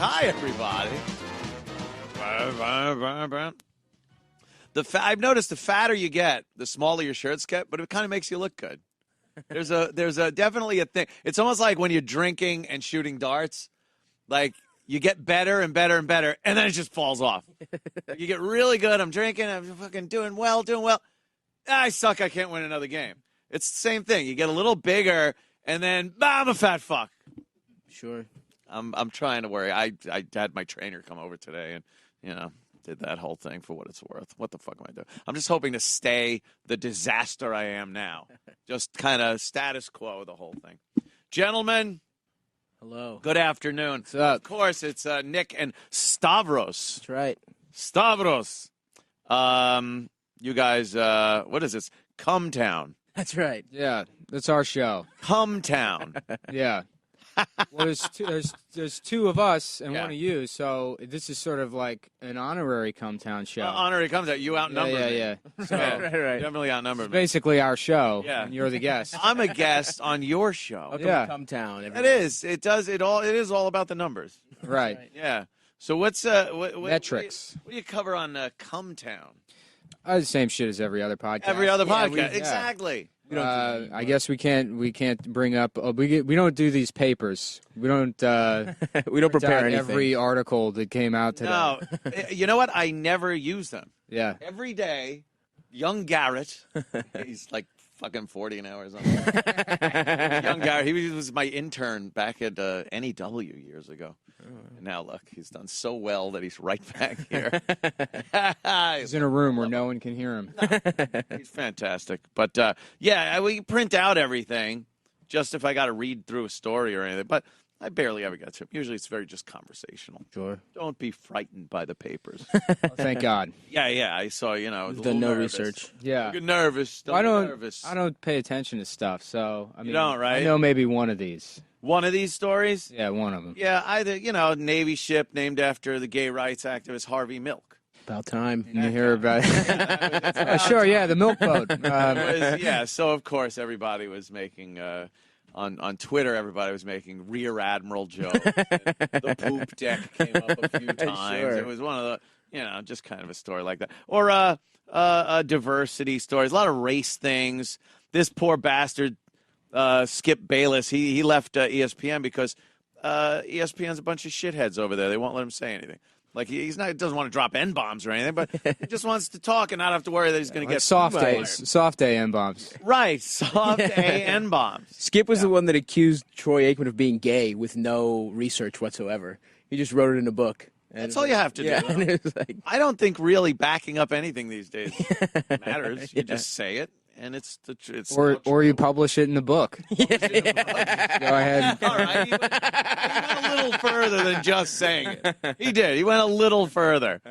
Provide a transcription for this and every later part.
Hi, everybody. I've noticed the fatter you get, the smaller your shirts get, but it kind of makes you look good. There's definitely a thing. It's almost like when you're drinking and shooting darts, like you get better and better and better, and then it just falls off. You get really good. I'm drinking. I'm fucking doing well. I suck. I can't win another game. It's the same thing. You get a little bigger, and then I'm a fat fuck. Sure. I'm trying to worry. I had my trainer come over today, and did that whole thing for what it's worth. What the fuck am I doing? I'm just hoping to stay the disaster I am now. Just kind of status quo the whole thing. Gentlemen. Hello. Good afternoon. What's up? Of course, it's Nick and Stavros. That's right. Stavros. You guys, what is this? Come Town. That's right. Yeah, that's our show. Come Town. Yeah. Well, there's two of us and Yeah. one of you, so this is sort of like an honorary Come Town show. Honorary Come Town. You outnumber me. Yeah. So Right. Definitely outnumber it's me. basically our show, Yeah. and you're the guest. I'm a guest on your show. Welcome Yeah. to Come Town. It is. It is all about the numbers. Right. Yeah. So what's Metrics. What do you cover on Come Town? The same shit as every other podcast. Every other podcast. Yeah. Exactly. I guess we can't bring up. We don't do these papers. We don't. We don't prepare anything. every article that came out today. No. You know what? I never use them. Yeah. Every day, young Garrett, he's like fucking 40 an hour or something. Young Garrett, he was my intern back at NEW years ago. And now, look, he's done so well that he's right back here. He's in a room where no one can hear him. He's fantastic. But, we print out everything just if I got to read through a story or anything. But I barely ever get to it. Usually it's very just conversational. Sure. Don't be frightened by the papers. Thank God. Yeah, I saw, We've a done little no nervous. research. Yeah. Get nervous. Don't I get don't. nervous. I don't pay attention to stuff, so I mean, don't, right? I know maybe one of these. One of these stories? Yeah, one of them. Yeah, either, Navy ship named after the gay rights activist Harvey Milk. About time. And you hear about sure, yeah, the milk boat. So of course everybody was making on Twitter. Everybody was making Rear Admiral jokes. The poop deck came up a few times. Sure. It was one of the, just kind of a story like that, or diversity stories. A lot of race things. This poor bastard, Skip Bayless. He left ESPN because ESPN's a bunch of shitheads over there. They won't let him say anything. Like he doesn't want to drop N-bombs or anything, but he just wants to talk and not have to worry that he's going to get soft fired. soft A N-bombs. Right, soft N-bombs. Skip was the one that accused Troy Aikman of being gay with no research whatsoever. He just wrote it in a book. And That's all you have to do. And it was like, I don't think really backing up anything these days matters. You just say it, and it's Or you publish it in the book. Go ahead. All right, he went a little further than just saying it. He did. He went a little further.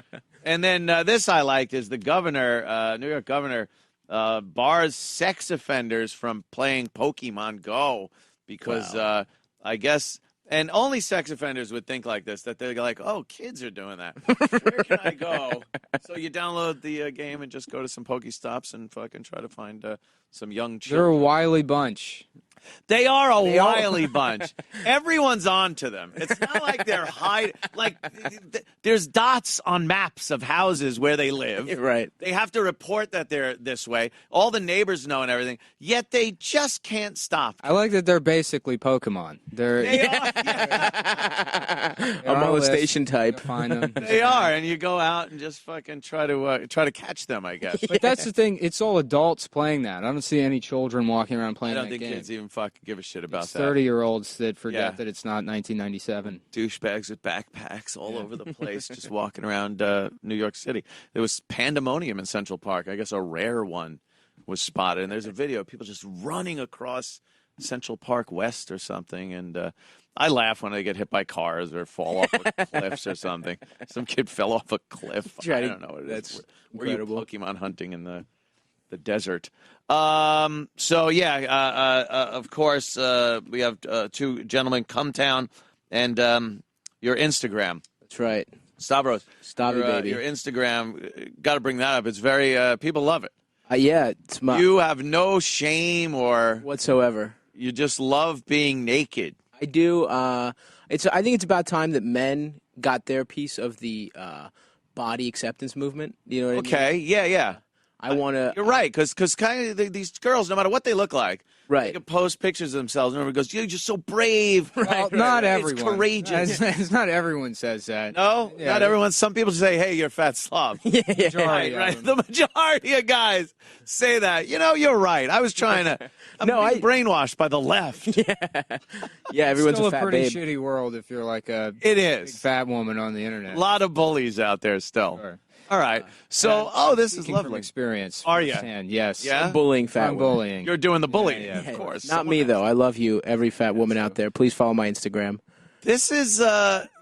And then this I liked is the governor, New York governor, bars sex offenders from playing Pokemon Go because I guess. And only sex offenders would think like this, that they're like, oh, kids are doing that. Where can I go? So you download the game and just go to some Pokestops and fucking try to find some young They're a children. wily bunch. They are a wily bunch. Everyone's on to them. It's not like they're hiding. Like, there's dots on maps of houses where they live. right. They have to report that they're this way. All the neighbors know and everything. Yet they just can't stop. I like that they're basically Pokemon. They are. A molestation type. Find them. They are, and you go out and just fucking try to catch them, I guess. But that's the thing. It's all adults playing that. I don't see any children walking around I playing don't that think game. kids even fucking give a shit about It's that. 30-year-olds that forget Yeah. that it's not 1997. Douchebags with backpacks all over the place, just walking around New York City. There was pandemonium in Central Park. I guess a rare one was spotted, and there's a video of people just running across Central Park West or something, and I laugh when they get hit by cars or fall off of cliffs or something. Some kid fell off a cliff. I don't know what it is. That's Were you incredible. Pokemon hunting in the desert? Of course, we have two gentlemen, Come Town, and your Instagram. That's right. Stavros. Stavy, baby. Your Instagram, got to bring that up. It's very, people love it. Yeah, it's my You have no shame or whatsoever. you just love being naked. I do. I I think it's about time that men got their piece of the body acceptance movement. You know what I mean? Okay, yeah. I want to. You're right, because kind of these girls, no matter what they look like, they Right. can post pictures of themselves, and everyone goes, "You're just so brave." Well, not It's everyone. courageous. It's not everyone says that. No, Yeah, not everyone. Some people say, "Hey, you're a fat slob." Majority of Right. them. The majority of guys say that. You know, you're right. I was trying to. I'm being brainwashed by the left. Yeah, everyone's Still a fat pretty babe. shitty world if you're like a It big is. fat woman on the internet. A lot of bullies out there still. Sure. All right. So, this is Speaking from lovely. experience. Are ya? firsthand, yes. Yeah? Bullying fat I'm women. bullying. You're doing the bullying, Yeah, of course. Not me though. I love you, every fat woman out there. Please follow my Instagram. This is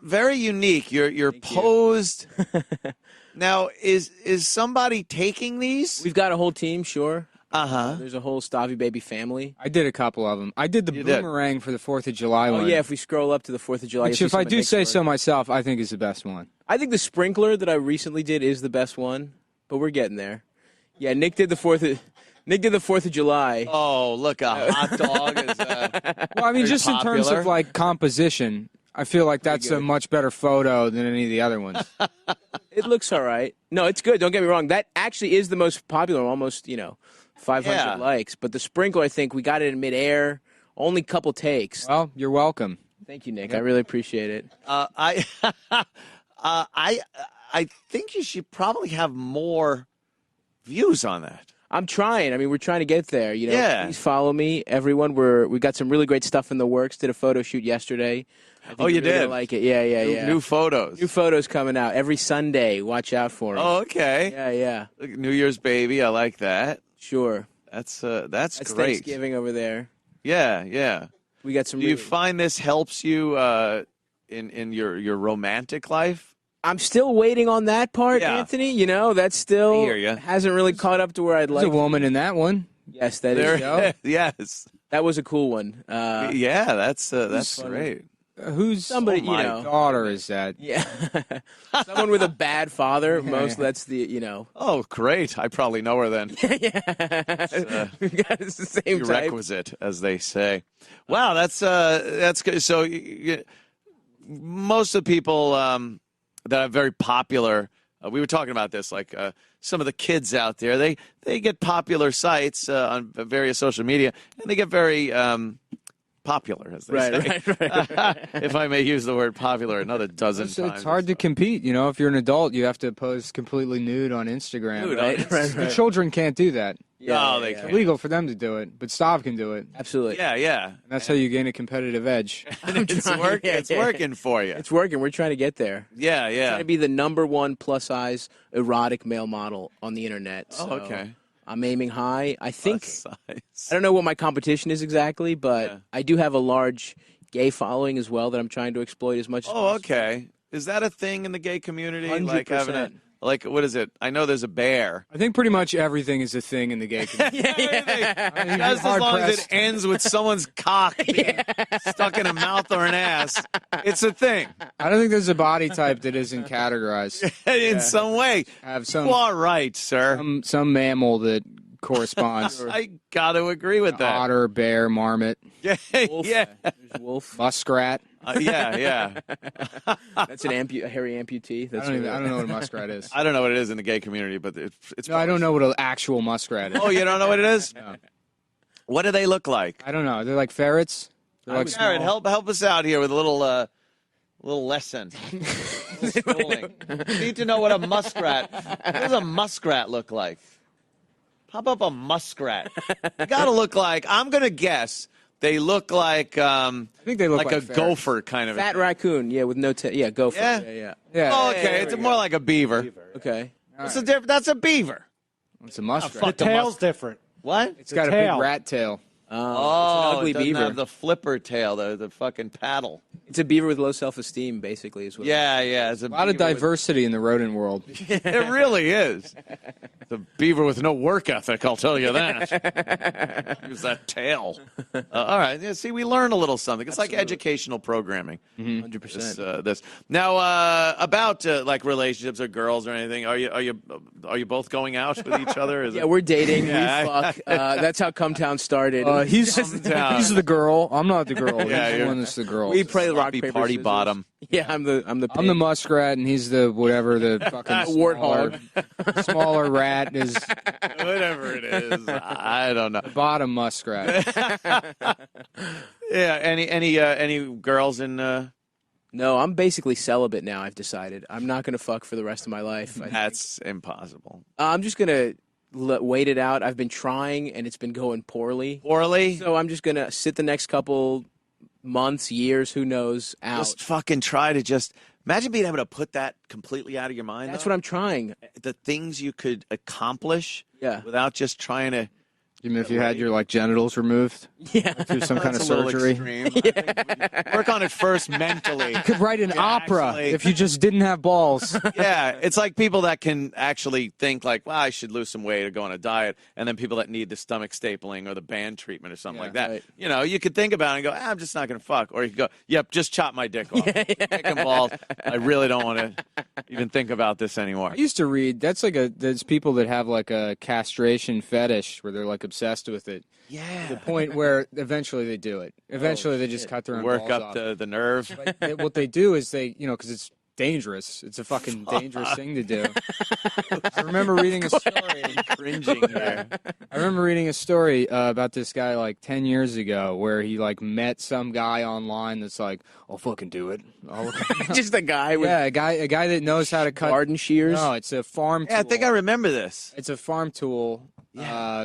very unique. You're posed. Now, is somebody taking these? We've got a whole team, sure. Uh-huh. There's a whole Stavi Baby family. I did a couple of them. I did the You did. boomerang for the 4th of July Oh one. yeah, if we scroll up to the 4th of July, Which, you'll if see I some of do Nick's say work. so myself, I think is the best one. I think the sprinkler that I recently did is the best one, but we're getting there. Yeah, Nick did the 4th of July. Oh, look, a hot dog is. Well, I mean, Very just in terms popular. of like composition, I feel like that's a much better photo than any of the other ones. It looks all right. No, it's good. Don't get me wrong. That actually is the most popular, almost 500 Yeah. likes. But the sprinkler, I think we got it in midair. Only couple takes. Well, you're welcome. Thank you, Nick. I really appreciate it. I think you should probably have more views on that. I'm trying. I mean, we're trying to get there. Yeah. Please follow me, everyone. We got some really great stuff in the works. Did a photo shoot yesterday. I think Oh, you you're really gonna did? like it. Yeah. New photos. New photos coming out every Sunday. Watch out for them. Oh, okay. Yeah. Look, New Year's baby. I like that. Sure. That's That's great. Thanksgiving over there. Yeah. We got some. Do you really- find this helps you in your romantic life? I'm still waiting on that part, Yeah. Anthony. That's still I hear ya. hasn't really caught up to where I'd There's like. a woman in that one. Yes, that There, is. go. yes. That was a cool one. Yeah, that's funny. great. Whose Somebody, my daughter is that? Yeah. Someone with a bad father. That's the. Oh, great! I probably know her then. We've got it's the same type. Prerequisite, as they say. Wow, that's good. So, most of the people that are very popular, we were talking about this, like some of the kids out there, they get popular sites on various social media, and they get very popular, as they say. Right. If I may use the word popular another dozen times. It's hard to compete. If you're an adult, you have to pose completely nude on Instagram. Right. The children can't do that. No, they It's can't. illegal for them to do it, but Stav can do it. Absolutely. Yeah. And that's how you gain a competitive edge. It's trying. It's Yeah. working for you. It's working. We're trying to get there. Yeah. Trying to be the #1 plus-size erotic male model on the internet. So okay. I'm aiming high. I think Plus I size. don't know what my competition is exactly, but Yeah. I do have a large gay following as well that I'm trying to exploit as much as Oh, possible. okay. Is that a thing in the gay community? Like having 100%. what is it? I know there's a bear. I think pretty much everything is a thing in the gay community. Just as long as it ends with someone's cock being stuck in a mouth or an ass, it's a thing I don't think there's a body type that isn't categorized. in some way. Have You some are right, sir. some mammal that corresponds. I got to agree with that. Otter, bear, marmot, Yeah, Wolf. yeah, There's wolf. muskrat. yeah. That's a hairy amputee. That's I don't know what a muskrat is. I don't know what it is in the gay community, but it's. No, I don't know what an actual muskrat is. Oh, you don't know what it is? No. What do they look like? I don't know. They're like ferrets. They're like Jared, small. help us out here with a little lesson. Little schooling. You need to know what a muskrat. What does a muskrat look like? Pop up a muskrat. You got to look like. I'm gonna guess they look like. I think they look like a ferrets. gopher kind of. Fat raccoon. Yeah, with no tail. Yeah, go for Yeah? it. Yeah. Yeah, Oh, Hey, okay, there it's we more go. like a beaver. Okay. What's the difference? That's a beaver. it's a muskrat. fuck The tail's different. What? It's got a tail. big rat tail. Oh, Oh, it's an ugly it doesn't beaver. have the flipper tail, the fucking paddle. It's a beaver with low self-esteem, basically. Is what Yeah. It's A lot of beaver with- diversity in the rodent world. It really is. The beaver with no work ethic, I'll tell you that. Use that tail. All right. Yeah, see, we learn a little something. It's like educational programming. 100%. This. Now, about like relationships or girls or anything, are you both going out with each other? Is Yeah, it- we're dating. Yeah, We fuck. That's how Come Town started. Oh, He's Hometown. he's the girl. I'm not the girl. Yeah, he's the you're- one that's the girl. We play rock Sloppy paper party scissors. bottom. Yeah, I'm the I'm the pig. muskrat, and he's the whatever the fucking Warthog. Smaller rat is Whatever it is, I don't know. bottom muskrat. Yeah, any girls in? No, I'm basically celibate now. I've decided I'm not gonna fuck for the rest of my life. That's impossible. I'm just gonna wait it out. I've been trying, and it's been going poorly. Poorly. So I'm just gonna sit the next couple months, years, who knows, out. Just fucking try to just imagine being able to put that completely out of your mind. That's though. what I'm trying. The things you could accomplish Yeah. without just trying to. Even if you had your genitals removed Yeah. through some kind of That's a little surgery. extreme. I think we work on it first mentally. You could write an opera actually- if you just didn't have balls. Yeah, it's like people that can actually think like, well, I should lose some weight or go on a diet, and then people that need the stomach stapling or the band treatment or something like that. right. You know, you could think about it and go, I'm just not going to fuck. Or you could go, yep, just chop my dick off. Dick and balls. I really don't want to even think about this anymore. I used to read there's people that have like a castration fetish where they're like obsessed with it. Yeah. To the point where eventually they do it. Eventually they just cut their own Work balls up off. the nerve. What they do is because it's dangerous. It's a fucking dangerous thing to do. I remember reading a story. Cringing here. I remember reading a story about this guy like 10 years ago where he like met some guy online that's like, I'll fucking do it. Just a guy with Yeah, a guy that knows how to cut. garden shears. No, it's a farm tool. Yeah, I think I remember this. It's a farm tool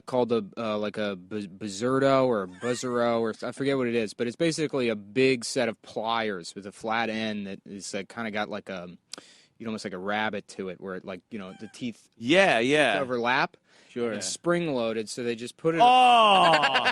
called a Buzzerdo or a Buzzero or I forget what it is, but it's basically a big set of pliers with a flat end that is kind of got like a, almost like a rabbit to it, where it the teeth Yeah. overlap. Sure. It's spring loaded, so they just put it, Oh,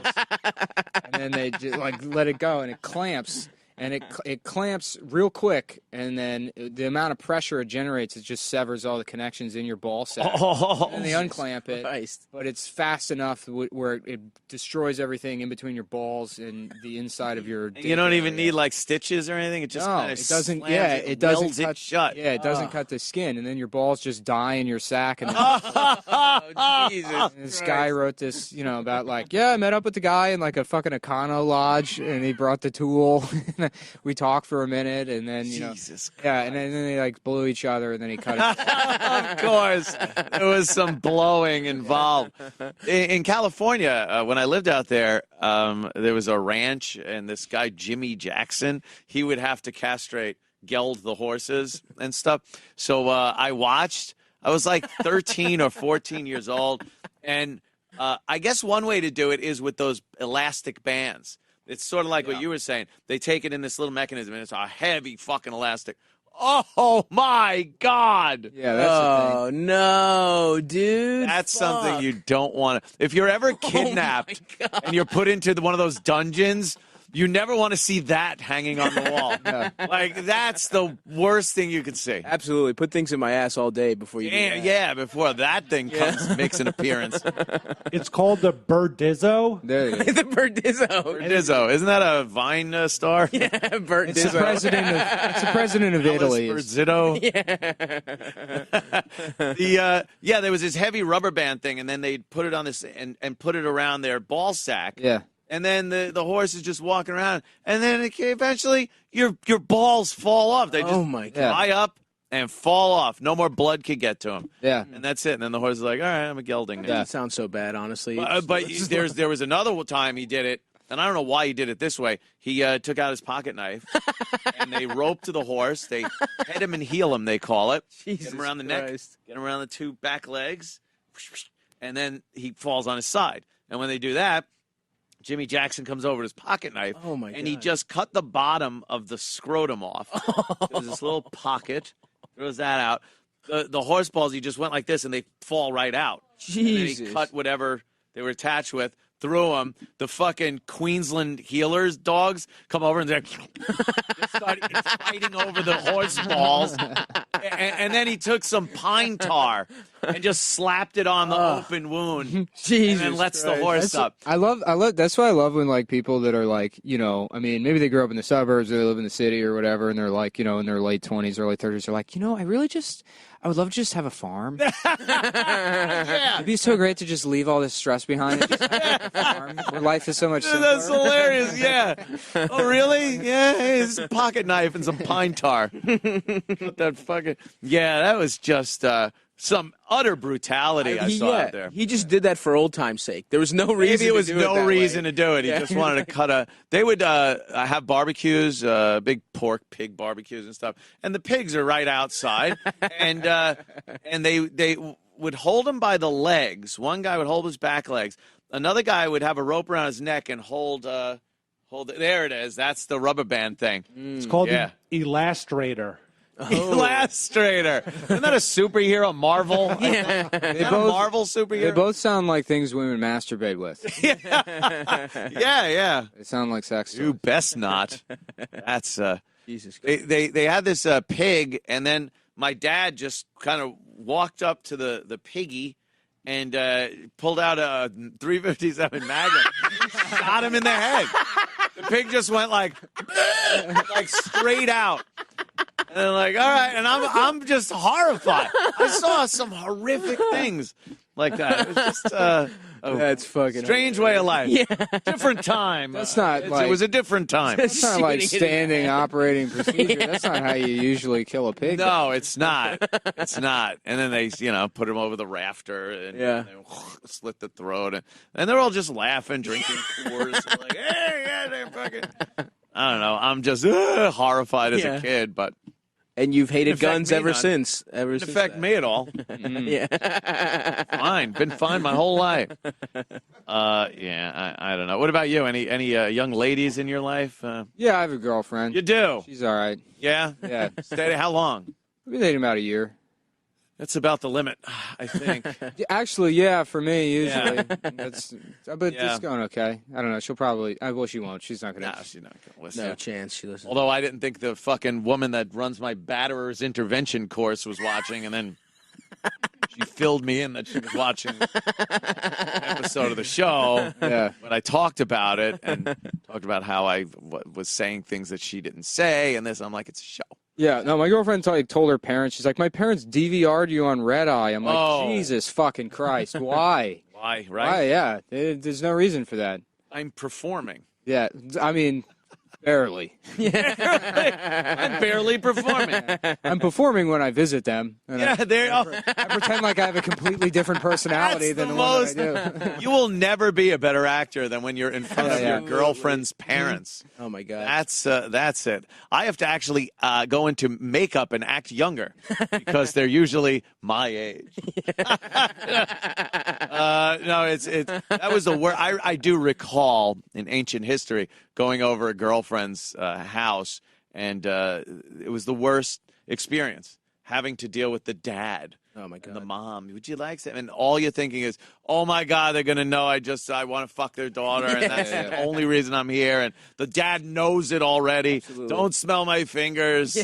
and then they just let it go, and it clamps. And it clamps real quick, and then the amount of pressure it generates, it just severs all the connections in your ball sack. And they unclamp it, Christ. but it's fast enough where it destroys everything in between your balls and the inside of your. you don't even area. need like stitches or anything. It just No, kind of it doesn't. Yeah, it doesn't welds cut. it shut. Yeah, it doesn't cut the skin, and then your balls just die in your sack. And Oh, Jesus. And this guy wrote this, about I met up with the guy in like a fucking Econo lodge, and he brought the tool. We talked for a minute, and then Jesus. yeah, and then they like blew each other, and then he cut it. Of course, there was some blowing involved. In California, when I lived out there, there was a ranch, and this guy Jimmy Jackson, he would have to castrate, geld the horses and stuff. So I watched. I was like 13 or 14 years old, and I guess one way to do it is with those elastic bands. It's sort of like what you were saying. They take it in this little mechanism, and it's a heavy fucking elastic. Oh, my God. Yeah, that's the thing. Oh, no, dude. That's Fuck. something you don't want to. If you're ever kidnapped and you're put into one of those dungeons, you never want to see that hanging on the wall. Like, that's the worst thing you can see. Absolutely. Put things in my ass all day before you do Yeah, that. yeah, before that thing makes an appearance. It's called the Birdizzo. There you go. The Berdizzo. Dizzo, isn't that a Vine star? Yeah, Bert It's the Dizzo. president of Italy. Zitto. There was this heavy rubber band thing, and then they'd put it on this and put it around their ball sack. Yeah. And then the horse is just walking around, and then eventually your balls fall off. They just Oh, my God. dry up and fall off. No more blood could get to them. Yeah. And that's it. And then the horse is like, all right, I'm a gelding. now." Doesn't sound so bad, honestly. But there was another time he did it, and I don't know why he did it this way. He took out his pocket knife, and they roped to the horse. They head him and heel him, they call it. Jesus Get him around the neck, Christ. get him around the two back legs, and then he falls on his side. And when they do that, Jimmy Jackson comes over with his pocket knife, Oh, my and he God. just cut the bottom of the scrotum off. There's this little pocket, throws that out. The horse balls, he just went like this, and they fall right out. And then he Jesus. cut whatever they were attached with, threw them. The fucking Queensland healers dogs come over and they're just start fighting over the horse balls. And then he took some pine tar and just slapped it on the open wound. Jesus and then lets Christ. the horse up. I love. That's why I love when people that are I mean, maybe they grew up in the suburbs or they live in the city or whatever, and they're in their late 20s, early 30s. They're like, I would love to just have a farm. Yeah. It'd be so great to just leave all this stress behind and just have a farm where life is so much Dude, simpler. that's hilarious. Yeah. Oh, really? Yeah. Hey, it's a pocket knife and some pine tar. Put that fucking. Yeah, that was just some utter brutality I saw out there. He just did that for old time's sake. There was no reason. Maybe it was to do no that reason way. to do it. He Yeah. just wanted to cut a. They would have barbecues, big pig barbecues and stuff, and the pigs are right outside, and they would hold him by the legs. One guy would hold his back legs. Another guy would have a rope around his neck and hold. There it is. That's the rubber band thing. It's called Yeah. Elastrator. Elastrator. Isn't that a superhero? Marvel? Yeah. They A both, Marvel superhero? they both sound like things women masturbate with. Yeah. They sound like sex You toys. best not. That's Jesus Christ. they had this pig, and then my dad just kind of walked up to the piggy and pulled out a 357 Magnum, shot him in the head. The pig just went like straight out. And they're like, all right, and I'm just horrified. I saw some horrific things like that. It was just a That's fucking strange way of life. Yeah. Different time. That's not like- it was a different time. That's not like Shooting it in standing operating procedure. That's not how you usually kill a pig. No, it's not. It's not. And then they, put him over the rafter and Yeah. they slit the throat. And they're all just laughing, drinking Coors. They're like, hey, yeah, they're fucking. I don't know. I'm just horrified as Yeah. a kid, but And you've hated Didn't affect guns me ever none. since. Ever it since didn't affect that. me at all. Yeah. Fine. Been fine my whole life. Yeah, I don't know. What about you? Any young ladies in your life? Yeah, I have a girlfriend. You do? She's all right. Yeah? Yeah. Steady. How long? We've been dating about a year. That's about the limit, I think. Yeah, actually, yeah, for me, usually. Yeah. But Yeah. it's going okay. I don't know. She'll probably, well, she won't. She's not going No, to. she's not going to listen. No chance she listens. Although I didn't think the fucking woman that runs my batterer's intervention course was watching, and then she filled me in that she was watching an episode of the show. Yeah. But I talked about it and talked about how I was saying things that she didn't say, and this. I'm like, it's a show. Yeah, no, my girlfriend told her parents, she's like, my parents DVR'd you on Red Eye. I'm like, Oh. Jesus fucking Christ, why? Why, right? Why, yeah. There's no reason for that. I'm performing. Yeah, I mean, barely. I'm barely performing. I'm performing when I visit them. And Yeah, there. Oh, I pretend like I have a completely different personality That's than the the one that I do. you will never be a better actor than when you're in front of Yeah. your girlfriend's parents. Oh my God. That's it. I have to actually go into makeup and act younger because they're usually my age. No, it's that was the worst. I do recall in ancient history going over a girlfriend's house, and it was the worst experience having to deal with the dad. Oh my And God. the mom, would you like some? And all you're thinking is, oh my God, they're gonna know I want to fuck their daughter, and that's the only reason I'm here. And the dad knows it already. Absolutely. Don't smell my fingers.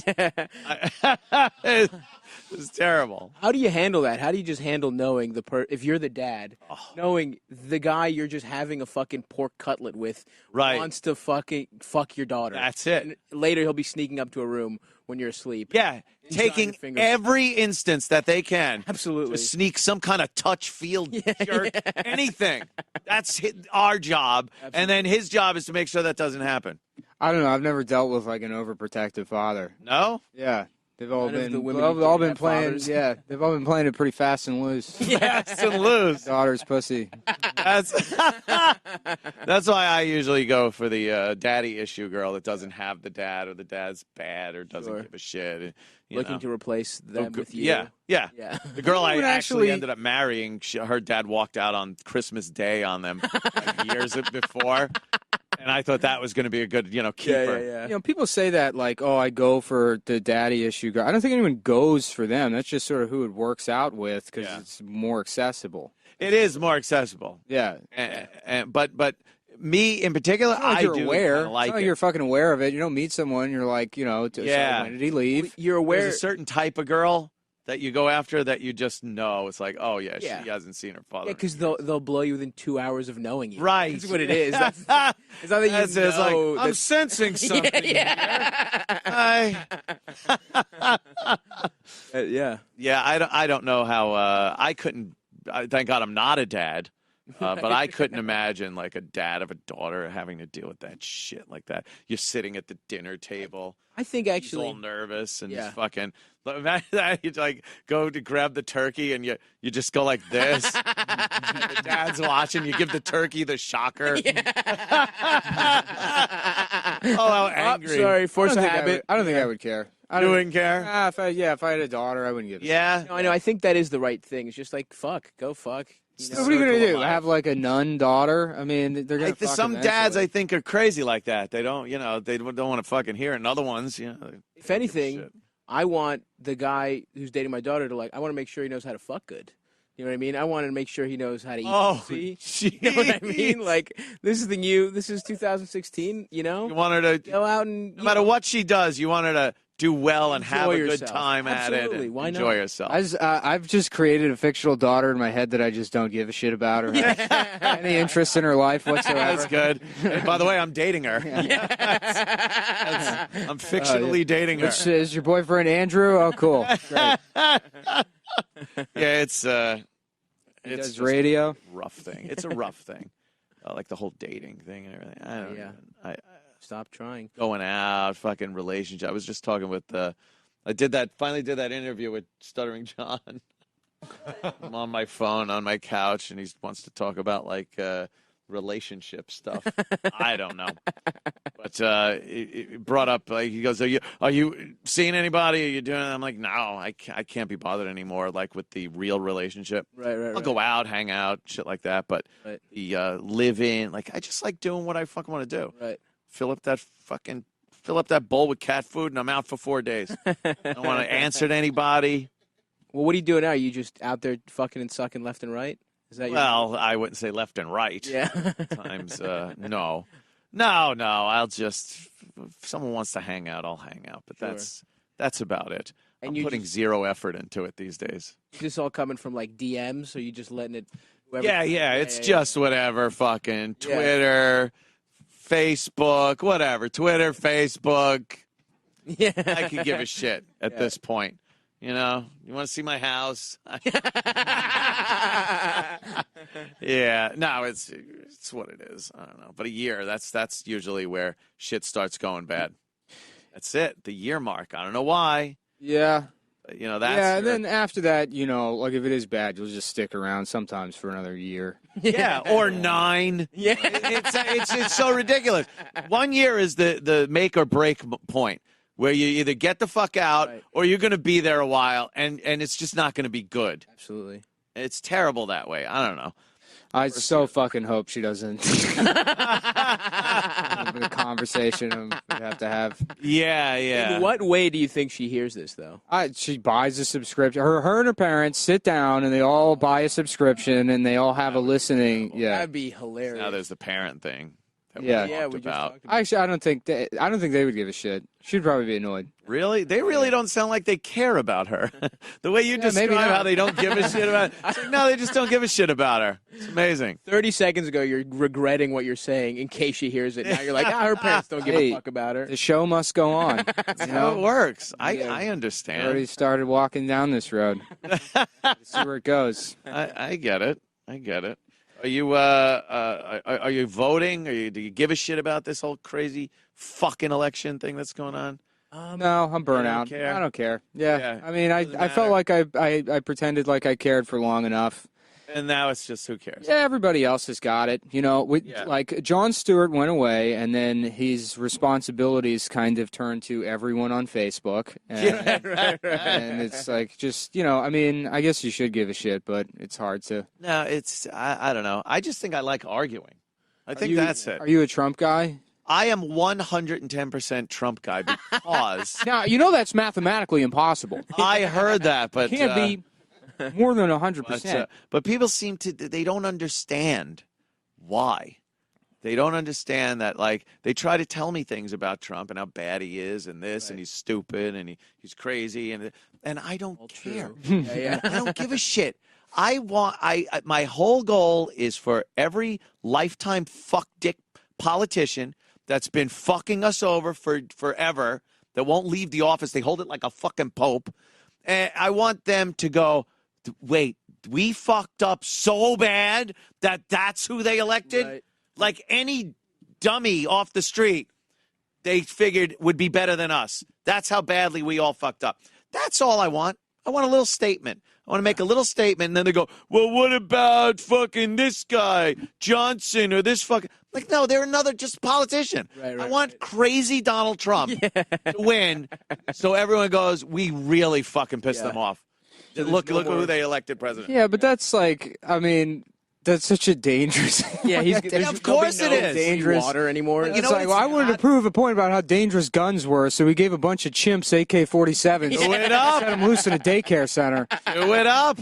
It was terrible. How do you handle that? How do you just handle knowing if you're the dad, knowing the guy you're just having a fucking pork cutlet with Right. wants to fucking fuck your daughter? That's it. And later he'll be sneaking up to a room when you're asleep. Yeah, Enjoying your taking fingers. every instance that they can. Absolutely. To sneak some kind of touch field shirt, anything. That's our job. And then his job is to make sure that doesn't happen. I don't know. I've never dealt with like an overprotective father. No? Yeah. They've all None of been the women all, you all dated been have playing. fathers. Yeah, they've all been playing it pretty fast and loose. Fast and loose. Daughter's pussy. That's why I usually go for the daddy issue girl that doesn't have the dad, or the dad's bad, or doesn't Sure. give a shit. You Looking know. to replace them with you. Yeah. Yeah. The girl I would actually actually- ended up marrying, her dad walked out on Christmas Day on them like years before, and I thought that was going to be a good, keeper. You know, people say that like, oh, I go for the daddy issue girl. I don't think anyone goes for them. That's just sort of who it works out with because Yeah. it's more accessible. It is more accessible, Yeah. but me in particular, It's not like I you're do aware. kinda like it's not like it. you're fucking aware of it. You don't meet someone. You're like, so Yeah. when did he leave? You're aware. There's a certain type of girl that you go after that you just know it's like, oh yeah, Yeah. she hasn't seen her father. Yeah, because they'll blow you within 2 hours of knowing you. Right. That's what it is. It's not that you That's it. It's like, know I'm that- sensing something. yeah. Yeah. Yeah, I don't know how I couldn't. Thank God I'm not a dad, but I couldn't imagine like a dad of a daughter having to deal with that shit like that. You're sitting at the dinner table. I think He's all actually, nervous and Yeah. he's fucking. Imagine that you like go to grab the turkey and you just go like this. And the dad's watching. You give the turkey the shocker. Oh, how angry! sorry, force a I habit. don't think I would care. I You don't- wouldn't care. If I had a daughter, I wouldn't give a shit. Yeah. No, I know. I think that is the right thing. It's just like fuck, go fuck. You know? What are you gonna Circle of do? life. Have like a nun daughter? I mean, they're gonna. fuck Some dads, eventually. I think, are crazy like that. They don't, they don't want to fucking hear it. And other ones, If anything, shit. I want the guy who's dating my daughter to like. I want to make sure he knows how to fuck good. You know what I mean? I want to make sure he knows how to eat. Oh, pussy. jeez. You know what I mean? Like this is the new. This is 2016. You know, You want her to, go out and no matter what she does, you want her to do well and have a Enjoy good yourself. time at it Absolutely. and Why enjoy not? yourself. I've just created a fictional daughter in my head that I just don't give a shit about or have any interest in her life whatsoever. That's good. And by the way, I'm dating her. I'm fictionally dating her. Which is your boyfriend Andrew? Oh, cool. Great. Yeah, it's He it's does just radio. a rough thing. It's a rough thing, like the whole dating thing and everything. I don't Yeah. know. I stop trying. going out, fucking relationship. I was just talking with finally did that interview with Stuttering John. I'm on my phone on my couch and he wants to talk about like relationship stuff. I don't know. But it brought up like he goes, are you seeing anybody? Are you doing it? I'm like, no, I can't be bothered anymore like with the real relationship. Right. I'll go out, hang out, shit like that, but Right. the live in, like I just like doing what I fucking want to do. Right. Fill up that bowl with cat food, and I'm out for 4 days. I don't want to answer to anybody. Well, what are you doing now? Are you just out there fucking and sucking left and right? Is that Well, I wouldn't say left and right. Yeah. Times, no. I'll just if someone wants to hang out, I'll hang out. But Sure. that's about it. And I'm you putting zero effort into it these days. Is this all coming from like DMs? Or you just letting it? whoever- Yeah. It's just whatever. Fucking Yeah. Twitter, Facebook, whatever. Twitter, Facebook. Yeah. I could give a shit at this point. You want to see my house? Yeah, no, it's what it is. I don't know, but a year. That's usually where shit starts going bad. That's it. The year mark. I don't know why. Yeah. But, that's Yeah, and then after that, like if it is bad, you'll just stick around sometimes for another year. yeah, or 9. Yeah. It's so ridiculous. 1 year is the make or break point where you either get the fuck out Right. or you're going to be there a while, and it's just not going to be good. Absolutely. It's terrible that way. I don't know. I so fucking hope she doesn't. The conversation we have to have. Yeah. In what way do you think she hears this, though? She buys a subscription. Her and her parents sit down and they all buy a subscription and they all have a listening. Yeah. That'd be hilarious. Now there's the parent thing. That Yeah. we yeah, talked we just about. talked about. Actually, I don't think they would give a shit. She'd probably be annoyed. Really? They really don't sound like they care about her. The way you describe maybe not. how they don't give a shit about her. It's like, no, they just don't give a shit about her. It's amazing. 30 seconds ago, you're regretting what you're saying in case she hears it. Now you're like, her parents don't give Hey, a fuck about her. The show must go on. That's how it works. I Yeah. I Already understand. started walking down this road. See where it goes. I get it. Are you are you voting? Do you give a shit about this whole crazy fucking election thing that's going on? No, I'm burnt don't out. care? I don't care. Yeah. Yeah, I mean, doesn't I felt like I pretended like I cared for long enough. And now it's just who cares? Yeah, everybody else has got it. Yeah. Like Jon Stewart went away, and then his responsibilities kind of turned to everyone on Facebook. And, right. and it's like just, I mean, I guess you should give a shit, but it's hard to. No, I don't know. I just think I like arguing. I think that's it. Are you a Trump guy? I am 110% Trump guy because Now, that's mathematically impossible. I heard that, but It can't be more than 100%. But people seem to they don't understand why. They don't understand that, like, they try to tell me things about Trump and how bad he is and this and he's stupid and he's crazy and I don't care. Yeah. I don't give a shit. My whole goal is for every lifetime fuck dick politician that's been fucking us over for forever, that won't leave the office. They hold it like a fucking pope. And I want them to go, wait, we fucked up so bad that that's who they elected? Right. Like any dummy off the street, they figured would be better than us. That's how badly we all fucked up. That's all I want. I want a little statement. I want to make a little statement, and then they go, well, what about fucking this guy, Johnson, or this fucking... Like, no, they're another just politician. Right, I want crazy Donald Trump to win, so everyone goes, we really fucking pissed them off. Look who they elected president. Yeah, but that's like, I mean, that's such a dangerous. Yeah, Of course it is. Dangerous water anymore. You It's know, like, it's well, I wanted to not- prove a point about how dangerous guns were, so we gave a bunch of chimps AK-47s. Do it up. Set them loose in a daycare center. Do it up.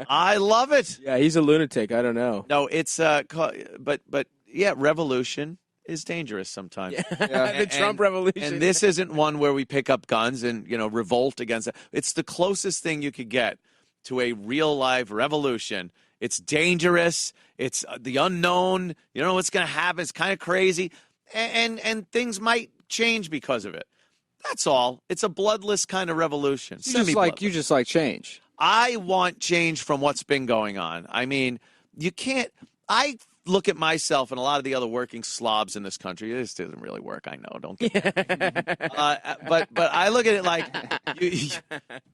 I love it. Yeah, he's a lunatic. I don't know. No, it's but yeah, revolution is dangerous sometimes. The Trump revolution. And this isn't one where we pick up guns and, revolt against it. It's the closest thing you could get to a real life revolution. It's dangerous. It's the unknown. You don't know what's going to happen. It's kind of crazy. And things might change because of it. That's all. It's a bloodless kind of revolution. You just like change. I want change from what's been going on. I mean, you can't. I look at myself and a lot of the other working slobs in this country. This doesn't really work. I know. Don't get me. But I look at it like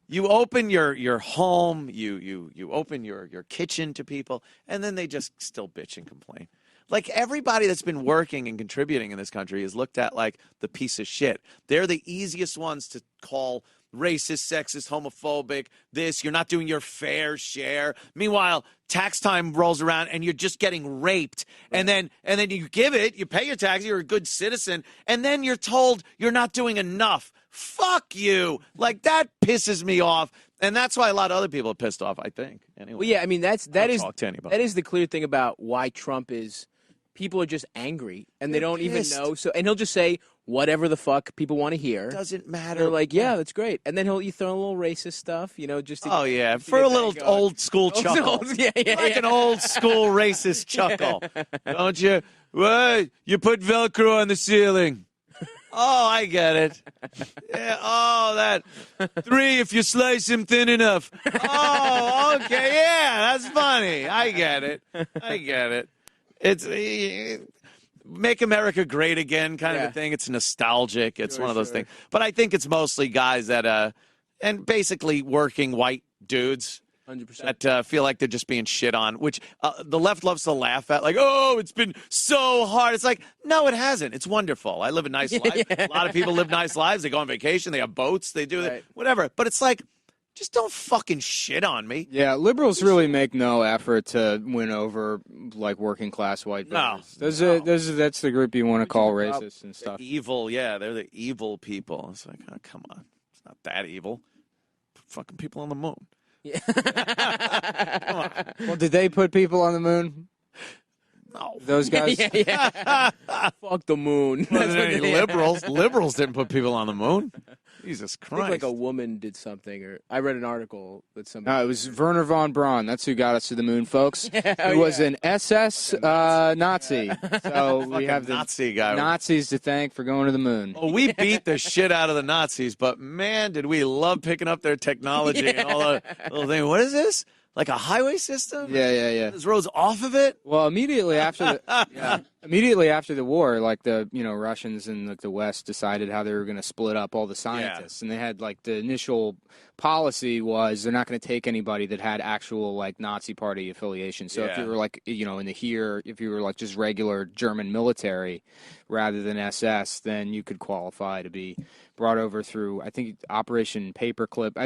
you open your home, you open your kitchen to people, and then they just still bitch and complain. Like, everybody that's been working and contributing in this country is looked at like the piece of shit. They're the easiest ones to call racist, sexist, homophobic, this, you're not doing your fair share. Meanwhile, tax time rolls around and you're just getting raped. Right. And then you give it, you pay your taxes, you're a good citizen, and then you're told you're not doing enough. Fuck you. Like, that pisses me off. And that's why a lot of other people are pissed off, I think. Anyway. Well, yeah, I mean, that is the clear thing about why Trump is. People are just angry, and they don't pissed. even know. So, and he'll just say whatever the fuck people want to hear. Doesn't matter. They're like, yeah, that's great. And then you throw a little racist stuff, just to, oh yeah, to for get a that little going. old school chuckle. An old school racist chuckle. Don't you? What? You put Velcro on the ceiling. Oh, I get it. Yeah, that 3 if you slice him thin enough. Oh, okay, yeah, that's funny. I get it. It's make America great again kind of a thing. It's nostalgic. It's one of those things. But I think it's mostly guys that and basically working white dudes 100%. that feel like they're just being shit on, which the left loves to laugh at, like, oh, it's been so hard. It's like, no, it hasn't. It's wonderful. I live a nice life. A lot of people live nice lives. They go on vacation. They have boats. They do whatever. But it's like, just don't fucking shit on me. Yeah, liberals really make no effort to win over like working class white voters. That's the group you want to call racist and stuff. Evil, yeah, they're the evil people. It's like, oh, come on, it's not that evil. Put fucking people on the moon. Yeah. Come on. Well, did they put people on the moon? No, Those guys. Yeah. Fuck the moon. Wasn't any liberals. Liberals didn't put people on the moon. Jesus I Christ. think like a woman did something, or I read an article that somebody. No, it was Werner von Braun. That's who got us to the moon, folks. Yeah, he was an SS Nazi. So we have the Nazi guy. Nazis to thank for going to the moon. Oh, we beat the shit out of the Nazis, but man, did we love picking up their technology and all the little things. What is this? Like a highway system? Yeah. There's roads off of it? Well, immediately after the war, like the Russians and like the West decided how they were going to split up all the scientists, and they had like the initial policy was they're not going to take anybody that had actual like Nazi Party affiliation. So if you were like if you were like just regular German military rather than SS, then you could qualify to be brought over through, I think, Operation Paperclip.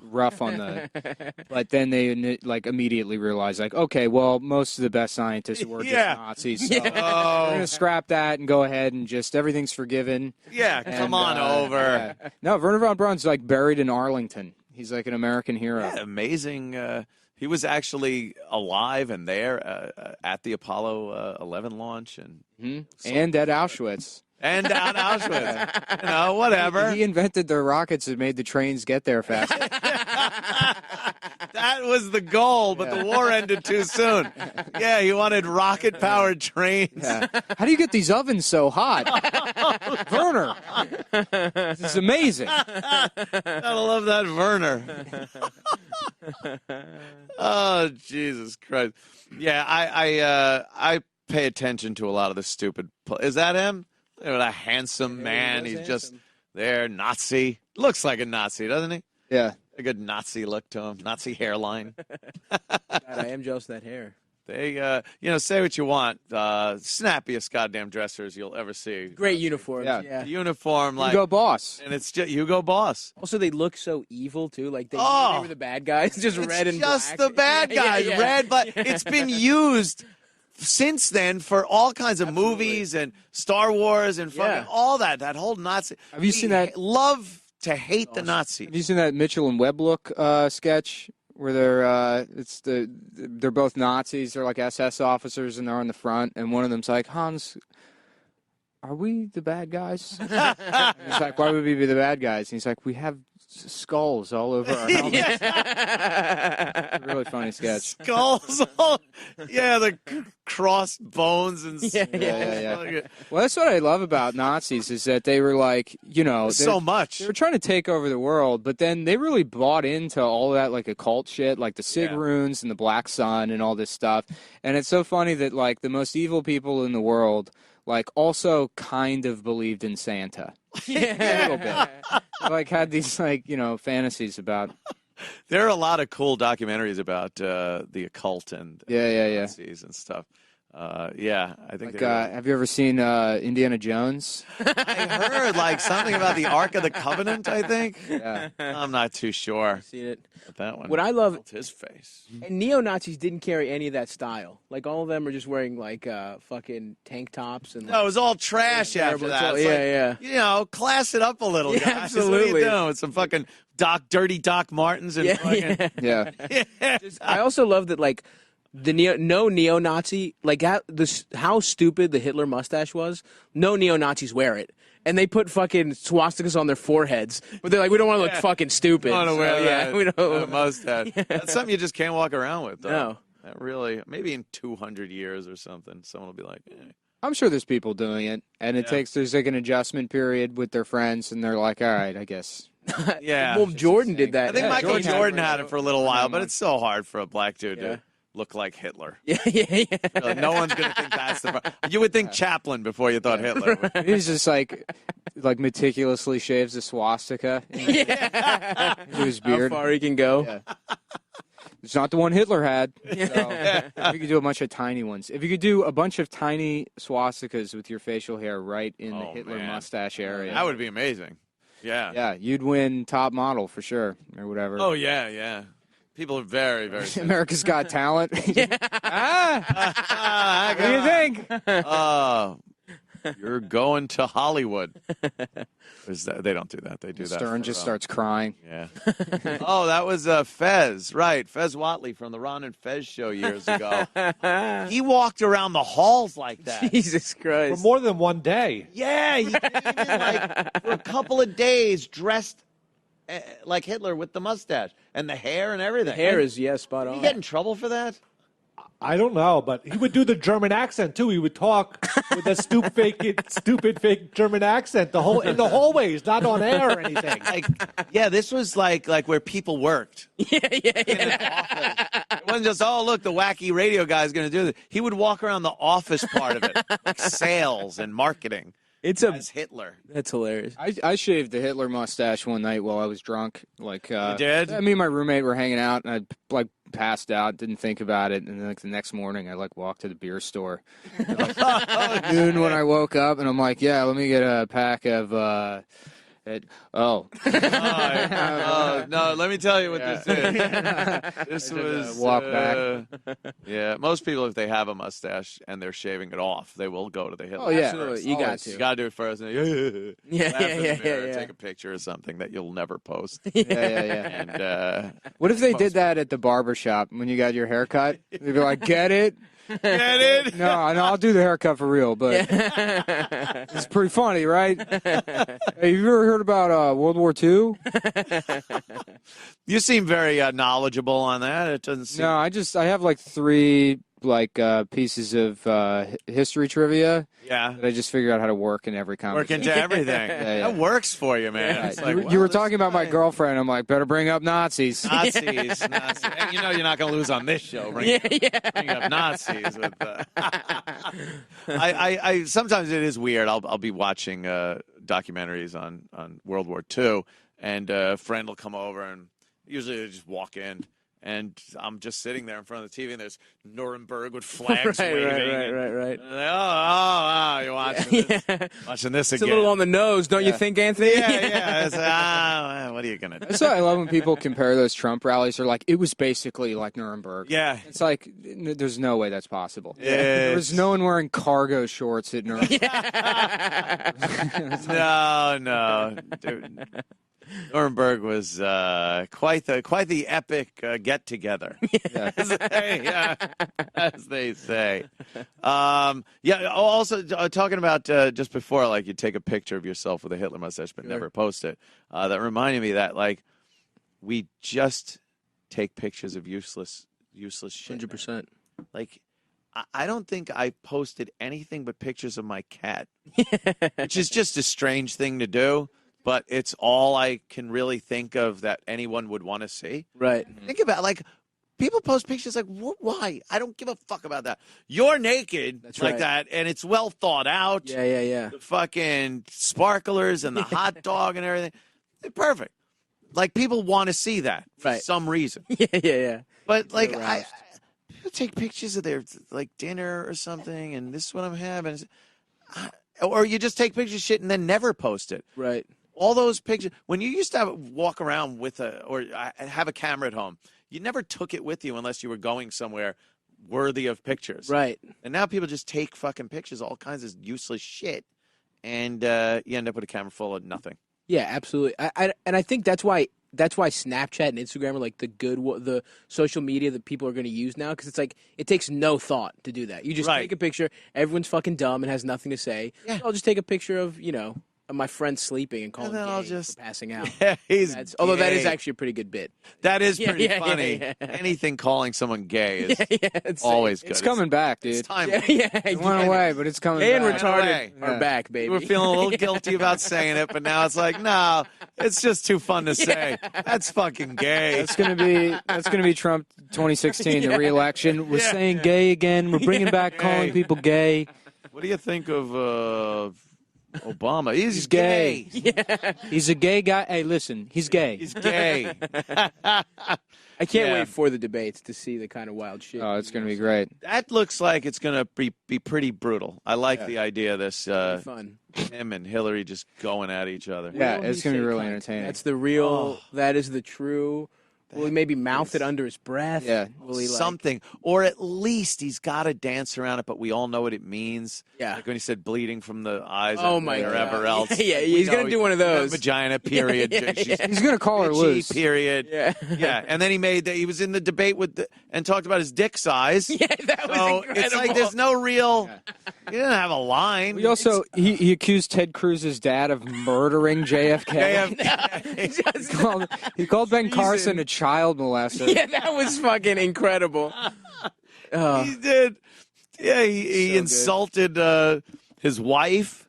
Rough on the, but then they like immediately realized like, okay, well, most of the best scientists were just Nazis, so we're gonna scrap that and go ahead and just everything's forgiven. Yeah, come on over. No, Werner von Braun's like buried in Arlington. He's like an American hero. Yeah, amazing He was actually alive and there at the Apollo 11 launch And at Auschwitz. and down Auschwitz. You know, whatever. He invented the rockets that made the trains get there faster. That was the goal, but the war ended too soon. Yeah, he wanted rocket-powered trains. Yeah. How do you get these ovens so hot? Werner. This is amazing. I love that Werner. Oh, Jesus Christ. Yeah, I pay attention to a lot of the stupid. Is that him? A handsome man. He's just there, Nazi. Looks like a Nazi, doesn't he? Yeah. A good Nazi look to him, Nazi hairline. God, I am jealous of that hair. They, say what you want. Snappiest goddamn dressers you'll ever see. Great uniforms. Yeah. Yeah. Uniform, like Hugo Boss. and it's just Hugo Boss. Also, they look so evil too. Like they were the bad guys, just It's red and just black. the bad Yeah, guys, yeah. red, but it's been used since then for all kinds of Absolutely. movies and Star Wars and fucking Yeah. all that whole Nazi. Have you seen that? Love to hate the Nazis. Have you seen that Mitchell and Webb look sketch where they're both Nazis? They're like SS officers and they're on the front, and one of them's like, Hans, are we the bad guys? And he's like, why would we be the bad guys? And he's like, we have skulls all over our helmets. It's a really funny sketch. Skulls, the crossed bones and Yeah. Well, that's what I love about Nazis is that they were like, so much. They were trying to take over the world, but then they really bought into all that like occult shit, like the Sig runes and the Black Sun and all this stuff. And it's so funny that like the most evil people in the world like also kind of believed in Santa. A little bit. Like had these like, fantasies about. There are a lot of cool documentaries about the occult and Nazis and stuff. I think. Like, have you ever seen Indiana Jones? I heard like something about the Ark of the Covenant. I think. Yeah. I'm not too sure. I've seen it. But that one. What I love, Melt his face. and neo-Nazis didn't carry any of that style. Like all of them are just wearing like fucking tank tops and. No, it was all trash after terrible. that. It's It's like, class it up a little, Yeah, guys. absolutely. What are you doing? Some fucking dirty Doc Martens and fucking. Yeah. I also love that like the neo-Nazi, like how stupid the Hitler mustache was. No neo-Nazis wear it. And they put fucking swastikas on their foreheads, but they're like, we don't want to look fucking stupid. I don't wear So, that. we don't. A mustache. That's something you just can't walk around with, though. No. That really, maybe in 200 years or something, someone will be like, I'm sure there's people doing it, and there's like an adjustment period with their friends, and they're like, all right, I guess. yeah. Well, Jordan did that. I think Michael Jordan had Jordan it had it for a little while, but it's so hard for a black dude to look like Hitler. Yeah. Like, no one's going to think that's the problem. You would think Chaplin before you thought Hitler. He's just like meticulously shaves a swastika into his How beard. far he can go. Yeah. It's not the one Hitler had. So, if you could do a bunch of tiny ones. If you could do a bunch of tiny swastikas with your facial hair right in the Hitler mustache area. That would be amazing. Yeah. Yeah, you'd win top model for sure, or whatever. Oh, yeah. People are very, very. America's Got Talent. What do you think? You're going to Hollywood. They don't do that. They do that. Stern just starts crying. Yeah. Oh, that was Fez, right? Fez Watley from the Ron and Fez show years ago. He walked around the halls like that. Jesus For Christ. more than one day. Yeah, he came in like for a couple of days dressed like Hitler with the mustache and the hair and everything. Hair is spot Did on. he get in trouble for that? I don't know, but he would do the German accent too. He would talk with a stupid fake German accent in the hallways, not on air or anything. This was like where people worked. Yeah. It wasn't just, oh, look, the wacky radio guy's going to do this. He would walk around the office part of it, like sales and marketing. As Hitler. That's hilarious. I shaved the Hitler mustache one night while I was drunk. Like, you did? Me and my roommate were hanging out, and I passed out, didn't think about it, and then the next morning I walked to the beer store. Noon when I woke up, and I'm like, yeah, let me get a pack of Oh. Oh, no, let me tell you what this is. This was walk back. Yeah, most people, if they have a mustache and they're shaving it off, they will go to the Hitler. Oh, yeah. Absolutely. You got Always. to. You gotta do it first. And Yeah, laugh in the yeah, mirror, yeah. take a picture of something that you'll never post. Yeah. And What if they did that at the barber shop when you got your haircut? They'd be like, get it? get it? No, I'll do the haircut for real, but it's pretty funny, right? Hey, you ever heard about World War II? You seem very knowledgeable on that. It doesn't seem. No, I have like 3 pieces of history trivia Yeah. that I just figured out how to work in every Work conversation. into everything. Yeah. That works for you, man. Yeah, It's like, you wow, were this talking about my guy- girlfriend. I'm like, better bring up Nazis. Nazis. And you know you're not going to lose on this show. Bring up Nazis. With, I sometimes it is weird. I'll be watching documentaries on World War II, and a friend will come over, and usually they just walk in. And I'm just sitting there in front of the TV, and there's Nuremberg with flags waving. Right. And you're watching this, watching this It's a again. little on the nose, don't you think, Anthony? Yeah. It's, what are you gonna do? That's why I love when people compare those Trump rallies. They're like, it was basically like Nuremberg. Yeah. It's like, there's no way that's possible. Yeah. There was no one wearing cargo shorts at Nuremberg. No, dude. Nuremberg was quite the epic get together, as they say. Also talking about just before, like you take a picture of yourself with a Hitler mustache but never post it. That reminded me that like we just take pictures of useless shit. 100%. Like, I don't think I posted anything but pictures of my cat, which is just a strange thing to do, but it's all I can really think of that anyone would want to see. Right. Think about, like, people post pictures like, why? I don't give a fuck about that. You're naked That's like right. that, and it's well thought out. Yeah. The fucking sparklers and the hot dog and everything. They're perfect. Like, people want to see that for Right. some reason. Yeah. But like aroused. people take pictures of their like dinner or something, and this is what I'm having. Or you just take pictures of shit and then never post it. Right. All those pictures. When you used to walk around with or have a camera at home, you never took it with you unless you were going somewhere worthy of pictures. Right. And now people just take fucking pictures, all kinds of useless shit, and you end up with a camera full of nothing. Yeah, absolutely. I think that's why Snapchat and Instagram are like the social media that people are going to use now, because it's like it takes no thought to do that. You just Right. take a picture. Everyone's fucking dumb and has nothing to say. Yeah. So I'll just take a picture of of my friend sleeping and call And him then gay I'll just- for passing out. Yeah, he's Although that is gay. actually a pretty good bit. That is pretty Yeah. funny. Anything calling someone gay is It's always good. It's coming back, dude. It's time. It went away, but it's coming Gay and back. away. retarded are back, baby. You were feeling a little guilty about saying it, but now it's like, no, it's just too fun to say. That's fucking gay. That's gonna be Trump 2016, the re-election. We're Yeah. saying gay again. We're bringing back calling Gay. people gay. What do you think of Obama? He's gay. gay. He's a gay guy. Hey, listen, he's gay. He's gay. I can't Yeah. wait for the debates to see the kind of wild shit. Oh, it's gonna be great. That looks like it's going to be pretty brutal. I like the idea of this, fun. him and Hillary just going at each other. Yeah, Will it's he gonna be say really cunt? entertaining. That's the real. That is the true. Will he maybe mouth it under his breath? Yeah. Will he Something, or at least he's got to dance around it, but we all know what it means. Yeah. Like when he said bleeding from the eyes Oh or my wherever God. else. Yeah, We he's gonna know do one of those. Vagina, period. Yeah. He's gonna call her Bitchy, loose. period. Yeah. Yeah. And then he was in the debate and talked about his dick size. Yeah, that was So incredible. it's like there's no real. He didn't have a line. We also he accused Ted Cruz's dad of murdering JFK. He called Ben Carson a child molester. Yeah, that was fucking incredible. He did. Yeah, he So good. insulted his wife.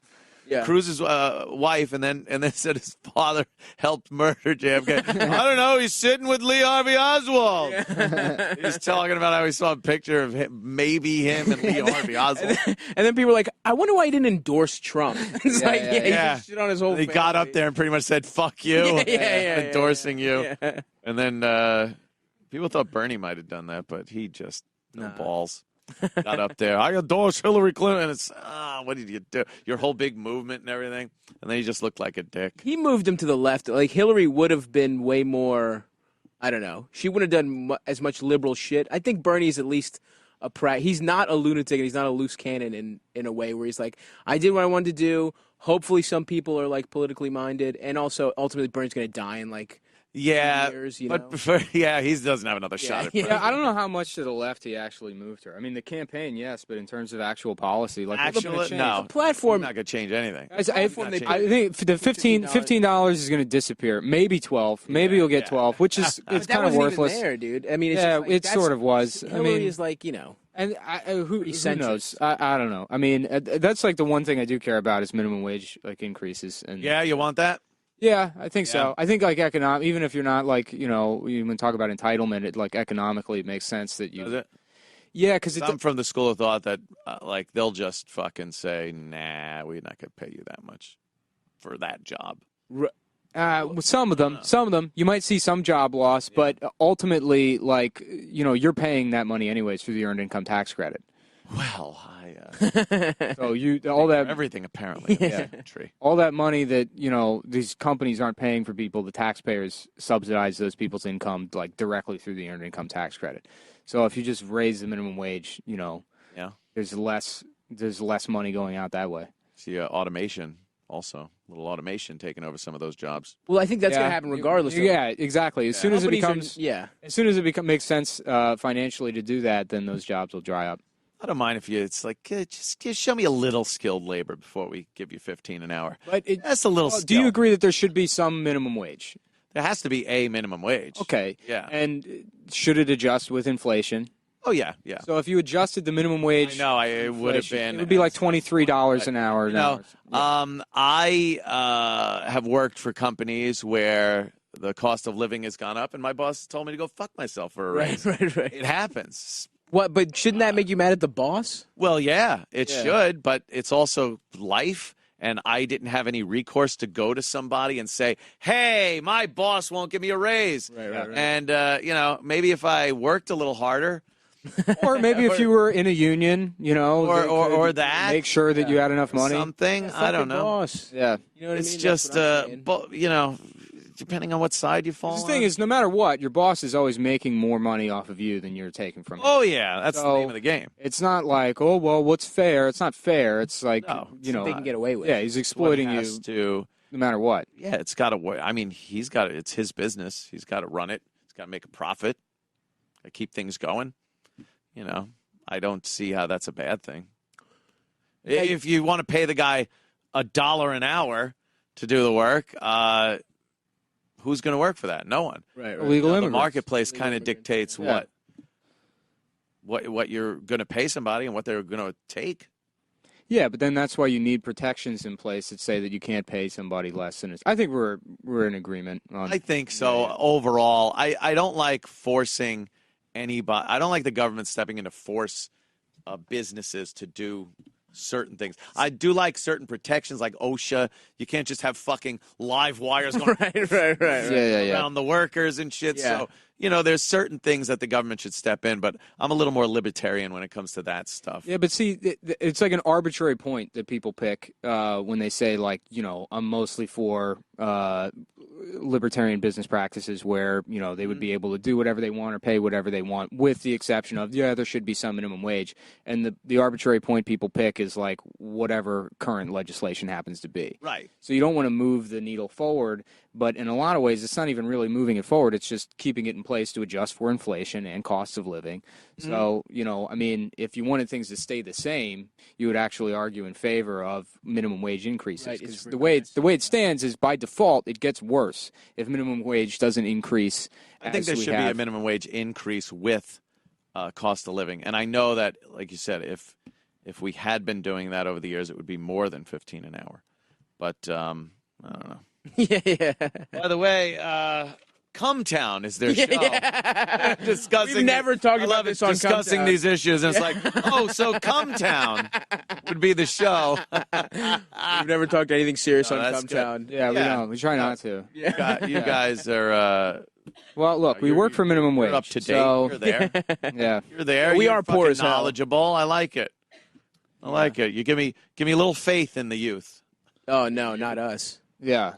Yeah. Cruz's wife, and then said his father helped murder JFK. I don't know. He's sitting with Lee Harvey Oswald. He's talking about how he saw a picture of maybe him and Lee Harvey Oswald. And then people were like, I wonder why he didn't endorse Trump. It's like, he yeah. just shit on his whole He got up family. there and pretty much said, "Fuck you," endorsing you. Yeah. And then people thought Bernie might have done that, but he just no balls. got up there. I endorse Hillary Clinton. And it's, what did you do? Your whole big movement and everything. And then he just looked like a dick. He moved him to the left. Like, Hillary would have been way more, I don't know. She wouldn't have done as much liberal shit. I think Bernie's at least he's not a lunatic and he's not a loose cannon in a way where he's like, I did what I wanted to do. Hopefully some people are like politically minded. And also, ultimately, Bernie's going to die in like, Yeah, years, you but know? he doesn't have another shot at yeah. president. Yeah, I don't know how much to the left he actually moved her. I mean, the campaign, yes, but in terms of actual policy, like No, platform. he's not going to change anything. I think put the $15 is going to disappear. Maybe 12. Maybe you'll get 12, which is it's that kind of wasn't worthless. even there, dude. I mean, it's Yeah, just like, it sort of was. Hillary I mean, is like, you know. and who centrist. knows? I don't know. I mean, that's like the one thing I do care about is minimum wage like increases. And Yeah, you want that? yeah, I think Yeah. so. I think like even if you're not like even talk about entitlement, it like economically it makes sense that you. Does it? Yeah, because I'm from the school of thought that like they'll just fucking say, nah, we're not going to pay you that much for that job. some of them, you might see some job loss, but ultimately, like you're paying that money anyways through the earned income tax credit. Well, So all that everything apparently in this country. all that money that these companies aren't paying for people, the taxpayers subsidize those people's income like directly through the earned income tax credit. So if you just raise the minimum wage, there's less money going out that way. See, automation also. A little automation taking over some of those jobs. Well, I think that's going to happen regardless. Yeah, exactly. As soon as it makes sense financially to do that, then those jobs will dry up. I don't mind if it's like, just show me a little skilled labor before we give you $15 an hour. But that's a little skill. Do you agree that there should be some minimum wage? There has to be a minimum wage. Okay. Yeah. And should it adjust with inflation? Oh, yeah, yeah. So if you adjusted the minimum wage, it would have been. It would be like $23 an hour. I have worked for companies where the cost of living has gone up, and my boss told me to go fuck myself for a raise. Right. It happens. What? But shouldn't that make you mad at the boss? Well, yeah, it should, but it's also life. And I didn't have any recourse to go to somebody and say, hey, my boss won't give me a raise. Right. And, maybe if I worked a little harder. Or maybe if you were in a union, or that. Make sure that you had enough money. Something. I don't know. Boss. Yeah. You know what It's I mean? just, depending on what side you fall on. The thing is, no matter what, your boss is always making more money off of you than you're taking from him. Oh, yeah. That's the name of the game. It's not like, oh, well, what's fair? It's not fair. It's like, they can get away with. Yeah, he's exploiting One you has to, no matter what. Yeah, it's got to work. I mean, it's his business. He's got to run it. He's got to make a profit. Got to keep things going. I don't see how that's a bad thing. If you want to pay the guy $1 an hour to do the work, who's going to work for that? No one. Right. Illegal The immigrants. marketplace kind of dictates Yeah. what you're going to pay somebody and what they're going to take. Yeah, but then that's why you need protections in place that say that you can't pay somebody less than I think we're in agreement on. I think so. Overall, I don't like forcing anybody. I don't like the government stepping in to force businesses to do certain things. I do like certain protections like OSHA. You can't just have fucking live wires going Right. around the workers and shit. Yeah. So, there's certain things that the government should step in, but I'm a little more libertarian when it comes to that stuff. Yeah, but see, it's like an arbitrary point that people pick when they say, like, I'm mostly for libertarian business practices where, they would be able to do whatever they want or pay whatever they want, with the exception of, there should be some minimum wage. And the arbitrary point people pick is, like, whatever current legislation happens to be. Right. So you don't want to move the needle forward, but in a lot of ways, it's not even really moving it forward. It's just keeping it in place to adjust for inflation and costs of living. So, if you wanted things to stay the same, you would actually argue in favor of minimum wage increases. Right, Because the way it stands is, by default, it gets worse if minimum wage doesn't increase. I think there should be a minimum wage increase with cost of living. And I know that, like you said, if we had been doing that over the years, it would be more than $15 an hour. But I don't know. Yeah. By the way, Cumtown is their show. Discussing. We've never talked about this on discussing Cumtown. these issues, and it's like, so Cumtown would be the show. We've never talked anything serious on that's Cumtown. Yeah, we don't. We try not to. You guys are Well, look, we work for minimum wage. You're up to date. So, You're there. yeah. You're there. We You're are poor fucking as hell. knowledgeable. I like it. I like it. You give me a little faith in the youth. Oh no, not us. Yeah.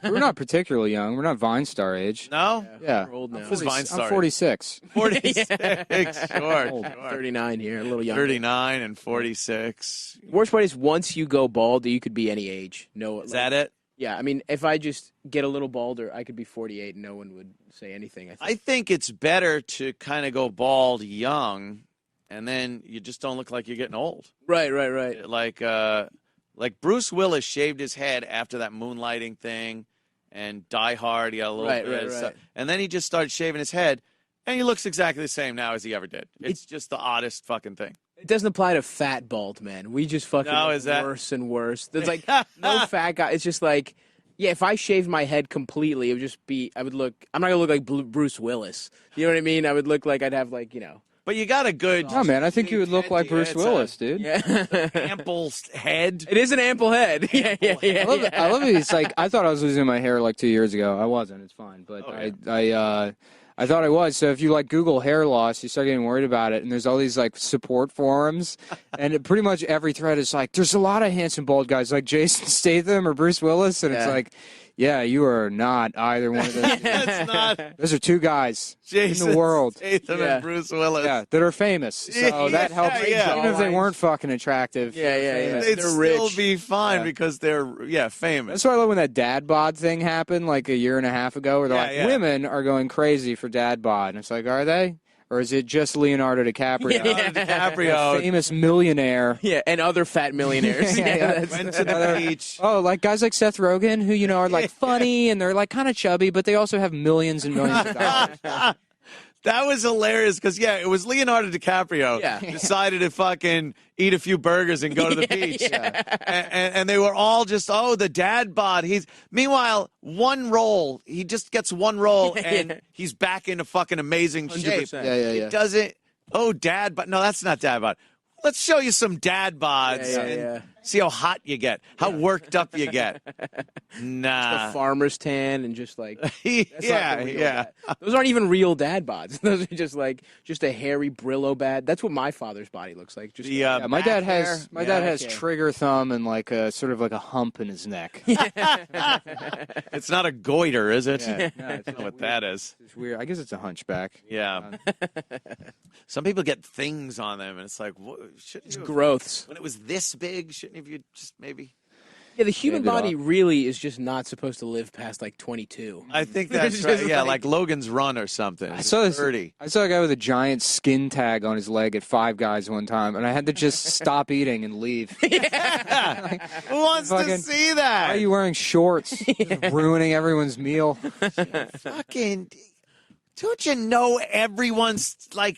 We're not particularly young. We're not Vine Star age. No? Yeah. We're old now. Who's Vine Star? I'm 46. 46. Sure. 39 here, a little younger. 39 and 46. Worst part is once you go bald, you could be any age. No, Is that it? Yeah, I mean, if I just get a little balder, I could be 48 and no one would say anything. I think it's better to kind of go bald young, and then you just don't look like you're getting old. Right. Like Bruce Willis shaved his head after that moonlighting thing, and Die Hard, he got a little bit of stuff. And then he just started shaving his head, and he looks exactly the same now as he ever did. It's just the oddest fucking thing. It doesn't apply to fat bald men. We just fucking No, look is that- worse and worse. There's like no fat guy. It's just like, yeah, if I shaved my head completely, it would just be, I'm not going to look like Bruce Willis. You know what I mean? I would look like I'd have like, But you got a good Oh, man, I think you would look like Bruce Willis, dude. ample head. It is an ample head. Yeah. I love it. It's like, I thought I was losing my hair like 2 years ago. I wasn't. It's fine. But I thought I was. So if you like Google hair loss, you start getting worried about it. And there's all these like support forums. And pretty much every thread is like, there's a lot of handsome bald guys like Jason Statham or Bruce Willis. And it's like, yeah, you are not either one of those. That's not Those are two guys Jason in the world. Statham and Bruce Willis. Yeah, that are famous. So that helps. yeah. Even if they weren't fucking attractive. Yeah. They'd They're still rich. be fine Yeah. because they're famous. That's why I love when that dad bod thing happened like a year and a half ago, where they're like, women are going crazy for dad bod. And it's like, are they? Or is it just Leonardo DiCaprio? Leonardo DiCaprio. A famous millionaire. Yeah, and other fat millionaires. Yeah. Went to the beach. Oh, like guys like Seth Rogen, who, are like funny and they're like kind of chubby, but they also have millions and millions of dollars. That was hilarious because, it was Leonardo DiCaprio decided to fucking eat a few burgers and go to the beach. And they were all just, the dad bod. Meanwhile, one role, he just gets one role and he's back into fucking amazing shape. 100%. Yeah. It doesn't, dad bod. No, that's not dad bod. Let's show you some dad bods and see how hot you get, how worked up you get. Nah. The farmer's tan and just like that's not the real dad. Those aren't even real dad bods. Those are just a hairy Brillo bad. That's what my father's body looks like. Just My dad has hair. trigger thumb and like a sort of like a hump in his neck. It's not a goiter, is it? Yeah. I don't know what that is. It's weird. I guess it's a hunchback. Yeah. Some people get things on them, and it's like, shouldn't you have, growths. when it was this big, shouldn't you just maybe? Yeah, the human Maybe body really is just not supposed to live past like 22. I think that's It's right. just Yeah, like- like Logan's Run or something. I saw this. 30. I saw a guy with a giant skin tag on his leg at Five Guys one time, and I had to just stop eating and leave. Who wants to Fucking- see Why that? are you wearing shorts? Just ruining everyone's meal. Fucking, don't you know everyone's like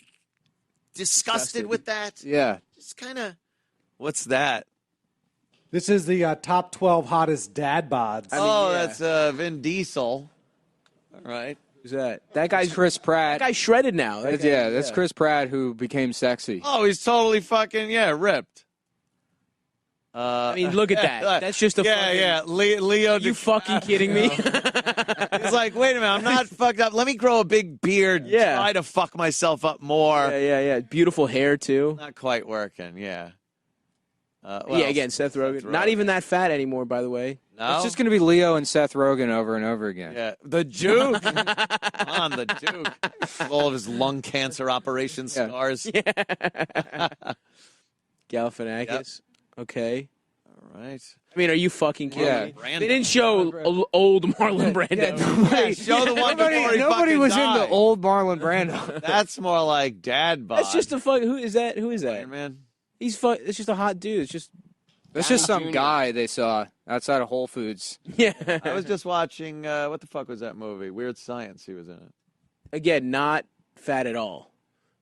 disgusted with that? Yeah. Just kind of, what's that? This is the top 12 hottest dad bods. That's Vin Diesel. All right. Who's that? That guy's Chris Pratt. That guy's shredded now. That guy- That's Chris Pratt who became sexy. Oh, he's totally fucking, ripped. I mean, look at that. That's just a fucking... Leo. Are you fucking kidding me? He's like, wait a minute, I'm not fucked up. Let me grow a big beard. Yeah. Try to fuck myself up more. Yeah. Beautiful hair too. Not quite working. Yeah. Again, Seth Rogen. Not even that fat anymore, by the way. No. It's just going to be Leo and Seth Rogen over and over again. Yeah, the Duke. Come on, the Duke. All of his lung cancer operation scars. Galifianakis. Okay. All right. I mean, are you fucking kidding Yeah. me? Brando. They didn't show old Marlon Brando. Yeah, show the one before he Nobody fucking was died. into old Marlon Brando. That's more like dad bod. That's just a fuck. Who is that? Iron Man. He's fuck. It's just a hot dude. It's just That's just some Jr. guy they saw outside of Whole Foods. yeah. I was just watching, what the fuck was that movie? Weird Science. He was in it. Again, not fat at all.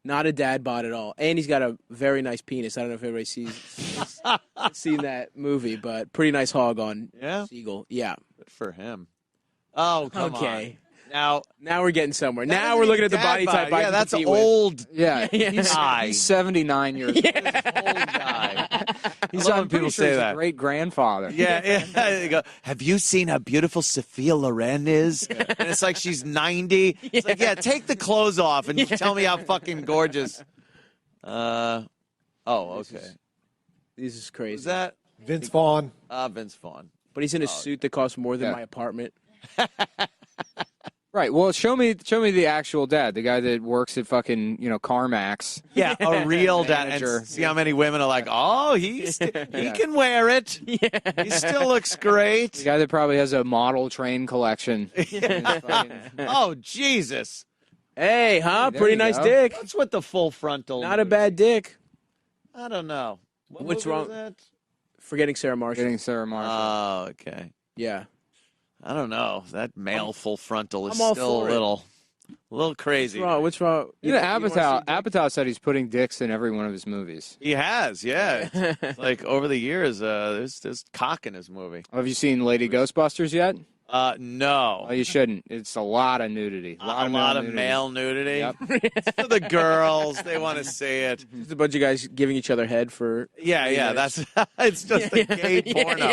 Not a dad bod at all. And he's got a very nice penis. I don't know if everybody seen that movie, but pretty nice hog on Yeah? Siegel. Yeah. Good for him. Oh, come Okay. on. Now we're getting somewhere. That Now isn't we're looking even at the body dad type bod. I Yeah, can that's compete with. Yeah, Yeah. he's 79 years old. Old guy. He's love I'm when people pretty sure say he's that. a great grandfather. Yeah. They go, have you seen how beautiful Sophia Loren is? And it's like she's 90. It's like, yeah, take the clothes off and tell me how fucking gorgeous. Oh, okay. This is crazy. Is that Vince Vaughn. Vince Vaughn? But he's in a suit that costs more than Yeah. my apartment. Right. Well, show me the actual dad, the guy that works at fucking CarMax. Yeah, a real dad. Manager. And see how many women are like, oh, he can wear it. Yeah. He still looks The great. guy that probably has a model train collection. Oh, Jesus. Hey, huh? There Pretty you nice go. dick. What's with the full frontal? Not a bad dick. I don't know. What's movie wrong? was that? Forgetting Sarah Marshall. Getting Sarah Marshall. Oh, okay. Yeah. I don't know. That male full frontal is I'm all still a for it. little crazy. What's wrong? Apatow said he's putting dicks in every one of his movies. He has, yeah. It's like over the years, there's cock in his movie. Have you seen Lady Ghostbusters yet? No. Oh, you shouldn't. It's a lot of nudity. A lot of male nudity. Yep. It's for the girls. They want to see it. Just a bunch of guys giving each other head for. Yeah. That's it's just a gay porno.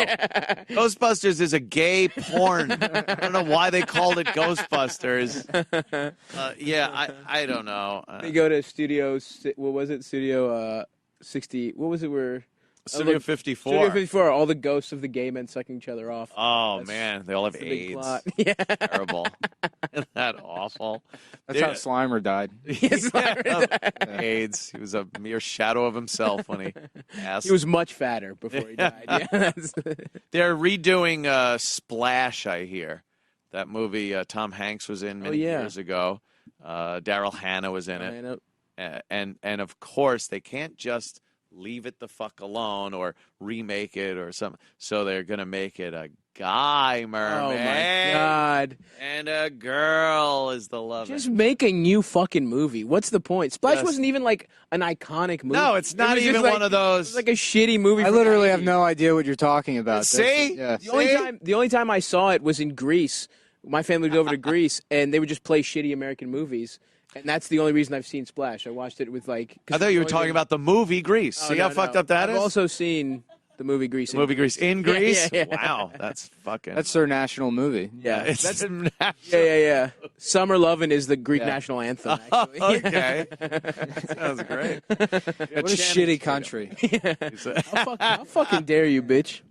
Ghostbusters is a gay porn. I don't know why they called it Ghostbusters. I don't know. They go to Studio. What was it? Studio 60. What was it? Where Studio 54. Studio 54. All the ghosts of the gay men sucking each other off. Oh man, they all have That's the big AIDS. plot. Yeah. Terrible. Isn't that awful? That's how Slimer died. AIDS. He was a mere shadow of himself when he asked. He was much fatter before he died. Yeah, They're redoing Splash, I hear. That movie Tom Hanks was in many years ago. Daryl Hannah was in it. And of course, they can't just leave it the fuck alone or remake it or something. So they're going to make it a guy mermaid. Oh, my God. And a girl is the love. Just make a new fucking movie. What's the point? Splash Yes. wasn't even like an iconic movie. No, it's not was just even like- one of It those. was like a shitty movie. I from literally the have 80s. no idea what you're talking about. See? Yeah. The only time I saw it was in Greece. My family would go over to Greece, and they would just play shitty American movies. And that's the only reason I've seen Splash. I watched it with like. I thought you were talking about the movie Grease. Oh, See how fucked up that I've is? also seen the movie Grease. Movie Grease in Greece? Yeah. Wow, that's fucking. That's their national movie. Yeah, it's yeah. Summer Lovin' is the Greek national anthem. Actually. Okay. Sounds great. What a shitty country. How fucking dare you, bitch?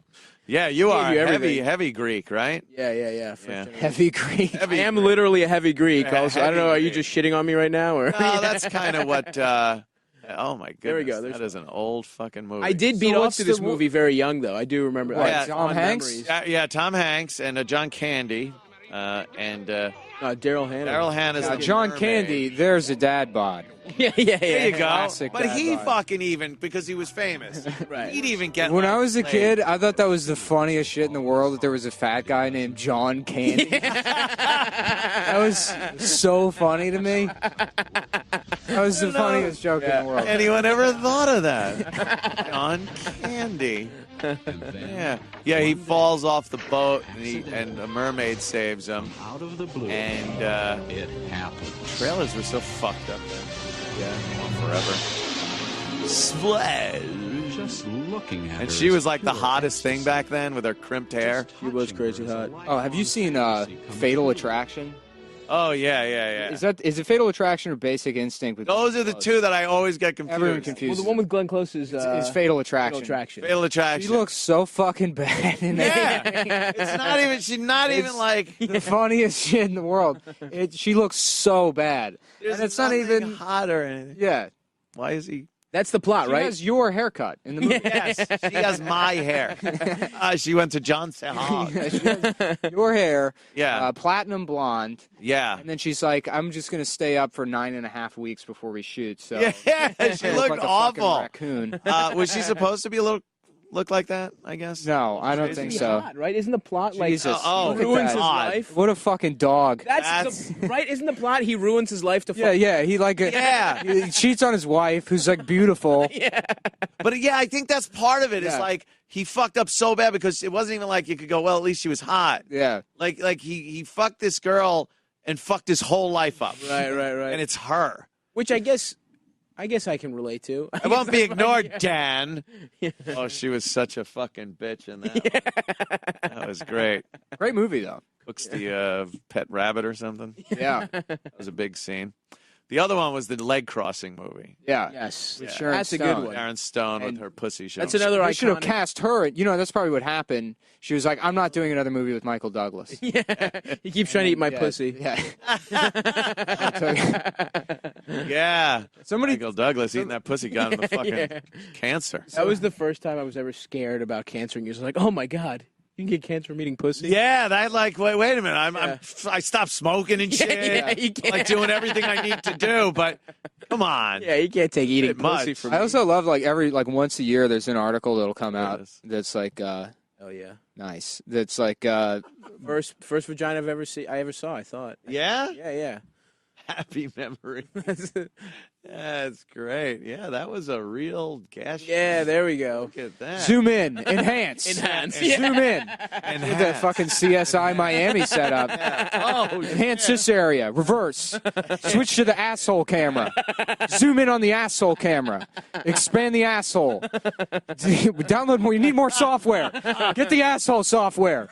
Yeah, you Gave are you heavy, everything. heavy Greek, right? Yeah. Heavy Greek. I am literally a heavy Greek. Also, I don't know. Are you Heavy just shitting on me right now, or? No, that's kind of what. Oh my goodness, There we go. That is an old fucking movie. I did beat off what's to this the- movie very young, though. I do remember. What, I have Tom fond Hanks? memories. Yeah, Tom Hanks and John Candy, and Daryl Hannah. Daryl Hannah's the John mermaid. Candy, there's a dad bod. Yeah. There you go. Classic But dad he bod. fucking even because he was famous. Right. He'd even get. When like, I was a played. kid, I thought that was the funniest shit in the world that there was a fat guy named John Candy. That was so funny to me. That was the funniest joke in the world. Anyone ever thought of that? John Candy. Yeah. He falls off the boat, and a mermaid saves him. Out of the blue, And it happened. trailers were so fucked up then. Yeah, on forever. Splash. Just looking at her. And she was is like the pure hottest thing ecstasy. back then with her crimped hair. She was crazy hot. Oh, have you seen Fatal Attraction? Oh yeah. Is it Fatal Attraction or Basic Instinct? With Those are the two that I always get everyone confused. Well, confused. the one with Glenn Close is is Fatal Attraction. Fatal Attraction. Fatal Attraction. She looks so fucking bad in that. Yeah, it's not even. She's not even It's like. the funniest shit in the world. She looks so bad, and it's not nothing even. hot or anything. Yeah, Why is he? That's the plot, she right? has your haircut in the movie. Yes, she has my hair. She went to John Sehag. Yeah, she has your hair, Yeah. platinum blonde, Yeah. and then she's like, "I'm just gonna stay up for 9.5 weeks before we shoot." So Yeah, she I looked look like a fucking awful. raccoon. Was she supposed to be look like that? I guess. No, I don't She's think He's so. hot, right? Isn't the plot like Jesus, Oh, look at ruins that. his God. life? What a fucking dog. That's the, right. Isn't the plot he ruins his life to? Yeah, he like Yeah. he cheats on his wife, who's like beautiful. But yeah, I think that's part of it. It's Yeah. like he fucked up so bad because it wasn't even like you could go, well, at least she was hot. Yeah, Like he fucked this girl and fucked his whole life up. Right. And it's her. Which I guess I guess I can relate to. I won't be ignored, Dan. Oh, she was such a fucking bitch in that. One. That was great. Great movie though. Looks the pet rabbit or something. Yeah. That was a big scene. The other one was the leg crossing movie. Yeah. Yes, With Sharon that's a Stone. good one. Sharon Stone with And her pussy show. That's another They should have iconic. cast her. You know, that's probably what happened. She was like, I'm not doing another movie with Michael Douglas. Yeah, he keeps trying to eat my Yeah, pussy. Yeah. Yeah. Somebody Michael Douglas eating that pussy got him the fucking Yeah. cancer. That was the first time I was ever scared about cancer, and he was like, "Oh my god, you can get cancer from eating pussy." Yeah, that like wait a minute. I stopped smoking and shit. Yeah, you can't. Like doing everything I need to do, but come on. Yeah, you can't take eating Bit much. pussy from I me. also love like once a year there's an article that'll come out Yes. that's like Oh yeah, nice. That's like first vagina I ever saw. I thought. Yeah? Yeah. Happy memory. That's great. Yeah, that was a real gash. Yeah, there we go. Look at that. zoom in, enhance. Enhance. Zoom in. And With the fucking CSI Miami setup. Oh, Enhance this area. Reverse. Switch to the asshole camera. Zoom in on the asshole camera. Expand the asshole. Download more. You need more software. Get the asshole software.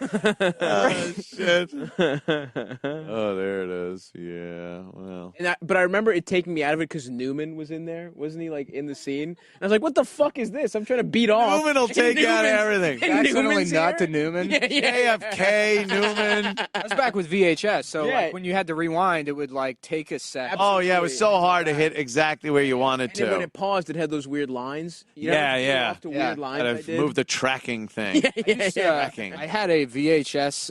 oh, shit. Oh, there it is. Yeah, well. But I remember it taking me out of it because Newman was in there, wasn't he? Like in the scene, and I was like, "What the fuck is this?" I'm trying to beat off. Newman will and take out Newman's- everything. and Accidentally Newman's nut to here. Newman. Yeah. KFK, Newman. That's back with VHS. So Yeah. like when you had to rewind, it would like take a second. Oh, yeah, it was so hard to hit exactly where you wanted And then when to. it paused, it had those weird lines. You know, Yeah, it yeah. Off to Yeah. weird lines. I Gotta did. move the tracking thing. Tracking. I had a VHS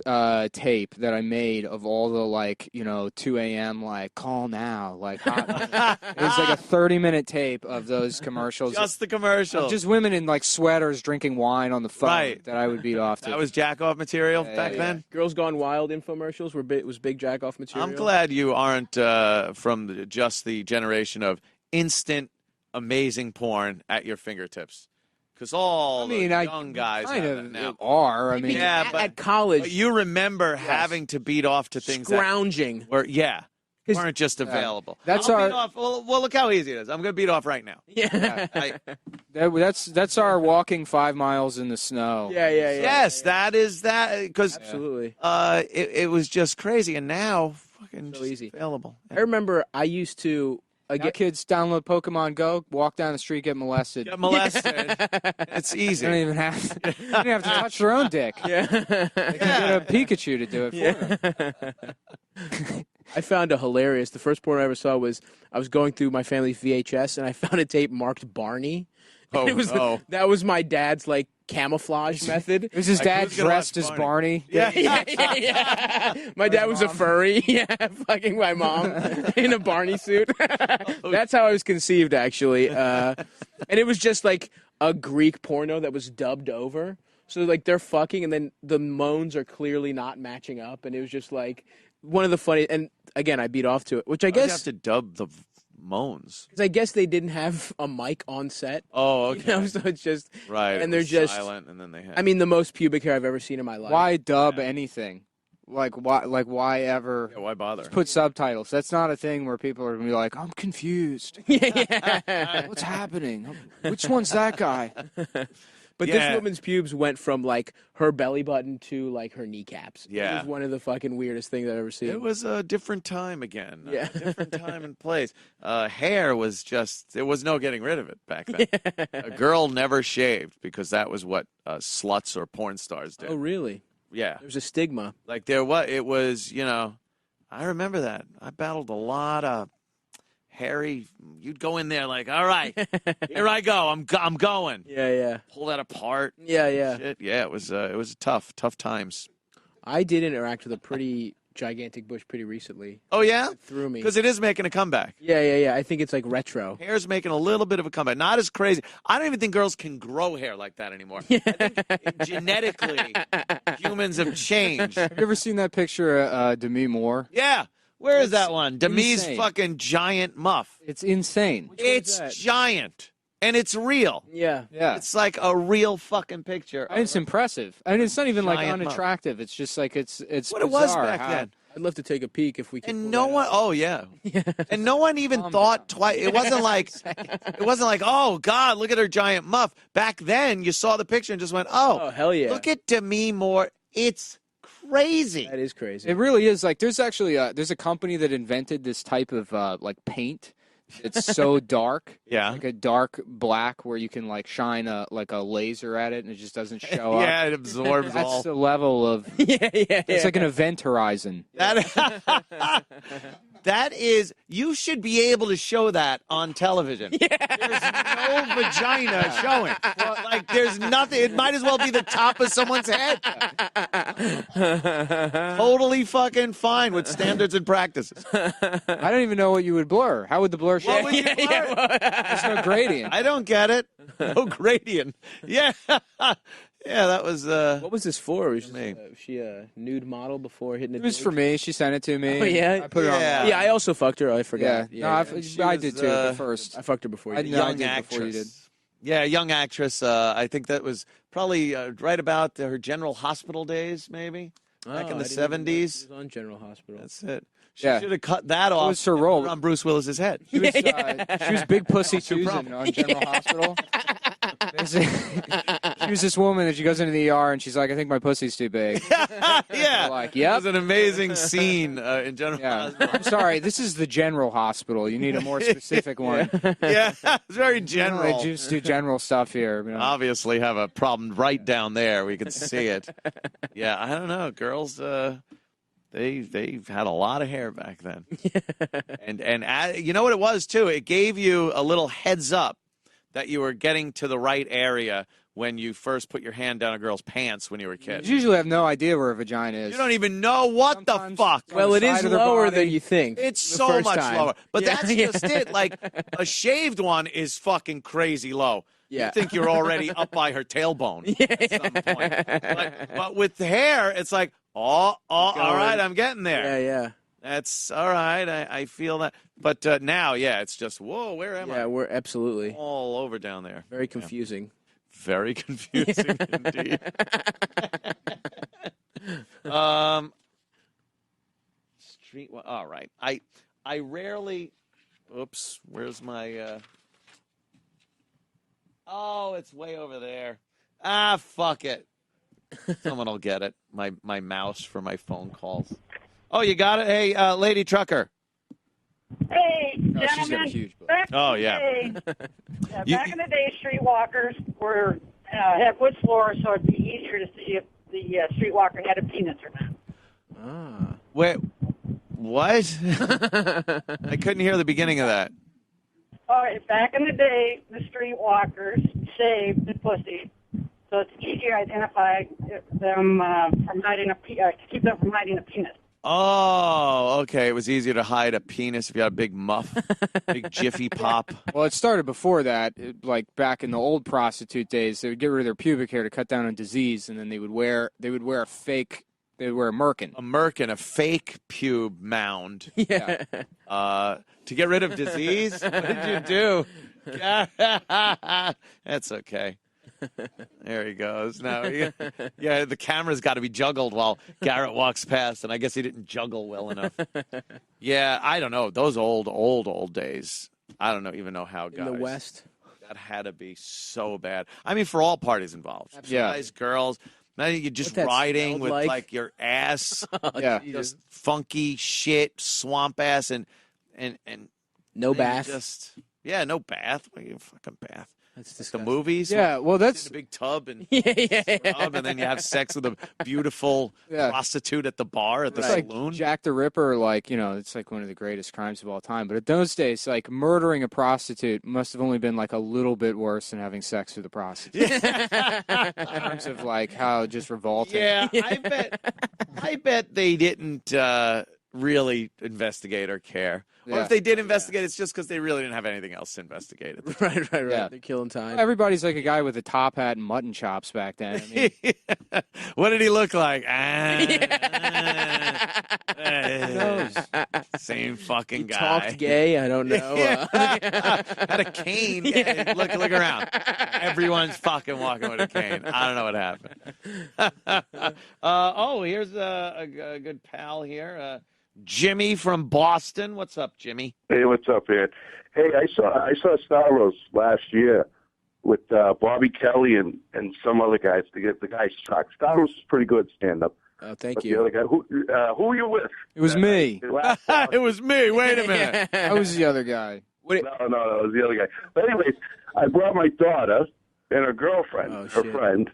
tape that I made of all the 2 a.m. like call now hot. It was like a 30-minute tape of those commercials. Just the commercial. Just women in like sweaters drinking wine on the phone Right. that I would beat off to. That was jack off material Yeah, back yeah, then. Girls Gone Wild infomercials was big jack off material. I'm glad you aren't from just the generation of instant, amazing porn at your fingertips. Because all the young guys kind have of it now. are. I mean, Yeah, at, but- at college, But you remember having to beat off to things that scrounging. were, 'Cause- weren't just available. That's I'll our- beat off. Well, look how easy it is. I'm going to beat off right now. Yeah. that's our walking 5 miles in the snow. Yeah. Yes, that is that. Because Absolutely. it was just crazy. And now, fucking So just easy. available. I remember I used to Now kids download Pokemon Go, walk down the street, get molested. Get molested. It's They easy. don't even have to, they don't have to touch their own dick. Yeah. They can get a Pikachu to do it for them. I found a hilarious. The first porn I ever saw was I was going through my family's VHS and I found a tape marked Barney. Oh, It was no. that was my dad's camouflage method. It was his Like, dad who's gonna dressed watch as Barney? Barney. Yeah. My dad was a furry. Yeah, fucking my mom in a Barney suit. That's how I was conceived, actually. And it was just like a Greek porno that was dubbed over. So they're fucking, and then the moans are clearly not matching up, and it was just like one of the funny. And again, I beat off to it, which I Why'd you have guess to dub the moans. because I guess they didn't have a mic on set. Oh, okay. You know, so it's just Right. and it they're was just. silent, and then they had. I mean, the most pubic hair I've ever seen in my life. Why dub anything? Why ever yeah, why bother? put subtitles? That's not a thing where people are gonna be like, I'm confused. Yeah. What's happening? Which one's that guy? But Yeah. this woman's pubes went from her belly button to her kneacaps. Yeah. It was one of the fucking weirdest things I've ever seen. It was a different time again. Yeah. A different time and place. Hair was just, there was no getting rid of it back then. A girl never shaved because that was what sluts or porn stars did. Oh, really? Yeah. There's a stigma. Like it was, I remember that. I battled a lot of hairy, you'd go in there like, all right, here I go. I'm going. Yeah. Pull that apart. Yeah. Shit. Yeah, it was tough times. I did interact with a pretty gigantic bush pretty recently. Oh, yeah? It threw me. Because it is making a comeback. Yeah. I think it's retro. Hair's making a little bit of a comeback. Not as crazy. I don't even think girls can grow hair like that anymore. I think genetically, humans have changed. Have you ever seen that picture of Demi Moore? Yeah. Where is that one? Demi's insane. fucking giant muff. It's insane. It's that? giant. And it's real. Yeah. Yeah. It's like a real fucking picture. And it's impressive. I mean, it's not even Giant muff. unattractive. It's just like it's what it was bizarre back how- then. I'd love to take a peek if we could. And pull no that one, off. oh yeah, and no one even thought twice. It wasn't like, oh God, look at her giant muff. Back then, you saw the picture and just went, Oh hell yeah! look at Demi Moore. It's crazy. That is crazy. It really is. Like, there's actually there's a company that invented this type of like paint. It's so dark, Yeah. like a dark black, where you can like shine a laser at it, and it just doesn't show up. Yeah, it absorbs That's all. the level of. yeah. It's like an event horizon. That is, you should be able to show that on television. Yeah. There's no vagina showing. Like, there's nothing. It might as well be the top of someone's head. Totally fucking fine with standards and practices. I don't even know what you would blur. How would the blur show? What would you blur? There's no gradient. I don't get it. No gradient. Yeah. Yeah, that was. What was this for? Was Me. she a nude model before hitting? It was for me. She sent it to me. Oh, yeah? I put it on. Yeah. Yeah, I also fucked her. I Yeah. forgot. No, I did was, too. But first, I fucked her before. I You did. know. Young did actress. before you did. Yeah, young actress. I think that was probably right about her General Hospital days, maybe. Back in Oh, the I didn't even know she 70s. was on General Hospital. That's it. She Yeah. should have cut that off. was her and put role. it on Bruce Willis's head. She was Big Pussy Susan problem. on General Hospital. She was this woman that she goes into the ER and she's like, I think my pussy's too big. Yeah, Like, it yep. was an amazing scene in General Yeah. Hospital. I'm sorry, this is the General Hospital. You need a more specific one. Yeah, it's very They general. just do general stuff here. You know? Obviously, have a problem right down there. We can see it. Yeah, I don't know. Girls, they had a lot of hair back then, and you know what it was too. It gave you a little heads up that you were getting to the right area when you first put your hand down a girl's pants when you were a kid. You usually have no idea where a vagina is. You don't even know what the Sometimes- fuck. Well, it side is of their lower body. than you think. It's the so first much time. lower. But Yeah, that's yeah. just it. Like, a shaved one is fucking crazy low. Yeah. You think you're already up by her tailbone at some point. But with hair, it's like, all right, I'm getting there. Yeah. That's all right. I feel that. But now, yeah, it's just, whoa, where am Yeah, I? we're absolutely All over down there. very confusing. Very confusing indeed. Street. All right. I rarely. Oops. Where's my? Oh, it's way over there. Ah, fuck it. Someone will get it. My mouse for my phone calls. Oh, you got it. Hey, lady trucker. Hey, Oh, she's got a gentlemen. huge butt. Back Oh, in yeah. The day, You- back in the day, streetwalkers were had wood floors, so it'd be easier to see if the streetwalker had a penis or not. Ah. Wait. What? I couldn't hear the beginning of that. All right, back in the day, the streetwalkers saved the pussy, so it's easier to identify them from hiding to keep them from hiding a penis. Oh, okay. It was easier to hide a penis if you had a big muff, big jiffy pop. Well, it started before that. Like back in the old prostitute days, they would get rid of their pubic hair to cut down on disease, and then they would wear a fake. They would wear a merkin. A merkin, a fake pube mound. Yeah. To get rid of disease? What did you do? That's okay. There he goes. Now, yeah, the camera's got to be juggled while Garrett walks past, and I guess he didn't juggle well enough. Yeah, I don't know. Those old days. I don't even know how, guys. In the West. That had to be so bad. I mean, for all parties involved. Yeah. Guys, girls. Now you're just What that riding smelled with like. like your ass, Yeah. just funky shit, swamp ass, and No then you bath. Just no bath. What are you fucking bath? That's The disgusting. movies. Yeah. Well, In that's a big tub and Yeah. scrub, and then you have sex with a beautiful Yeah. prostitute at the bar at the it's like saloon. Jack the Ripper. Like, you know, it's like one of the greatest crimes of all time. But at those days, like murdering a prostitute must have only been like a little bit worse than having sex with a prostitute. In terms of like how just revolting. Yeah, I bet they didn't really investigate or care. Or if they did investigate, it's just because they really didn't have anything else to investigate. Right. Yeah. They're killing time. Everybody's like a guy with a top hat and mutton chops back then. I mean, What did he look like? Same fucking guy. Talked gay. I don't know. Had a cane. Yeah. Look around. Everyone's fucking walking with a cane. I don't know what happened. Here's a good pal here. Jimmy from Boston. What's up, Jimmy? Hey, what's up, man? Hey, I saw Stavros last year with Bobby Kelly and some other guys. The guy sucks. Stavros is pretty good stand-up. Oh, thank But you. the other guy, who were you with? it was me. It was me. Wait a minute. I was the other guy. No, it was the other guy. But anyways, I brought my daughter and her girlfriend, Oh, her shit. friend,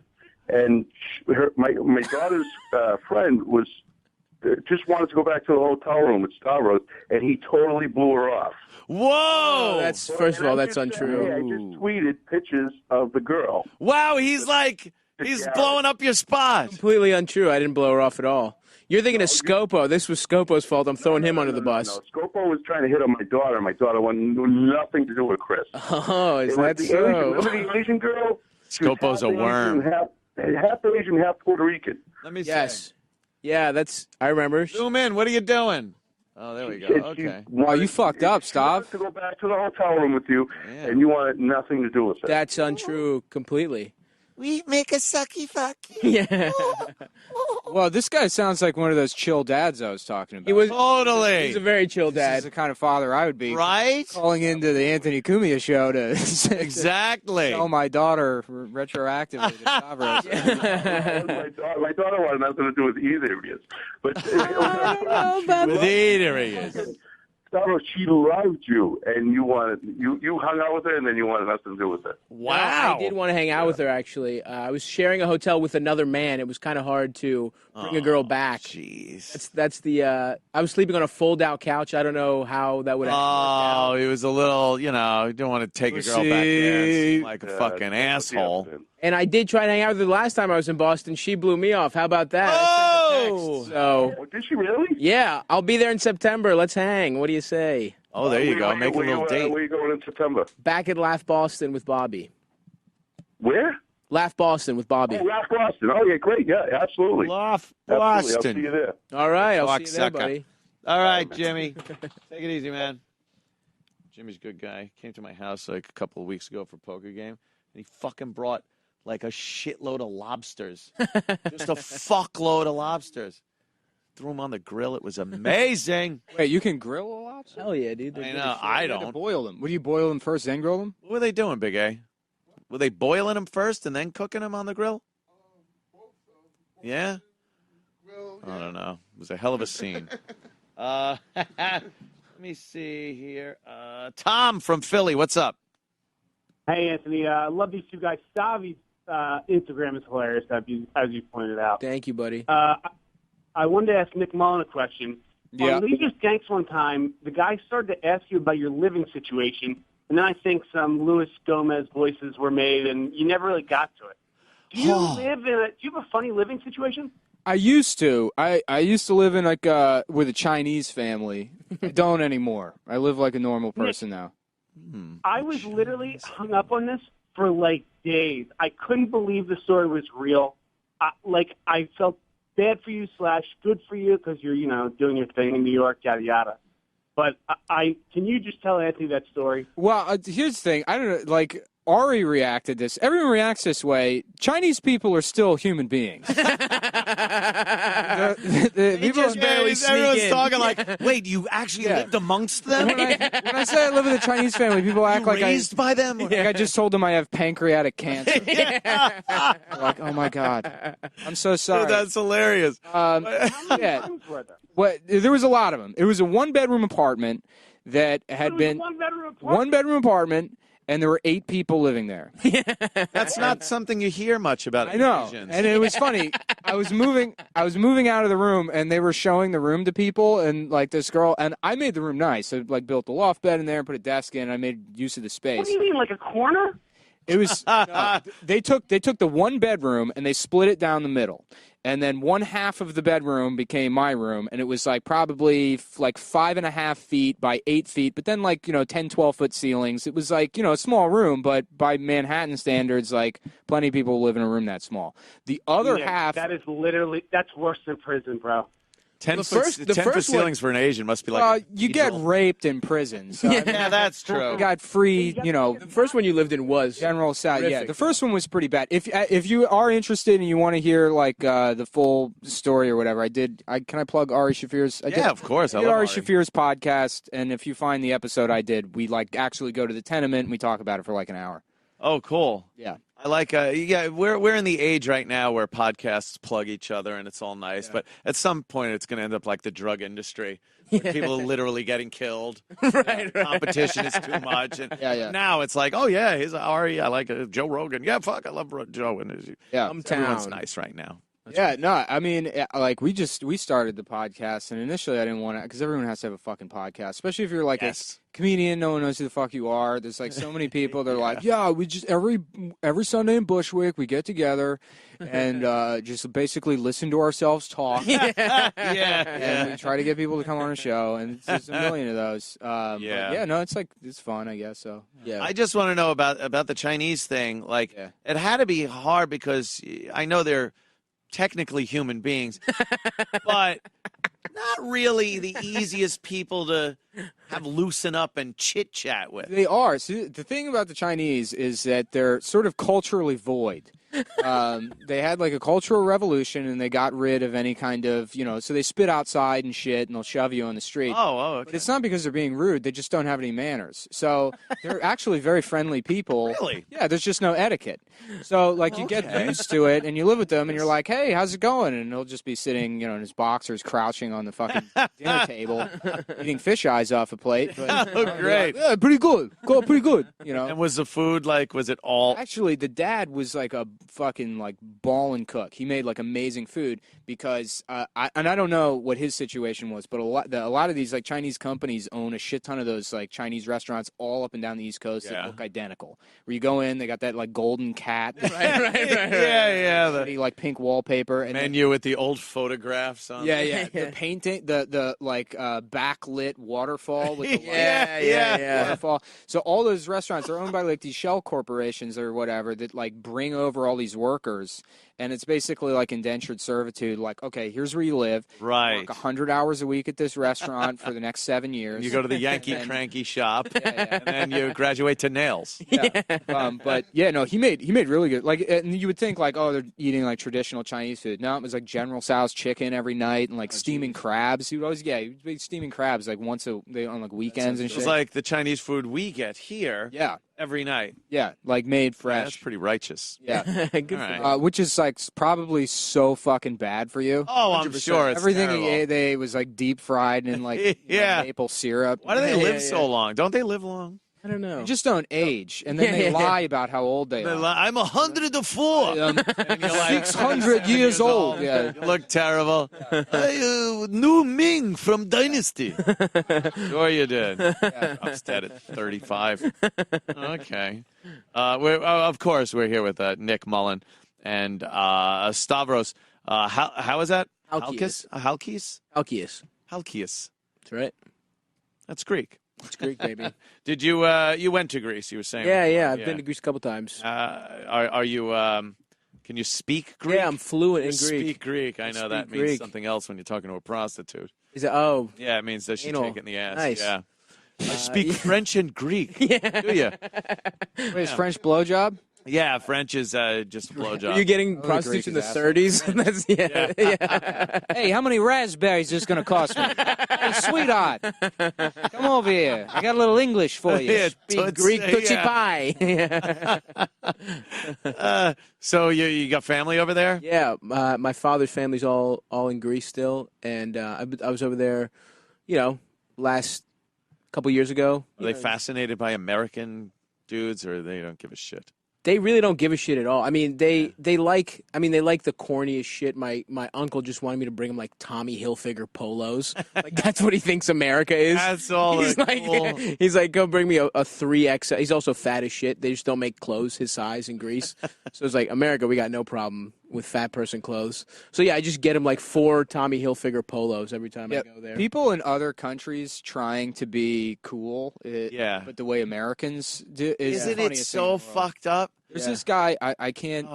and my daughter's friend was just wanted to go back to the hotel room with Stavros, and he totally blew her off. Whoa! That's first of all, that's Hey, untrue. I just tweeted pictures of the girl. Wow, he's blowing up your spot. Completely untrue. I didn't blow her off at all. You're thinking of Scopo. This was Scopo's fault. I'm throwing him under the bus. No, Scopo was trying to hit on my daughter. My daughter knew nothing to do with Chris. Oh, is It was that the so? Asian, remember the Asian girl? She was Scopo's a half worm. Asian, half Asian, half Puerto Rican. Let me see. Yes. Yeah, I remember. Zoom in. What are you doing? Oh, there we go. Okay. Oh, you fucked up, She wanted Stav. to go back to the hotel room with you, Yeah. and you wanted nothing to do with it. That's untrue completely. We make a sucky fuck. Yeah. Well, this guy sounds like one of those chill dads I was talking about. He was. Totally. He's a very chill This is dad. the kind of father I would be. Right? Calling into the Anthony Cumia show to Exactly. tell my daughter retroactively to Stavros. my daughter wanted nothing to do with either of you. But With either he is. Stavros, she loved you, and you hung out with her, and then you wanted nothing to do with it. Wow. I did want to hang out with her, actually. I was sharing a hotel with another man. It was kind of hard to bring a girl back. Jeez. That's the. I was sleeping on a fold-out couch. I don't know how that would actually work out. Oh, he was a little, he didn't want to take a girl back there like a fucking asshole. And I did try to hang out with her the last time I was in Boston. She blew me off. How about that? I sent a text. So, Oh, did she really? yeah, I'll be there in September. Let's hang. What do you say? Oh, there you go. Make a little date. Where are you going in September? Back at Laugh Boston with Bobby. Where? Laugh Boston with Bobby. Oh, Ralph Boston. Oh, yeah, great. Yeah, absolutely. Laugh Absolutely. I'll Boston. see you there. All right, I'll see you there, Cocksucker. buddy. All right, Jimmy. Take it easy, man. Jimmy's a good guy. Came to my house like a couple of weeks ago for a poker game, and he fucking brought like a shitload of lobsters. Just a fuckload of lobsters. Threw them on the grill. It was amazing. Wait, you can grill a lobster? Hell yeah, dude. I know. I You had to don't. boil them. Would you boil them first, then grill them? What were they doing, Big A? Were they boiling them first and then cooking them on the grill? Yeah? I don't know. It was a hell of a scene. Let me see here. Tom from Philly, what's up? Hey, Anthony. I love these two guys. Stavi's Instagram is hilarious, as you pointed out. Thank you, buddy. I wanted to ask Nick Mullen a question. Yeah. On Leisure Skanks one time, the guy started to ask you about your living situation, and then I think some Luis Gomez voices were made, and you never really got to it. Do you do you have a funny living situation? I used to. I used to live in with a Chinese family. I don't anymore. I live like a normal person now. I was literally hung up on this for like days. I couldn't believe the story was real. I felt bad for you / good for you because you're doing your thing in New York, yada yada. But can you just tell Anthony that story? Well, here's the thing. I don't know. Like Ari reacted this. Everyone reacts this way. Chinese people are still human beings. People, just barely sneak everyone's in. talking like, wait, you actually lived amongst them? when I say I live with a Chinese family, people act like Raised by them? like I just told them I have pancreatic cancer. They're like, oh my god, I'm so sorry. That's hilarious. Yeah. Times were there? What? There was a lot of them. It was a one-bedroom apartment that had It was been a one-bedroom apartment. one-bedroom apartment, and there were 8 people living there. That's not something you hear much about. I know, Asians. and it was funny. I was moving out of the room, and they were showing the room to people, and like this girl, and I made the room nice. I like built a loft bed in there and put a desk in. I made use of the What space. do you mean, like a corner? It was they took the one bedroom and they split it down the middle, And then one half of the bedroom became my room, and it was like probably like 5.5 feet by 8 feet, but then like, 10, 12-foot ceilings. It was like, a small room, but by Manhattan standards, like plenty of people live in a room that small. The other half. That is literally, that's worse than prison, bro. 10-foot ceilings for an Asian must be like. You get raped in prison. So, yeah, that's true. You got free, The first one you lived in was general side. Yeah, horrific, the first one was pretty bad. If you are interested and you want to hear like the full story or whatever, can I plug Ari Shafir's? Of course. I did love Ari Shafir's podcast, and if you find the episode I did, we like actually go to the tenement and we talk about it for like an hour. Oh, cool. Yeah. I like, we're in the age right now where podcasts plug each other and it's all nice, but at some point it's going to end up like the drug industry. Where people are literally getting killed. right. Competition is too much. And now it's like, oh, yeah, here's Ari. I like Joe Rogan. Yeah, fuck, I love Joe. And everyone's nice right now. I mean, like we started the podcast, and initially I didn't want to, because everyone has to have a fucking podcast, especially if you're like a comedian. No one knows who the fuck you are. There's like so many people. They're like, we just every Sunday in Bushwick we get together and just basically listen to ourselves talk. And we try to get people to come on a show, and there's a million of those. It's fun, I guess. So I just want to know about the Chinese thing. Like, it had to be hard because I know they're technically human beings, but not really the easiest people to have loosen up and chit chat with. They are. So the thing about the Chinese is that they're sort of culturally void. They had like a cultural revolution, and they got rid of any kind of, so they spit outside and shit, and they'll shove you on the street. Okay. But it's not because they're being rude. They just don't have any manners. So they're actually very friendly people. Really? Yeah, there's just no etiquette. So, like, you get used to it, and you live with them, and you're like, hey, how's it going? And he'll just be sitting, in his boxers, crouching on the fucking dinner table, eating fish eyes off a plate. But, great. Like, pretty good. Pretty good, And was the food, like, was it all... Actually, the dad was like a fucking like ballin' cook. He made like amazing food because I don't know what his situation was, but a lot of these like Chinese companies own a shit ton of those like Chinese restaurants all up and down the East Coast that look identical. Where you go in, they got that like golden cat, the like pink wallpaper, and menu with the old photographs on. The painting, the like backlit waterfall with the waterfall. So all those restaurants are owned by like these shell corporations or whatever that like bring over all these workers, and it's basically like indentured servitude. Like, okay, here's where you live. Right. Work 100 hours a week at this restaurant for the next 7 years. You go to the Yankee Cranky shop, and then you graduate to nails. But he made really good. Like, and you would think like, oh, they're eating like traditional Chinese food. No, it was like General Tso's chicken every night and like steaming crabs. He'd be steaming crabs like once on like weekends and shit. It's like the Chinese food we get here. Yeah. Every night. Yeah, like made fresh. That's pretty righteous. Yeah. Good right. Which is like probably so fucking bad for you. Oh, I'm sure. It's everything terrible. they ate was like deep fried and like maple syrup. Why do they live so long? Don't they live long? I don't know. They just don't age, and then they lie about how old they are. I'm 104. 600 years old. Yeah. You look terrible. New Ming from Dynasty. Sure you did. I'm dead at 35. Okay. Of course, we're here with Nick Mullen and Stavros. How is that? Halkias. Halkias? Halkias. Halkias. That's right. That's Greek. It's Greek, baby. Did you you went to Greece? You were saying. Yeah. I've been to Greece a couple times. Are you? Can you speak Greek? Yeah, I'm fluent in Greek. Speak Greek. I know that means Greek. something else when you're talking to a prostitute. Is it? Oh. Yeah, it means that she take it in the ass. Nice. Yeah. I speak French and Greek. Do you? Wait, is French blowjob? Yeah, French is just a blowjob. Are you getting prostitutes in the 30s? That's, Hey, how many raspberries is this going to cost me? Hey, sweetheart, come over here. I got a little English for you. Yeah, Speak Greek Tootsie Pie. So you got family over there? Yeah, my father's family's all in Greece still, and I was over there, last couple years ago. Are they fascinated by American dudes, or they don't give a shit? They really don't give a shit at all. I mean, they like the corniest shit. My uncle just wanted me to bring him like Tommy Hilfiger polos. Like that's what he thinks America is. That's all. He's like, go bring me a 3X. He's also fat as shit. They just don't make clothes his size in Greece. So it's like, America, we got no problem with fat person clothes. So yeah, I just get him like 4 Tommy Hilfiger polos every time I go there. People in other countries trying to be cool, but the way Americans do is the Isn't it funniest thing in so the world. fucked up? There's this guy I can't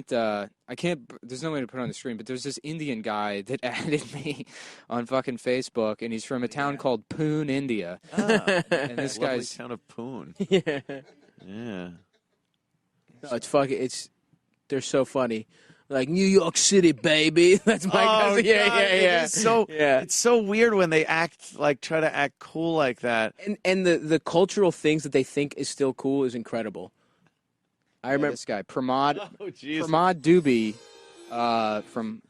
there's no way to put it on the screen, but there's this Indian guy that added me on fucking Facebook, and he's from a town called Pune, India. And this Lovely guy's town of Poon. Yeah. Yeah. No, it's fucking. They're so funny. Like New York City, baby. That's my cousin. Yeah, God, yeah. It's so weird when they try to act cool like that. And the cultural things that they think is still cool is incredible. I remember this guy Pramod Jesus. Pramod Dubey from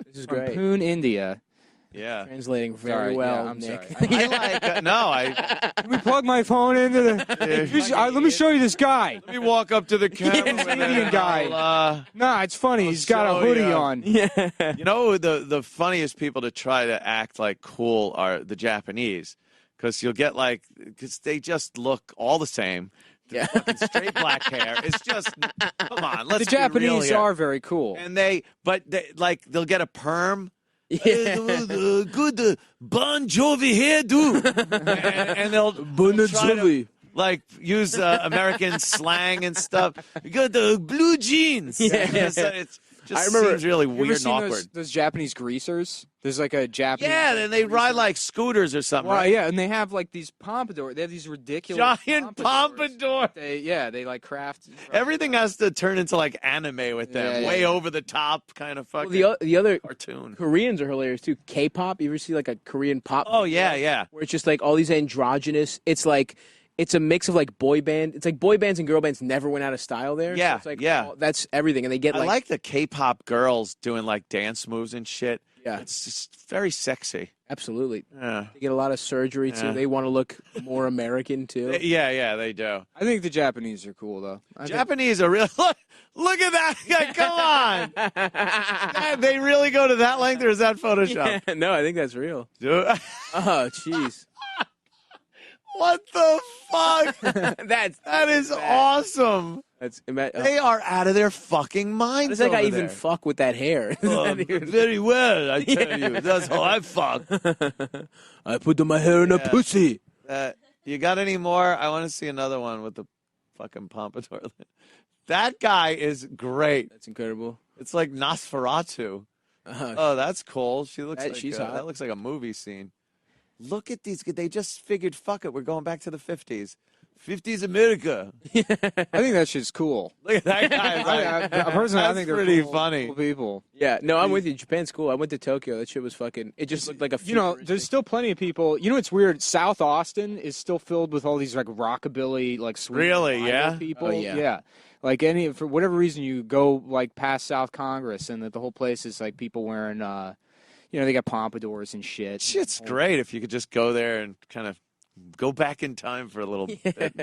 this is great. Pune, India. Yeah. Translating very Sorry, well, yeah, I'm Nick. sorry. Let me plug my phone into the. let me show you this guy. Let me walk up to the camera. It's an Indian guy. Nah, it's funny. He's got a hoodie on. Yeah. You know, the funniest people to try to act like cool are the Japanese, because you'll get because they just look all the same. Yeah. Fucking straight black hair. It's just, come on, let's The be real Japanese here. are very cool. And they'll get a perm. Yeah. Good Bon Jovi hairdo. and they'll try to, use American slang and stuff. You got the blue jeans. Yeah. It's just I remember- seems really You ever weird and seen awkward. those Japanese greasers? There's like a Japanese. Yeah, and they ride like scooters or something. Well, right? yeah, and they have like these pompadours. They have these ridiculous Giant pompadour. They like craft. Everything has to turn into like anime with them, Yeah, way yeah. over the top kind of fucking Well, the other cartoon. Koreans are hilarious too. K-pop. You ever see like a Korean pop? Oh yeah, yeah. Where it's just like all these androgynous. It's a mix of like boy band. It's like boy bands and girl bands never went out of style there. Yeah, so it's like, yeah. that's everything, and they get I like the K-pop girls doing like dance moves and shit. Yeah. It's just very sexy. Absolutely. Yeah. They get a lot of surgery too. Yeah. They want to look more American too. Yeah, they do. I think the Japanese are cool though. Japanese are really look at that guy. Come on. God, they really go to that length, or is that Photoshop? No, I think that's real. Dude. Oh, jeez. What the fuck? that is awesome. They are out of their fucking How minds. does that guy over even there. fuck with that hair? Very well, I tell you. That's how I fuck. I put my hair in a pussy. You got any more? I want to see another one with the fucking pompadour. That guy is great. That's incredible. It's like Nosferatu. Oh, that's cool. She looks like she's that hot. looks like a movie scene. Look at these. They just figured, fuck it, we're going back to the 50s. 50s America. I think that shit's cool. Look at that guy. Personally, I That's think they're pretty cool, funny. cool people. Yeah, no, I'm with you. Japan's cool. I went to Tokyo. That shit was fucking. It just looked like a. You know, there's still plenty of people. You know, it's weird. South Austin is still filled with all these like rockabilly, like swing Really? revival Yeah? people. Oh, yeah. Like for whatever reason, you go like past South Congress, and that the whole place is like people wearing, they got pompadours and shit. Shit's great if you could just go there and kind of go back in time for a little bit.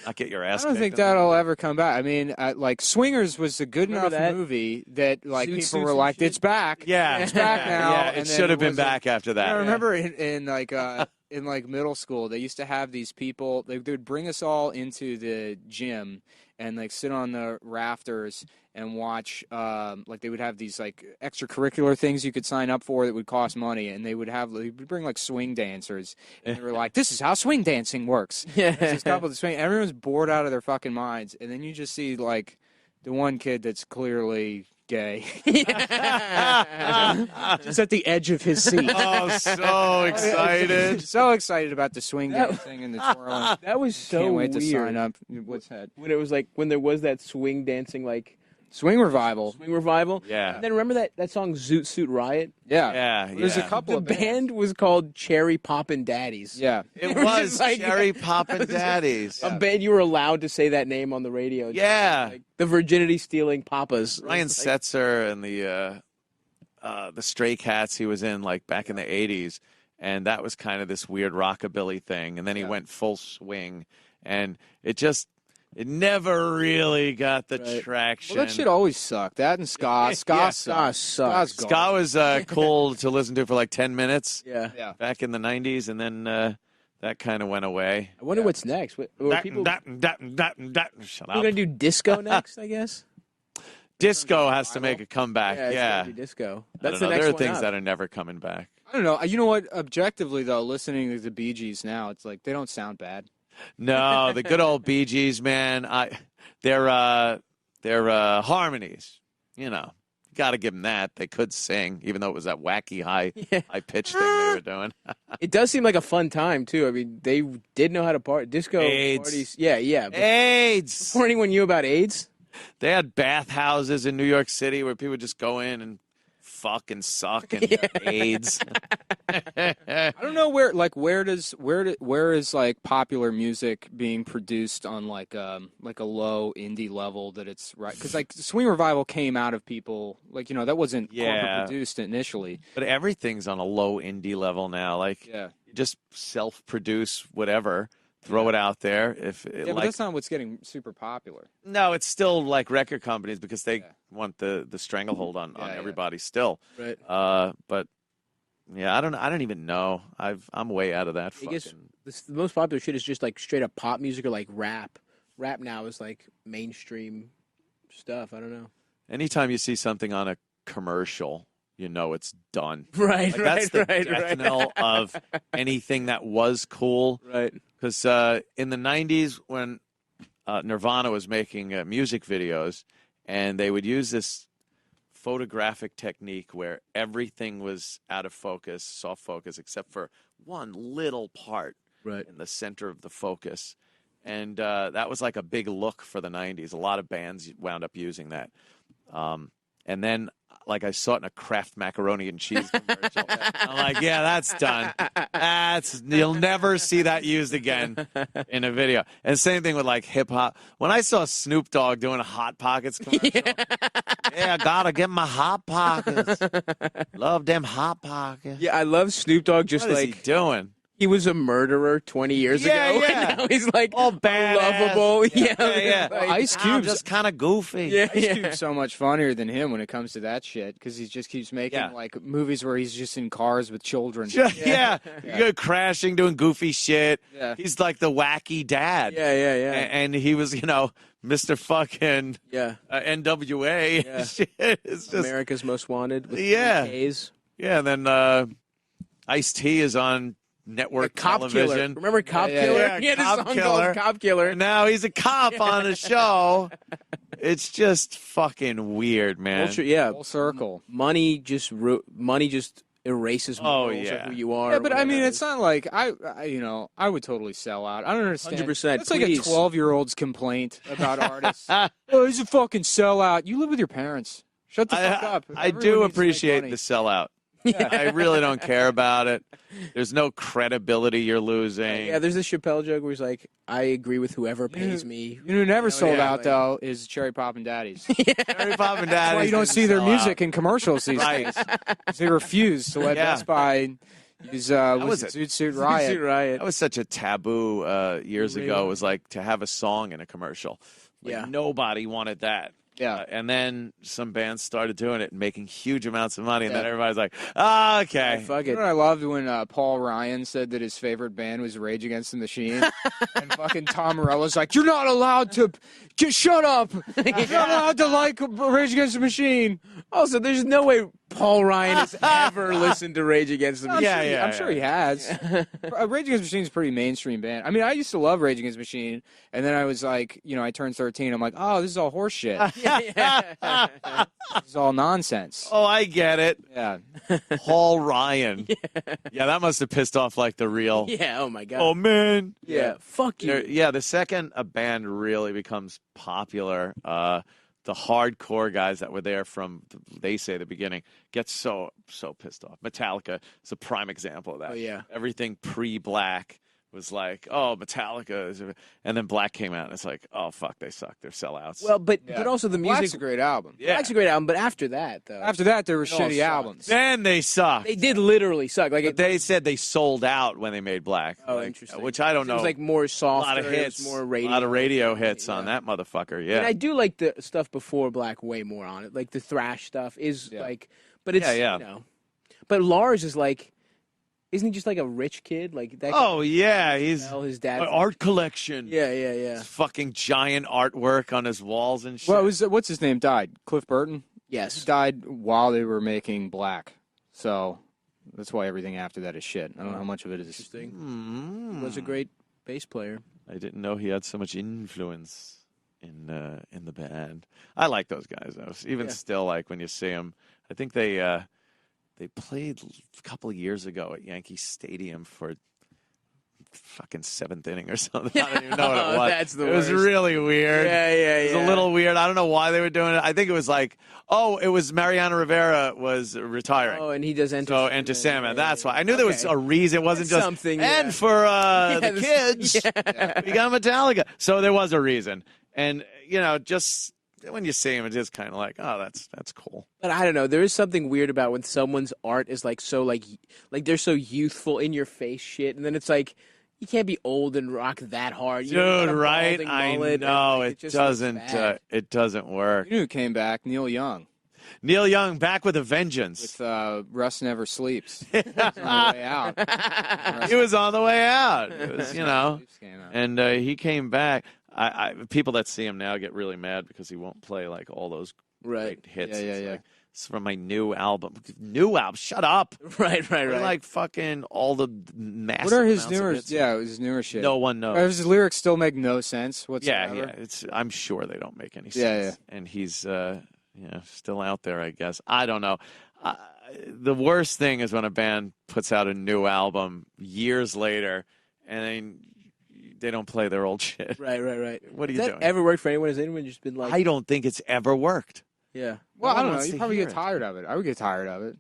Not get your ass I don't kicked think in there. that'll ever come back. I mean, like Swingers was a good Remember enough that? movie that like Zoot people suits were and like, shit? "It's back." Yeah. It's back now. Yeah, and it then should have been wasn't- back after that. I remember in like middle school, they used to have these people. They would bring us all into the gym and like sit on the rafters and watch. Like they would have these like extracurricular things you could sign up for that would cost money, and they would bring like swing dancers, and they were like, "This is how swing dancing works." Yeah. There's this couple of swing. Everyone's bored out of their fucking minds, and then you just see like the one kid that's clearly gay. Just at the edge of his seat. Oh, so excited. So excited about the swing dancing and the twirling. That was so Can't wait weird. to sign up. What's that? When it was like when there was that swing dancing like Swing revival. swing revival. Yeah. And then remember that song Zoot Suit Riot? Yeah. Yeah, There's yeah. a couple The of bands. band was called Cherry Poppin' Daddies. Yeah. It was was like- Cherry Poppin' Daddies. A band you were allowed to say that name on the radio. Yeah. Like the virginity stealing papas. Ryan Like, Setzer and the Stray Cats he was in like back in the 80s, and that was kind of this weird rockabilly thing, and then he went full swing, and it never really got the Right. traction. Well, that shit always sucked. That and ska. Ska Yeah, sucks. sucks. Ska's Ska was cool to listen to for like 10 minutes Yeah. Yeah. back in the 90s, and then that kind of went away. I wonder what's next. Were people Shut we're up. gonna do disco next, I guess? Disco has to make a comeback. Yeah, it's Yeah. gotta be disco. I That's don't the know. next There are one things up. that are never coming back. I don't know. You know what? Objectively, though, listening to the Bee Gees now, it's like they don't sound bad. No, the good old Bee Gees, man. Their harmonies. You know, got to give them that. They could sing, even though it was that wacky high pitched thing they were doing. It does seem like a fun time too. I mean, they did know how to party. Disco AIDS. parties. Yeah. AIDS. Before anyone knew about AIDS. They had bathhouses in New York City where people would just go in and fuck and suck and get AIDS. I don't know where is like popular music being produced on like a low indie level that it's right, because like Swing Revival came out of people like, you know, that wasn't corporate produced initially, But everything's on a low indie level now. Like, you just self-produce whatever, throw it out there. but that's not what's getting super popular. No, it's still like record companies because they want the stranglehold on everybody still. Right. But yeah, I don't even know. I'm way out of that. I guess Fucking... the most popular shit is just like straight up pop music or like rap. Rap now is like mainstream stuff. I don't know. Anytime you see something on a commercial, you know it's done. Right, like, that's the right. death knell of anything that was cool. Right. Because in the 90s, when Nirvana was making music videos, and they would use this photographic technique where everything was out of focus, soft focus, except for one little part in the center of the focus. And that was like a big look for the 90s. A lot of bands wound up using that. And then, like, I saw it in a Kraft macaroni and cheese commercial. I'm like, yeah, that's done. You'll never see that used again in a video. And same thing with like hip hop. When I saw Snoop Dogg doing a Hot Pockets commercial, I gotta get my Hot Pockets. Love them Hot Pockets. Yeah, I love Snoop Dogg. Just What is like he doing? he was a murderer 20 years ago. And now he's like all badass. lovable. Yeah. Like, Ice Cube's just kind of goofy. Ice Cube's so much funnier than him when it comes to that shit, because he just keeps making like movies where he's just in cars with children. Yeah. You go crashing, doing goofy shit. Yeah. He's like the wacky dad. Yeah. And he was, Mr. fucking NWA. Yeah. Shit. It's just America's Most Wanted. With Yeah. K's. Yeah, and then Ice-T is on network Cop television. Killer. Remember Cop Yeah, Killer? yeah, He had a Cop song Killer. called Cop Killer. And now he's a cop on a show. It's just fucking weird, man. Full circle. Money just erases morals of who you are. Yeah, but I mean, it's not like I would totally sell out. I don't understand. 100%. That's like a 12-year-old's complaint about artists. Oh, he's a fucking sellout. You live with your parents. Shut the fuck up. I Everyone do needs to make appreciate money. the sellout. I really don't care about it. There's no credibility you're losing. Yeah, there's this Chappelle joke where he's like, I agree with whoever pays me. You know who never sold out, like- though, is Cherry Poppin' Daddies. Cherry Poppin' That's why Daddies you don't didn't see their sell music out. in commercials these days. 'Cause they refuse to let Best Buy use was Zoot it. Suit Riot. Zoot Riot. That was such a taboo years ago. It was like to have a song in a commercial. Like, Yeah. nobody wanted that. Yeah. And then some bands started doing it and making huge amounts of money. And then Yeah. everybody's like, okay. Fuck You it. know what I loved when Paul Ryan said that his favorite band was Rage Against the Machine, and fucking Tom Morello's like, "You're not allowed to, just shut up. You're not allowed to like Rage Against the Machine." Also, there's no way Paul Ryan has ever listened to Rage Against the Machine. I'm sure he has. Rage Against the Machine is a pretty mainstream band. I mean, I used to love Rage Against the Machine, and then I was like, I turned 13. I'm like, oh, this is all horse shit. This is all nonsense. Oh, I get it. Yeah. Paul Ryan. Yeah, that must have pissed off like the real. Yeah, oh my God. Oh, man. yeah, fuck you. Yeah, the second a band really becomes popular, the hardcore guys that were there from, they say, the beginning, get so pissed off. Metallica is a prime example of that. Oh, yeah. Everything pre-Black was like, oh, Metallica. And then Black came out, and it's like, oh, fuck, they suck. They're sellouts. Well, but also the music. Black's a great album. Yeah. Black's a great album, but after that, though. After that, there were all shitty sucked. albums. Then they sucked. They did literally suck. Like But they said they sold out when they made Black. Oh, Like, interesting. Which I don't know. It was like more a soft. lot of hits. More radio. A lot of radio hits on that motherfucker, yeah. And I do like the stuff before Black way more on it. Like the thrash stuff is like, but it's, Yeah. But Lars is like, Isn't he just like a rich kid? Like that? Oh yeah, he's Sell his dad. an art collection. Yeah. His fucking giant artwork on his walls and shit. Well, what's his name died? Cliff Burton? He Yes. died while they were making Black. So that's why everything after that is shit. I don't know how much of it is. Interesting. He was a great bass player. I didn't know he had so much influence in the band. I like those guys though. Even still, like when you see them, I think they played a couple of years ago at Yankee Stadium for fucking seventh inning or something. I don't even know what it was. That's the It was worst. really weird. Yeah. It was a little weird. I don't know why they were doing it. I think it was like, it was Mariano Rivera was retiring. Oh, and he does Enter. So Enter Sandman. That's why I knew there was a reason. It wasn't That's just something, And yeah. for the kids, Yeah. we got Metallica. So there was a reason. And just when you see him, it's just kind of like, oh, that's cool. But I don't know. There is something weird about when someone's art is like so like they're so youthful, in your face shit, and then it's like you can't be old and rock that hard. You know, you Dude, got a right? balding I mullet, know and, like, it just looks doesn't. bad. It doesn't work. You knew who came back? Neil Young. Neil Young back with a vengeance. With Rust Never Sleeps. He's on the way out. He was on the way out. It was, Sleeps came out. and he came back. People that see him now get really mad because he won't play like all those Right. great hits. Yeah. It's like, it's from my new album. New album? Shut up! Right. They're like fucking all the massive. What are his amounts of newer? hits. Yeah, his newer shit. No one knows. His lyrics still make no sense whatsoever. Yeah. I'm sure they don't make any sense. Yeah. And he's still out there, I guess. I don't know. The worst thing is when a band puts out a new album years later and then they don't play their old shit. Right. What are you Has doing? that ever worked for anyone? Has anyone just been like, I don't think it's ever worked. yeah. Well, No I one don't know. wants You to probably hear get it. tired of it. I would get tired of it.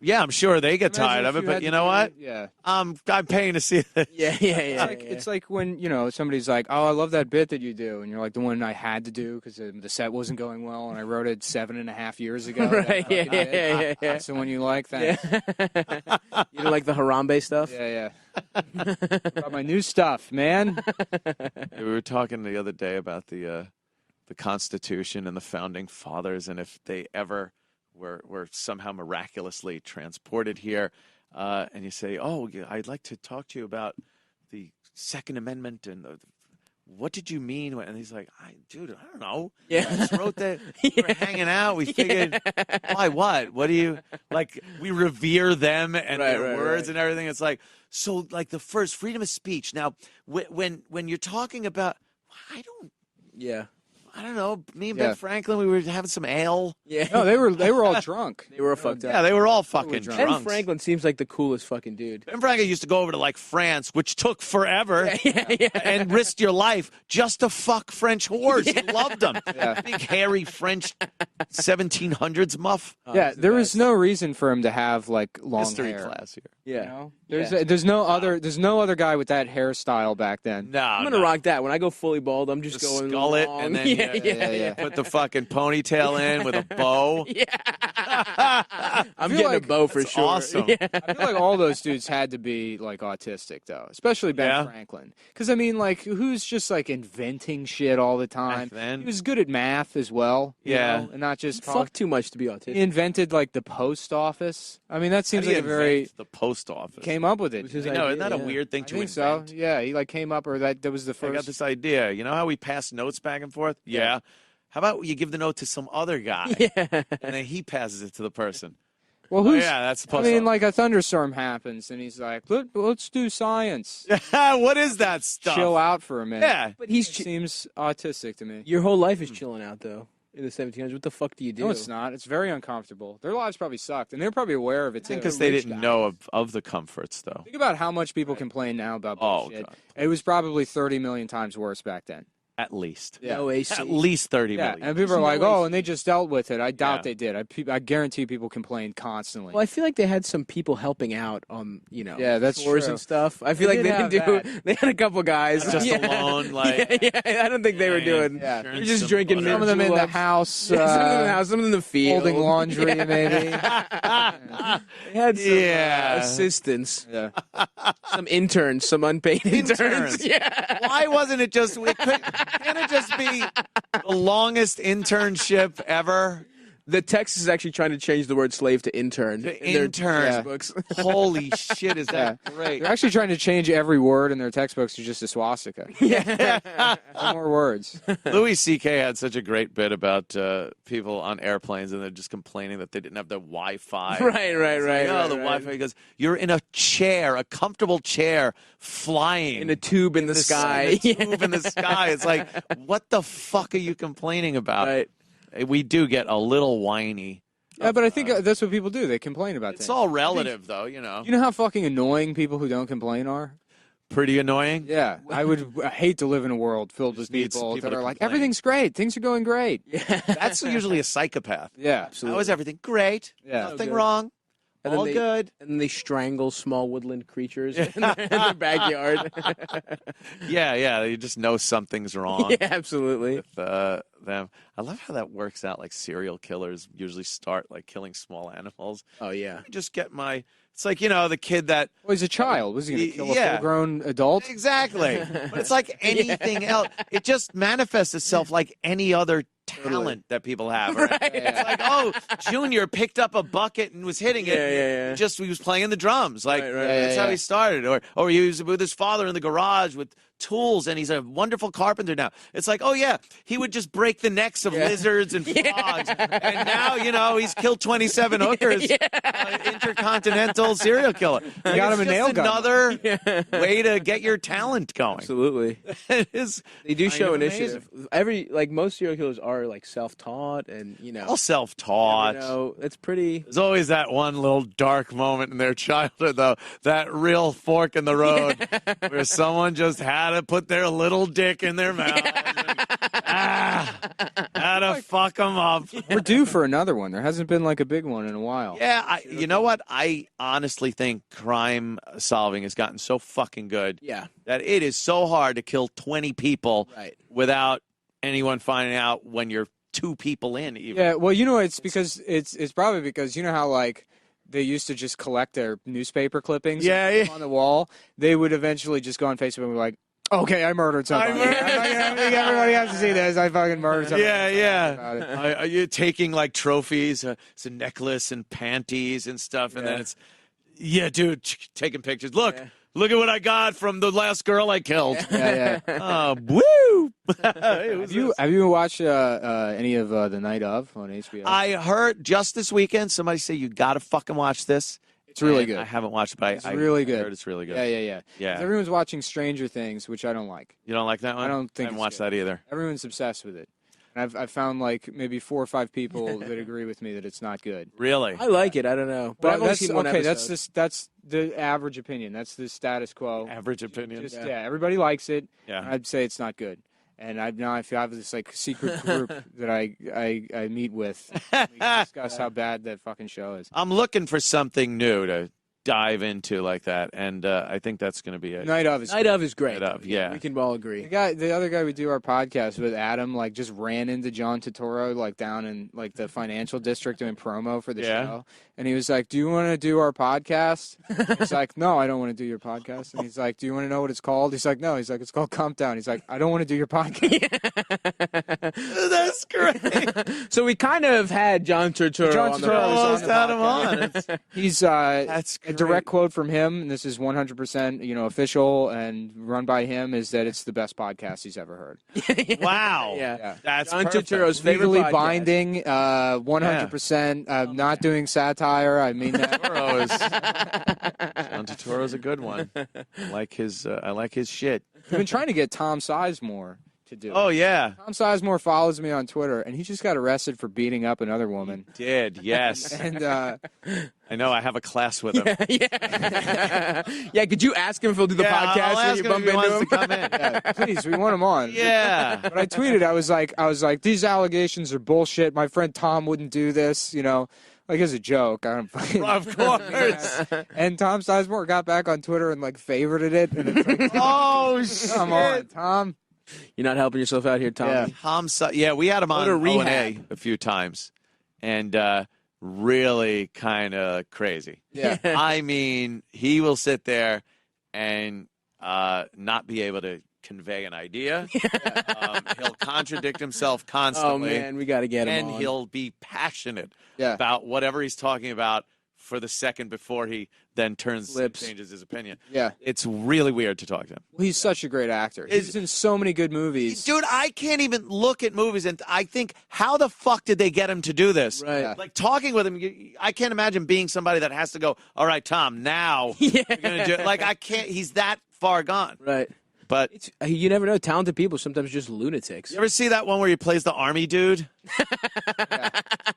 Yeah, I'm sure they get Imagine tired if of it, you but had you to know do what? it. Yeah. I'm paying to see it. Yeah. It's like when, somebody's like, oh, I love that bit that you do. And you're like, the one I had to do because the set wasn't going well and I wrote it 7.5 years ago. Right, yeah. That's the one you like? Thanks. You don't like the Harambe stuff? Yeah. Got my new stuff, man. We were talking the other day about the Constitution and the Founding Fathers, and if they ever were somehow miraculously transported here, and you say, "Oh, I'd like to talk to you about the Second Amendment and what did you mean?" And he's like, "Dude, I don't know. Yeah. I just wrote that. We were hanging out. We figured, why? What do you like? We revere them and Right, their right, words right. and everything. It's like so, like the first freedom of speech. Now, when you're talking about, I don't know. Me and Ben Yeah. Franklin, we were having some ale. Yeah. No, they were all drunk. They were fucked up. Yeah, they were all fucking drunk. Ben drunks. Franklin seems like the coolest fucking dude. Ben Franklin used to go over to like France, which took forever, Yeah. and risked your life just to fuck French whores. He loved them. Big hairy French 1700s muff. Yeah, there was no reason for him to have like long History hair. class here. Yeah. There's no other guy with that hairstyle back then. No, I'm gonna rock that. When I go fully bald, I'm just going skull it, long. and then yeah. put the fucking ponytail in with a bow. I'm feel getting like a bow for That's sure. awesome. Yeah. I feel like all those dudes had to be like autistic though, especially Ben Yeah. Franklin. Because I mean, like, who's just like inventing shit all the time? Back then. He was good at math as well. you Yeah. know, and not just Fuck too much to be autistic. He invented like the post office. I mean, that seems How do like you a very invent the post office. came up with it. was his I know, isn't idea, that a weird thing I to think invent? so. Yeah, he like came up, or that was the I got first. this idea. You know how we pass notes back and forth? Yeah. How about you give the note to some other guy, and then he passes it to the person? Well, Oh, who's? yeah, that's the I post mean, office. like a thunderstorm happens, and he's like, "Let's do science. What is that stuff? Chill out for a minute." Yeah. But he's It seems autistic to me. your whole life is chilling out though. In the 1700s, what the fuck do you do? No, it's not. It's very uncomfortable. Their lives probably sucked, and they're probably aware of it too. Because they rich didn't guys. know of the comforts, though. Think about how much people complain now about Oh, bullshit. God. It was probably 30 million times worse back then. At least. No AC. At least 30 Yeah, million. and people are No like, way. "Oh, and they just dealt with it." I doubt Yeah. they did. I guarantee people complained constantly. Well, I feel like they had some people helping out on, Yeah, that's tours true. and stuff. I feel They like did they have didn't do. that. They had a couple guys Not just yeah. alone, like- yeah. I don't think they were doing. Yeah. They're just drinking. Some Some of them in the juleps. house, Yeah, some of them in the house, some of them in the field, folding laundry, Yeah. maybe. They had some Yeah. assistants, Yeah. some interns, some unpaid interns. Interns. Yeah. Why wasn't it just... Can't it just be the longest internship ever? The text is actually trying to change the word slave to intern. To in their intern. textbooks. Holy shit, is that great? They're actually trying to change every word in their textbooks to just a swastika. No more words. Louis C.K. had such a great bit about people on airplanes, and they're just complaining that they didn't have the Wi-Fi. Right. The Wi-Fi. He goes, "You're in a chair, a comfortable chair, flying In a tube in the sky. In a tube in the sky." It's like, what the fuck are you complaining about? Right. We do get a little whiny. Yeah, but I think that's what people do. They complain about It's things. all relative, though. You know, You know how fucking annoying people who don't complain are? pretty annoying. Yeah, I hate to live in a world filled with needs people people that to are like, complain. everything's great, things are going great. That's usually a psychopath. Yeah, How is everything? Great. Yeah. Nothing good. wrong. And then All they- good. And then they strangle small woodland creatures in their backyard. Yeah. You just know something's wrong. Yeah, absolutely. With them. I love how that works out. Like serial killers usually start like killing small animals. Oh, yeah. I just get my. It's like, you know, the kid that. Well, he's a child. Was he going to kill a Yeah. full-grown adult? Exactly. But it's like anything else. It just manifests itself like any other talent that people have. Right? It's like, oh, Junior picked up a bucket and was hitting it. Yeah. He was playing the drums. Like Right, that's how he started. Or he was with his father in the garage with tools, and he's a wonderful carpenter now. It's like, oh yeah, he would just break the necks of lizards and frogs, and now he's killed 27 hookers. Intercontinental serial killer. Like, got him it's a nail just gun. another way to get your talent going. Absolutely. It is They do kind show of initiative. Most serial killers are like self-taught and, all self-taught. it's pretty. There's always that one little dark moment in their childhood, though. That real fork in the road where someone just had to put their little dick in their mouth. Had to fuck them up. We're due for another one. There hasn't been like a big one in a while. Yeah, you know what? I honestly think crime solving has gotten so fucking good Yeah. that it is so hard to kill 20 people Right. without anyone finding out when you're 2 people in. Even. Yeah, well, it's because it's probably because you know how like they used to just collect their newspaper clippings and put them on the wall. They would eventually just go on Facebook and be like, "Okay, I murdered somebody. I think everybody has to see this. I fucking murdered somebody." Yeah. Are you taking like trophies? It's a necklace and panties and stuff, and then it's dude, taking pictures. Look at what I got from the last girl I killed. Yeah. Woo! Have you watched any of The Night Of on HBO? I heard just this weekend somebody say you got to fucking watch this. It's really And good. I haven't watched it, but It's really good. I heard it's really good. Yeah. Yeah. Everyone's watching Stranger Things, which I don't like. You don't like that one? I don't think I haven't it's watched good. that either. Everyone's obsessed with it. And I've found like maybe 4 or 5 people that agree with me that it's not good. Really? I like it. I don't know. But I've only seen one episode. That's the average opinion. That's the status quo. Average opinion. Just, everybody likes it. Yeah. And I'd say it's not good. And I have this like secret group that I meet with. We discuss how bad that fucking show is. I'm looking for something new to dive into like that, and I think that's going to be it. Night Of is great. Night Of, yeah. We can all agree. the other guy we do our podcast with, Adam, like just ran into John Turturro like down in like the financial district doing promo for the show, and he was like, "Do you want to do our podcast?" He's like, "No, I don't want to do your podcast." And he's like, "Do you want to know what it's called?" He's like, "No." He's like, "It's called Calm Down." He's like, "I don't want to do your podcast." That's great. So we kind of had John Turturro John on the Turturro was Almost on the had him podcast. on. He's That's a direct quote from him, and this is 100% official and run by him, is that it's the best podcast he's ever heard. Wow. Yeah. That's John perfect. Turturro's favorite Legally podcast. binding, 100%. Not doing satire. I mean that. John Turturro's a good one. I like his shit. I've been trying to get Tom Sizemore to do it. Oh yeah, Tom Sizemore follows me on Twitter, and he just got arrested for beating up another woman. did yes. And I know. I have a class with him. Yeah, could you ask him if he'll do the podcast I'll when ask you him bump if he into wants him? to come in. yeah, please, we want him on. Yeah. But I tweeted, I was like, these allegations are bullshit. My friend Tom wouldn't do this, like as a joke. I don't fucking. Of course. And Tom Sizemore got back on Twitter and like favorited it, and it's like, Oh shit. come on, Tom. You're not helping yourself out here, Tommy. Yeah. We had him on to O&A rehab. a few times, and really kind of crazy. Yeah. I mean, he will sit there and not be able to convey an idea. He'll contradict himself constantly. Oh man, we got to get him and on. he'll be passionate Yeah. about whatever he's talking about for the second before he then changes his opinion. Yeah. It's really weird to talk to him. Well, he's such a great actor. He's in so many good movies. Dude, I can't even look at movies and I think, how the fuck did they get him to do this? Right. Yeah. Like talking with him, I can't imagine being somebody that has to go, all right, Tom, now you're going to do it. Like, I can't, he's that far gone. Right. But You never know. Talented people sometimes just lunatics. you ever see that one where he plays the army dude?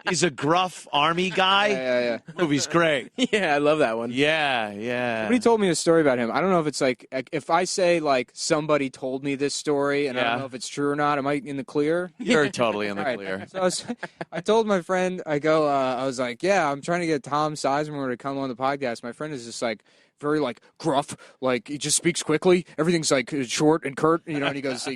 He's a gruff army guy. Yeah. Movie's great. Yeah, I love that one. Yeah. Somebody told me a story about him. I don't know if it's like if I say like somebody told me this story and I don't know if it's true or not. Am I in the clear? You're totally in the All right. clear. So I told my friend, I was like, yeah, I'm trying to get Tom Sizemore to come on the podcast. My friend is just like very like gruff, like he just speaks quickly. Everything's like short and curt, you know. And he goes,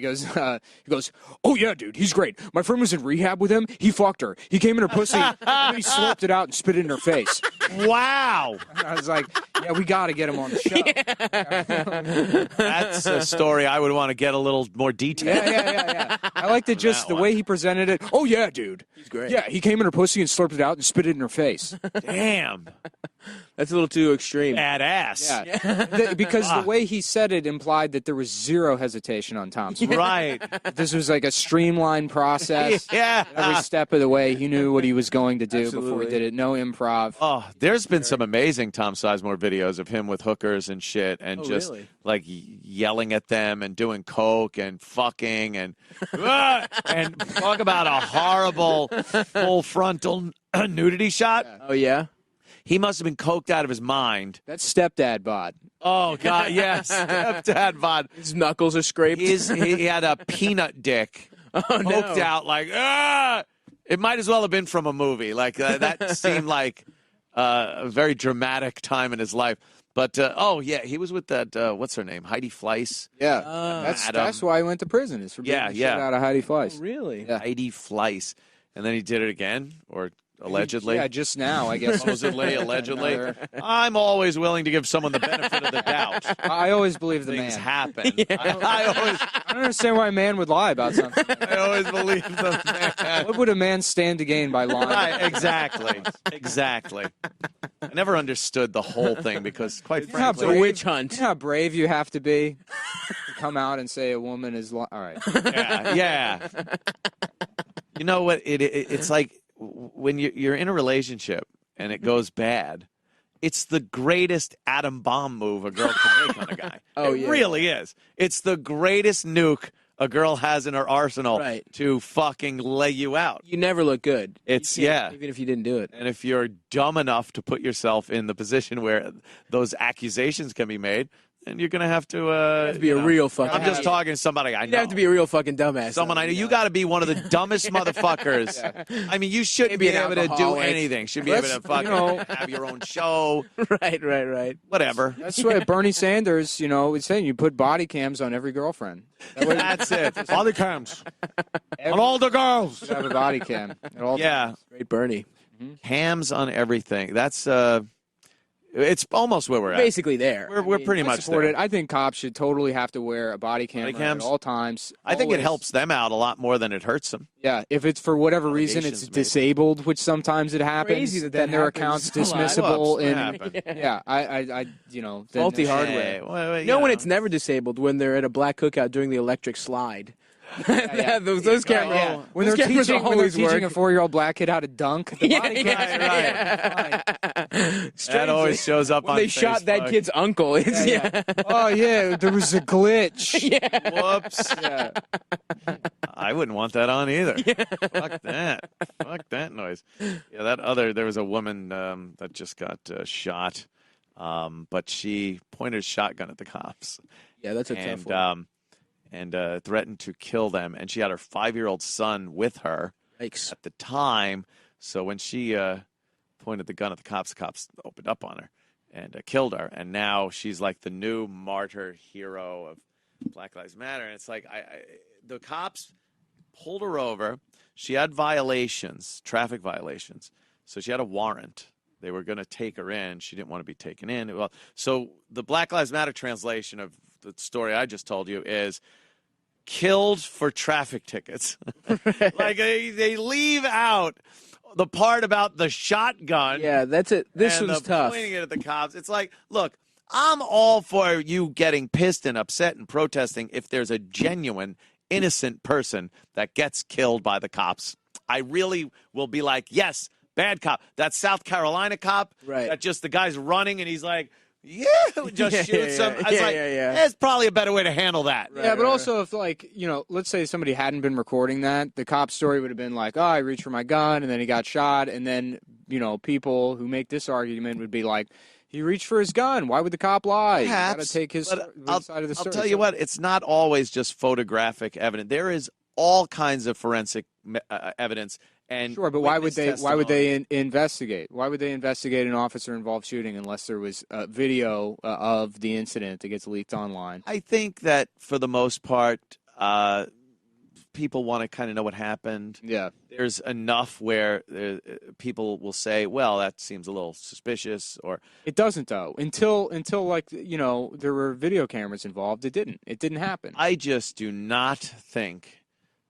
oh yeah, dude, he's great. My friend was in rehab with him. He fucked her. He came in her pussy, and he slurped it out and spit it in her face. Wow. And I was like, yeah, we got to get him on the show. That's a story I would want to get a little more detailed. Yeah. I liked it just the way he presented it. Oh yeah, dude. He's great. Yeah, he came in her pussy and slurped it out and spit it in her face. Damn. That's a little too extreme. Badass. Yeah, because the way he said it implied that there was zero hesitation on Tom's part. Right. This was like a streamlined process. Yeah. Every step of the way, he knew what he was going to do before Absolutely. he did it. No improv. Oh, there's been some amazing Tom Sizemore videos of him with hookers and shit and just really? like yelling at them and doing coke and fucking and and talk about a horrible full frontal nudity shot. Oh yeah. He must have been coked out of his mind. That's stepdad bod. Oh God, yes, stepdad bod. His knuckles are scraped. He had a peanut dick poked out like It might as well have been from a movie. Like that seemed like a very dramatic time in his life. But he was with that what's her name, Heidi Fleiss. Yeah, that's why he went to prison. Is for being the shit out of Heidi Fleiss. Really? Yeah. Heidi Fleiss, and then he did it again, or allegedly. Yeah, just now, I guess. Supposedly, allegedly. I'm always willing to give someone the benefit of the doubt. I always believe the Things man. happen. I I don't understand why a man would lie about something. always believe the man. What would a man stand to gain by lying? Right, exactly. I never understood the whole thing because, quite You know how It's a frankly, witch hunt. You know how brave you have to be to come out and say a woman is lying? All right. yeah. You know what? It's like when you're in a relationship and it goes bad, it's the greatest atom bomb move a girl can make on a guy. It really is. It's the greatest nuke a girl has in her arsenal to fucking lay you out. You never look good. It's even if you didn't do it. And if you're dumb enough to put yourself in the position where those accusations can be made, then you're going to have to... You have to be a real fucking... I'm just talking to somebody I know. You have to be a real fucking dumbass. Someone I know. You got to be one of the dumbest motherfuckers. I mean, you shouldn't be Maybe an able to do alcoholic. anything. Should be able to fucking have your own show. Right. Whatever. That's why Bernie Sanders, was saying you put body cams on every girlfriend. That's it. Body cams on all the girls. You should have a body cam at all times. Great Bernie. Hams on everything. That's it's almost where we're at. Basically there. We're pretty much Support there. it. I think cops should totally have to wear a body camera at all times. I think it Always. helps them out a lot more than it hurts them. Yeah, if it's for whatever reason it's Allegations, maybe. disabled, which sometimes it happens, Crazy that then that their happens account's a lot. dismissible. Whoops, And what happened? yeah, I then Faulty there's- hardware. Well, You know when it's never disabled? When they're at a black cookout doing the electric slide. Those cameras. Yeah. When those they're cameras teaching, always a work. 4-year-old black kid how to dunk, the body camera. That Strangely, always shows up when on they shot that Facebook. kid's uncle. It's, Oh yeah, there was a glitch. Whoops. Yeah. I wouldn't want that on either. Fuck that. Fuck that noise. Yeah, there was a woman that just got shot, but she pointed a shotgun at the cops. Yeah, that's a tough one. And threatened to kill them. And she had her 5-year-old son with her Yikes. at the time. So when she pointed the gun at the cops opened up on her and killed her. And now she's like the new martyr hero of Black Lives Matter. And it's like the cops pulled her over. She had violations, traffic violations. So she had a warrant. They were going to take her in. She didn't want to be taken in. Well, so the Black Lives Matter translation of the story I just told you is killed for traffic tickets. Like they leave out the part about the shotgun. Yeah, that's it. This and one's the tough. pointing it at the cops. It's like, look, I'm all for you getting pissed and upset and protesting if there's a genuine innocent person that gets killed by the cops. I really will be like, yes, bad cop. That South Carolina cop, Right. that just the guy's running and he's like, yeah, just Yeah, shoots him. I was yeah, like, yeah. there's probably a better way to handle that. Yeah, but also if, like, you know, let's say somebody hadn't been recording that, the cop story would have been like, oh, I reached for my gun, and then he got shot, and then, you know, people who make this argument would be like, he reached for his gun. Why would the cop lie? Perhaps, You got to take his but side of the story. I'll tell you what, it's not always just photographic evidence. There is all kinds of forensic evidence. And Sure, but why would witness they testimony. investigate? Why would they investigate an officer-involved shooting unless there was video of the incident that gets leaked online? I think that for the most part, people want to kind of know what happened. Yeah. There's enough where people will say, well, that seems a little suspicious, or It doesn't, though. Until like, you know, there were video cameras involved, it didn't. It didn't happen. I just do not think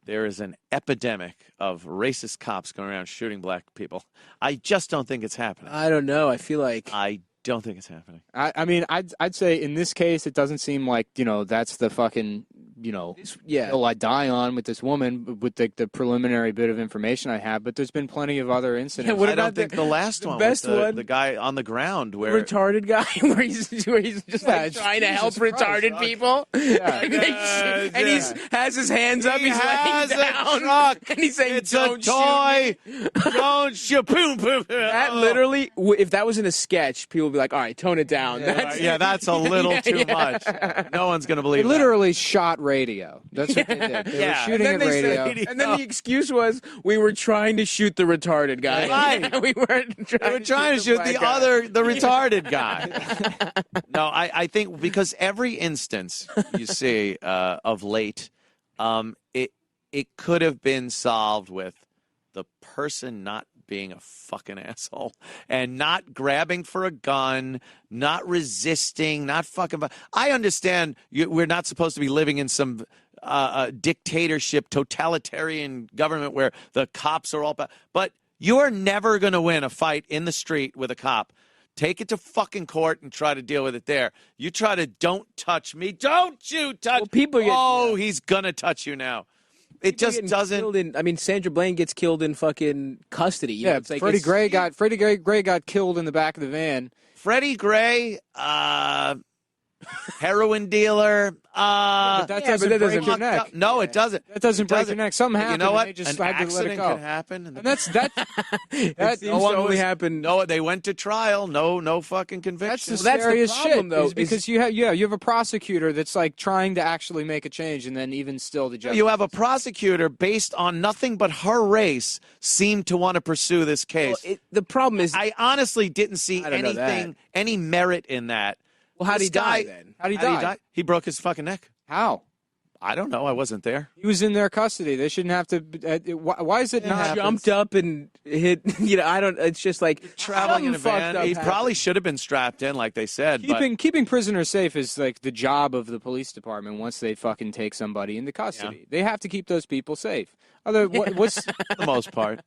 there is an epidemic of racist cops going around shooting black people. I just don't think it's happening. I don't know. I feel like I don't think it's happening. I mean, I'd say in this case, it doesn't seem like, you know, that's the fucking, you know, hill I die on with this woman with the preliminary bit of information I have. But there's been plenty of other incidents. what I about don't think the last one best was one? the guy on the ground where retarded guy where he's just like trying to help Jesus Christ, retarded Doc. people. And he has his hands up. He He's has laying a down, truck. and he's saying, It's "Don't a toy. Don't shoot. Boom, boom. That literally, if that was in a sketch, people would be like, "All right, tone it down." That's a little too much. No one's going to They believe literally shot radio. That's what they did. They were shooting at And then they radio. said, and then the excuse was, "We were trying to shoot the retarded guy. Right. we weren't trying. They were trying to shoot black the guy." the retarded guy. No, I think because every instance you see of late, it could have been solved with the person not being a fucking asshole and not grabbing for a gun, not resisting, not fucking. I understand we're not supposed to be living in some dictatorship, totalitarian government where the cops are all. But you're never going to win a fight in the street with a cop. Take it to fucking court and try to deal with it there. You try to don't touch me. Don't you touch. Well, people get, he's going to touch you now. It People just getting doesn't. killed in, I mean, Sandra Bland gets killed in fucking custody. You know, Yeah, it's like Freddie it's- Gray got killed in the back of the van. Freddie Gray, heroin dealer. But that doesn't break your neck. No, it doesn't. That doesn't break your doesn't. neck. Something But happened. You know what? And they just An had to let it accident go. can happen. And that's that. It seems to only happen. No, they went to trial. No fucking That's conviction. the That's the scariest problem, shit. though, is because you have a prosecutor that's like trying to actually make a change, and then even still the judge. You have a prosecutor based on nothing but her race seemed to want to pursue this case. Well, the problem is, I honestly didn't see I don't know anything, any merit in that. well, how did This he die guy- then? How'd he die? He broke his fucking neck. How? I don't know. I wasn't there. He was in their custody. They shouldn't have to. Why is it not? Jumped up and hit. You know, I don't. It's just like Traveling in a something van. fucked up He happened. probably should have been strapped in, like they said. Keeping prisoners safe is like the job of the police department. Once they fucking take somebody into custody, they have to keep those people safe. What's for the most part.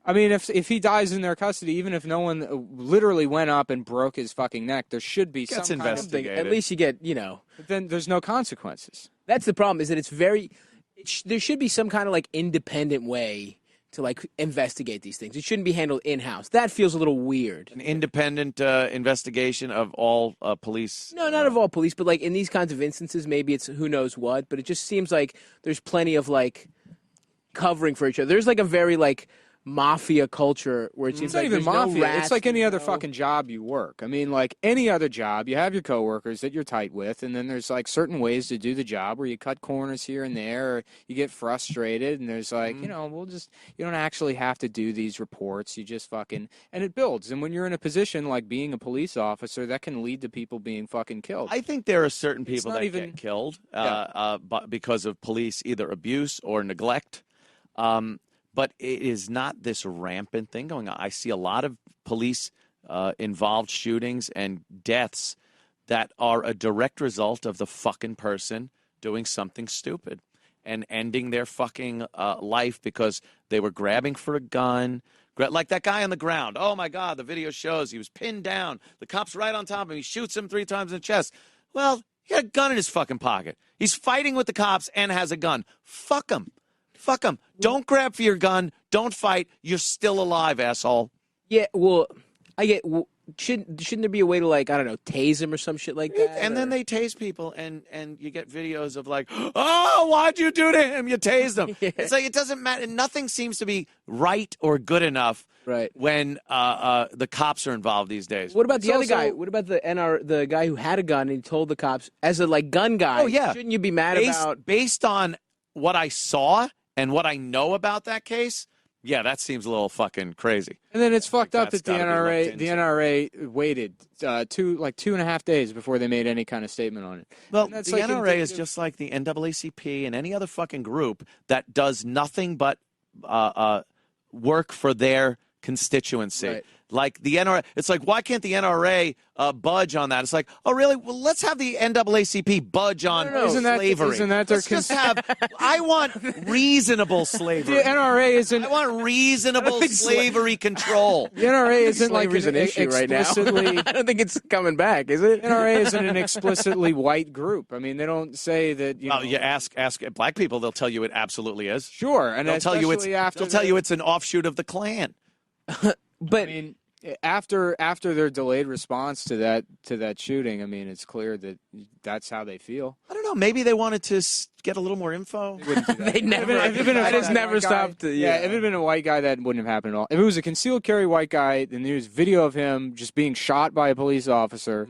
I mean, if he dies in their custody, even if no one literally went up and broke his fucking neck, there should be Gets some kind of, investigated. At least you get, you know. but then there's no consequences. That's the problem. Is that it's very. There should be some kind of like independent way to like investigate these things. It shouldn't be handled in house. That feels a little weird. An independent investigation of all police. No, not of all police, but like in these kinds of instances, maybe it's who knows what. But it just seems like there's plenty of like covering for each other. There's like a very like mafia culture where it seems It's not like even there's no mafia. rats, It's like any there's other no- fucking job you work. I mean, like any other job, you have your coworkers that you're tight with, and then there's like certain ways to do the job where you cut corners here and there, or you get frustrated, and there's like, you know, you don't actually have to do these reports. You just fucking, and it builds. And when you're in a position like being a police officer, that can lead to people being fucking killed. I think there are certain It's people not that even- get killed Yeah. because of police either abuse or neglect. But it is not this rampant thing going on. I see a lot of police involved shootings and deaths that are a direct result of the fucking person doing something stupid. and ending their fucking life because they were grabbing for a gun. Like that guy on the ground. Oh, my God, the video shows he was pinned down. The cop's right on top of him. He shoots him 3 times in the chest. Well, he had a gun in his fucking pocket. He's fighting with the cops and has a gun. Fuck him. Fuck him. Don't grab for your gun. Don't fight. You're still alive, asshole. Yeah, well, I get. Well, shouldn't there be a way to, like, I don't know, tase him or some shit like that? And then they tase people, and you get videos of like, oh, why'd you do to him? You tased him. Yeah. It's like it doesn't matter. Nothing seems to be right or good enough Right. when the cops are involved these days. What about the other also- guy? What about the guy who had a gun and he told the cops as a like gun guy? Oh, yeah. Shouldn't you be mad about? Based on what I saw and what I know about that case, yeah, that seems a little fucking crazy. And then it's fucked up That's that the gotta be looked NRA waited 2.5 days before they made any kind of statement on it. Well, And the that's like NRA is indicative- just like the NAACP and any other fucking group that does nothing but work for their constituency. Right. Like the NRA, it's like, why can't the NRA budge on that? It's like, oh, really? Well, let's have the NAACP budge on No, isn't that- slavery. isn't that their let's just have, I want reasonable slavery. The NRA isn't. I want reasonable slavery control. The NRA isn't like Slavery's an issue right now. explicitly. I don't think it's coming back, is it? NRA isn't an explicitly white group. I mean, they don't say that. You know, Oh, you ask black people, they'll tell you it absolutely is. Sure, and They'll tell you it's. especially after They'll tell the- you it's an offshoot of the Klan. But I mean, after their delayed response to that shooting, I mean, it's clear that that's how they feel. I don't know. Maybe they wanted to get a little more info. they never. If it had been I just a never white guy- stopped. Yeah, if it had been a white guy, that wouldn't have happened at all. If it was a concealed carry white guy, then there's video of him just being shot by a police officer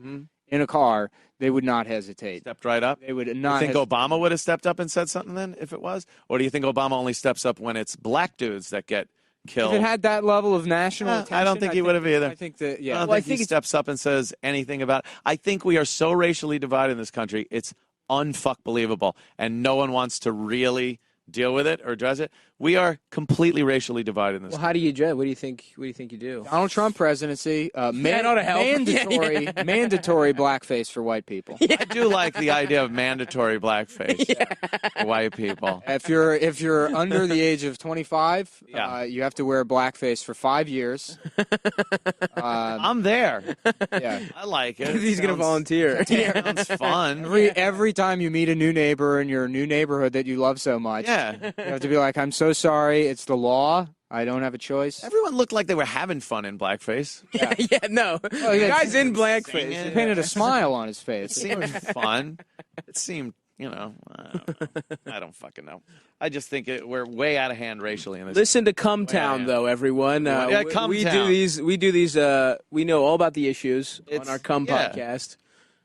in a car, they would not hesitate. Stepped right up. They would You not. think Obama would have stepped up and said something then, if it was? Or do you think Obama only steps up when it's black dudes that get killed? If it had that level of national attention, I don't think he would have either. I think that, I yeah. don't Well, I think think he it's- steps up and says anything about it. I think we are so racially divided in this country, it's unfuck-believable, and no one wants to really deal with it or address it. We are completely racially divided in this Well, how do you judge? What do you think? What do you think you do? Donald Trump presidency, That ought to help. mandatory blackface for white people. I do like the idea of mandatory blackface for white people. If you're under the age of 25, Yeah. you have to wear blackface for 5 years. I'm there. Yeah. I like it. He's going to Sounds- volunteer. Sounds fun. Every time you meet a new neighbor in your new neighborhood that you love so much, Yeah. you have to be like, I'm so sorry, it's the law. I don't have a choice. Everyone looked like they were having fun in blackface. yeah, no. yeah, The guy's in singing. blackface. He painted a smile on his It face. seemed fun. It seemed, I don't know. I don't fucking know. I just think we're way out of hand racially in this. Listen to Come Town, though, everyone. Yeah, Come we Town. do these. We do these. We know all about the issues on It's- our Come yeah. podcast.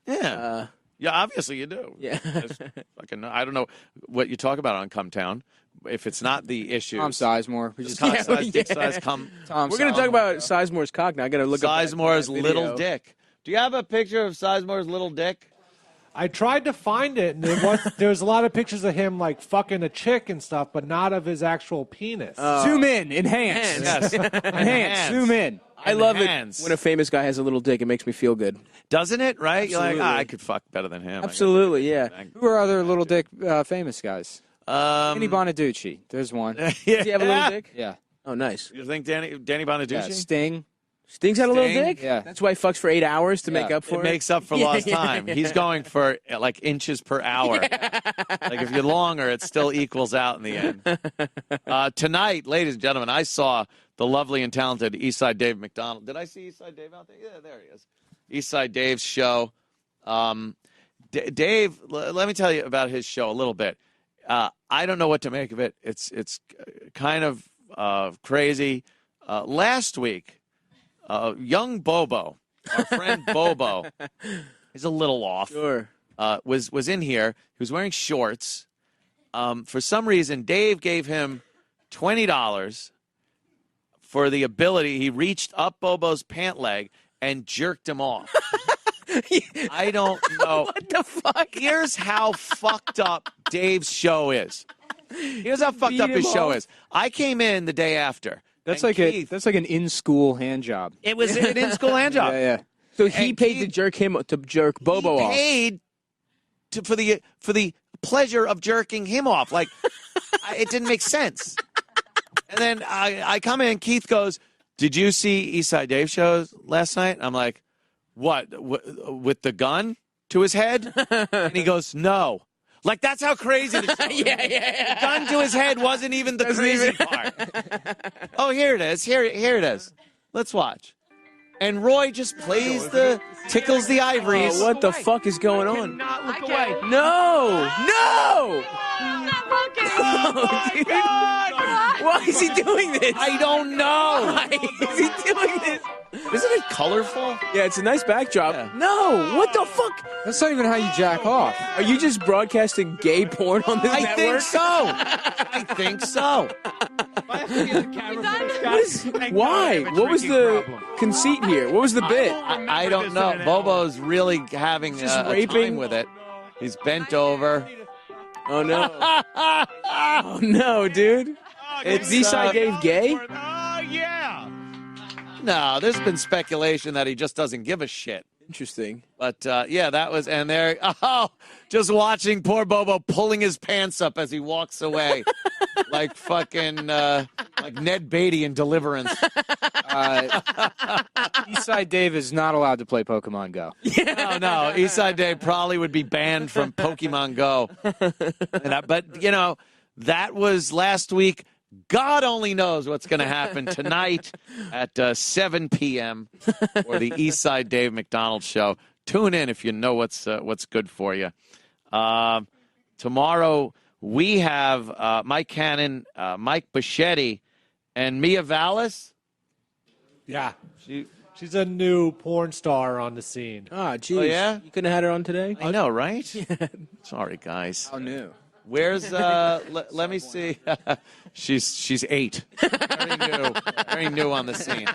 Yeah. Yeah, obviously you do. Yeah. I don't know what you talk about on Come Town. If it's not the issues. Tom Sizemore. We just Tom Yeah, size, dick yeah. size, come. Tom We're going to talk Sizemore. about Sizemore's cock now. I got to look up Sizemore's that little video. dick. Do you have a picture of Sizemore's little dick? I tried to find it, and there's a lot of pictures of him like fucking a chick and stuff, but not of his actual penis. Zoom in, enhance. Yes. Enhance, zoom in. I love Enhance. it when a famous guy has a little dick. It makes me feel good. Doesn't it? Right? You're like, Absolutely. I could fuck better than him. Absolutely, yeah. Who are other little dick famous guys? Danny Um, Bonaducci. There's one. Does he have a little dick? Yeah. Oh, nice. You think Danny Bonaducci? Yeah. Sting. Sting's had a little Sting? dick? Yeah. That's why he fucks for 8 hours to make Yeah. up for It it? makes up for lost time. He's going for like inches per hour. Like if you're longer, it still equals out in the end. Tonight, ladies and gentlemen, I saw the lovely and talented Eastside Dave McDonald. Did I see Eastside Dave out there? Yeah, there he is. Eastside Dave's show. Dave, let me tell you about his show a little bit. I don't know what to make of it. It's kind of crazy. Last week, young Bobo, our friend Bobo, he's a little off. Sure. Was in here. He was wearing shorts. For some reason, Dave gave him $20 for the ability. He reached up Bobo's pant leg and jerked him off. I don't know. What the fuck? Here's how fucked up Dave's show is. Here's how fucked up his him show off? is. I came in the day after. That's and like Keith, that's like an in-school hand job. it was an in-school hand job. Yeah, yeah. So he And paid he- to jerk Bobo he off. paid for the pleasure of jerking him off. Like, it didn't make sense. And then I come in, Keith goes, "Did you see Eastside Dave shows last night?" I'm like, "What? With the gun to his head?" And he goes, "No." Like, that's how crazy the show is. Yeah. The gun to his head wasn't even the crazy part. Oh, here it is. Here it is. Let's watch. And Roy just tickles the ivories. What the fuck is going on? Not look away. No! Oh, Dude. Why is he doing this? I don't know. Why is he doing this? Isn't it colorful? Yeah, it's a nice backdrop. Yeah. No! What the fuck? That's not even how you jack off. Are you just broadcasting gay porn on this I network? think so. I think so. Why? What was the conceit here? What was the bit? I don't know. Bobo's really having Just a raping? time with it. He's bent over. Oh no! Oh no, dude! It's Eastside Dave gay? Yeah. No, there's been speculation that he just doesn't give a shit. Interesting. But yeah, that was, and there. Just watching poor Bobo pulling his pants up as he walks away, like fucking like Ned Beatty in Deliverance. Eastside Dave is not allowed to play Pokemon Go. No, Eastside Dave probably would be banned from Pokemon Go. But, you know, that was last week. God only knows what's going to happen tonight at 7 p.m. for the Eastside Dave McDonald Show. Tune in if you know what's good for you. Tomorrow we have Mike Cannon, Mike Bichetti, and Mia Vallis. Yeah. She's a new porn star on the scene. Ah, geez. Oh, yeah? You couldn't have had her on today? I know, right? Sorry, guys. How new? Where's let me see. She's 8. Very new on the scene.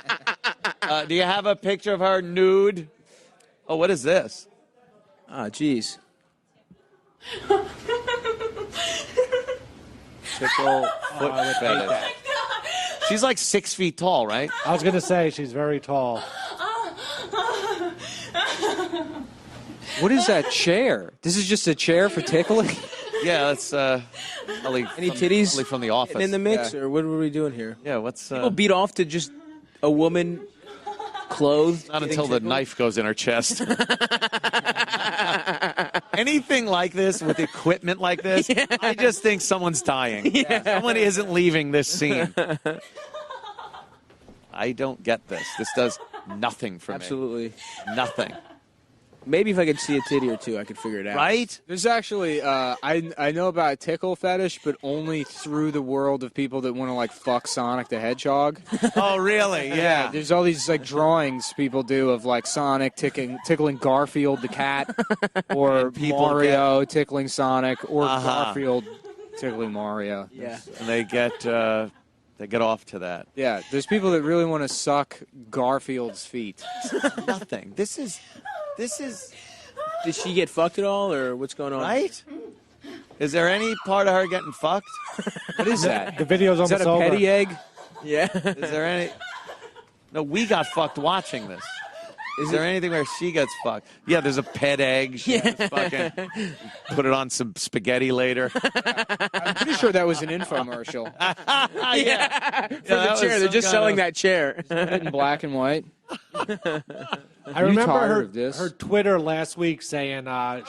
Do you have a picture of her nude? Oh, what is this? Ah, geez. Tickle foot fetish. She's like 6 feet tall, right? I was going to say she's very tall. What is that chair? This is just a chair for tickling? Yeah, that's probably Any titties probably from the office. in the mix, or what were we doing here? Yeah, what's People beat off to just a woman clothed. not getting until the tickled? knife goes in her chest. Anything like this with equipment like this, I just think someone's dying. Someone isn't leaving this scene. I don't get this. This does nothing for Absolutely. me. Nothing. Maybe if I could see a titty or two, I could figure it out. Right? There's actually, I know about a tickle fetish, but only through the world of people that want to, like, fuck Sonic the Hedgehog. Oh, really? Yeah. There's all these, like, drawings people do of, like, Sonic tickling Garfield the cat, or Mario tickling Sonic, or Garfield tickling Mario. Yeah. And they get off to that. Yeah, there's people that really want to suck Garfield's feet. Nothing. This is Did she get fucked at all, or what's going on? right. Is there any part of her getting fucked? What is that? The video's Is that almost a over. petty egg? Yeah. Is there any? No, we got fucked watching this. Is there anything where she gets fucked? Yeah, there's a pet egg. She has fucking put it on some spaghetti later. I'm pretty sure that was an infomercial. Yeah. For the chair. They're just selling that chair. In black and white. I remember tired of this? her Twitter last week saying, how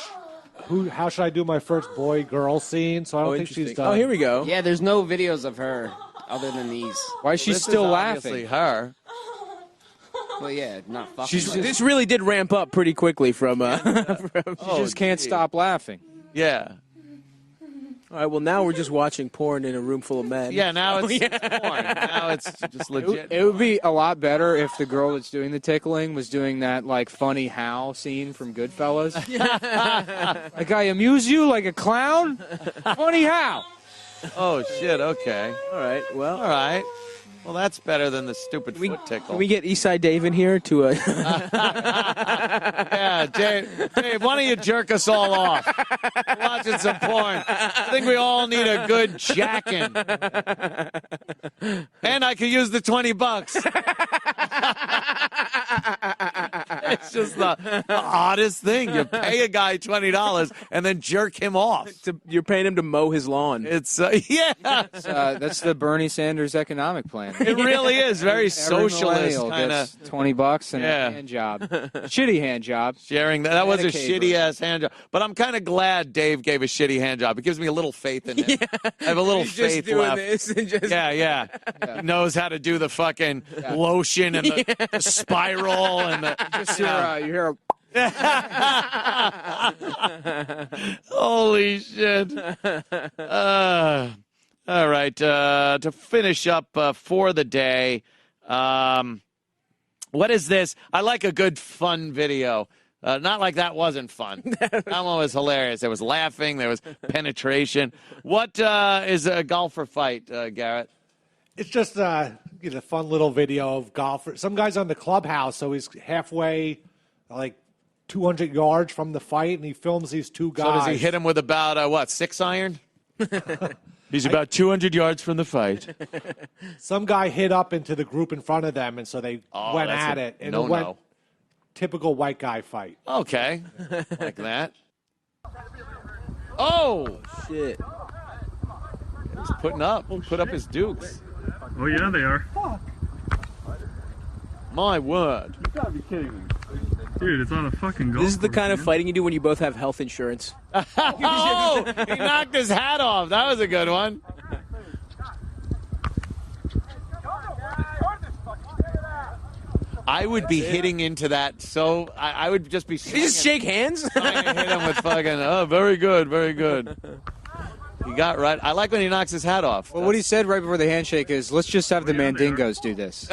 should I do my first boy-girl scene? So I don't think she's Interesting. done. Oh, here we go. Yeah, there's no videos of her other than these. Why is she This still is obviously laughing? her. Well, yeah, not fucking. She's her. This really did ramp up pretty quickly from. She just can't stop laughing. Yeah. All right, well, now we're just watching porn in a room full of men. Yeah, now it's porn. Now it's just legit. It would be a lot better if the girl that's doing the tickling was doing that, like, funny Hal scene from Goodfellas. Like, I amuse you like a clown? Funny Hal. Oh, shit, okay. All right, well. All right. Well, that's better than the stupid foot tickle. Can we get Eastside Dave in here to Yeah, Dave, why don't you jerk us all off? Watching some porn. I think we all need a good jacking. And I could use the $20. It's just the oddest thing. You pay a guy $20 and then jerk him off. You're paying him to mow his lawn. It's yeah. That's the Bernie Sanders economic plan. It really is very Every socialist millennial kind gets of $20 and Yeah. a hand job, shitty hand job. sharing. That was a Medicaid shitty ass hand job, but I'm kind of glad Dave gave a shitty hand job. It gives me a little faith in him. I have a little He's just faith doing left. this and just Yeah. He knows how to do the fucking lotion and the spiral and the. Just you hear Holy shit. All right. To finish up for the day, what is this? I like a good fun video. Not like that wasn't fun. That one was hilarious. There was laughing. There was penetration. What is a golfer fight, Garrett? It's just a fun little video of golfers. Some guy's on the clubhouse, so he's halfway, like 200 yards from the fight, and he films these two guys. So does he hit him with about, 6-iron? He's about 200 yards from the fight. Some guy hit up into the group in front of them, and so they went that's at a it. And no-no. it went typical white guy fight. Okay. Like that. Oh! shit. He's put up his dukes. Oh, yeah, they are. My word. You gotta be kidding me. Dude, it's on a fucking golf This is the course, kind of man. fighting you do when you both have health insurance. Oh! He knocked his hat off. That was a good one. I would be hitting into that, so I would just be You just shake hands? trying to hit him with fucking, very good, very good. He got right. I like when he knocks his hat off. Well, what he said right before the handshake is, let's just have the Mandingos do this.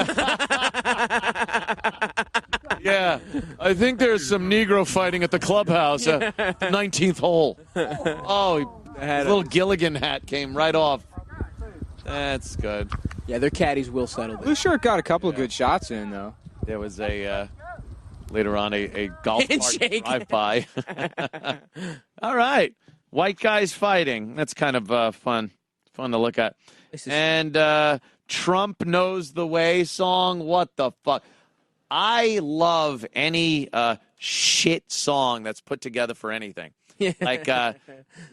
Yeah, I think there's some Negro fighting at the clubhouse, 19th hole. Oh, his little Gilligan hat came right off. That's good. Yeah, their caddies will settle Blue this. Shirt got a couple of good shots in, though. There was later on a golf cart Handshake. drive-by. All right. White guys fighting. That's kind of fun to look at. And Trump Knows the Way song. What the fuck? I love any shit song that's put together for anything. Like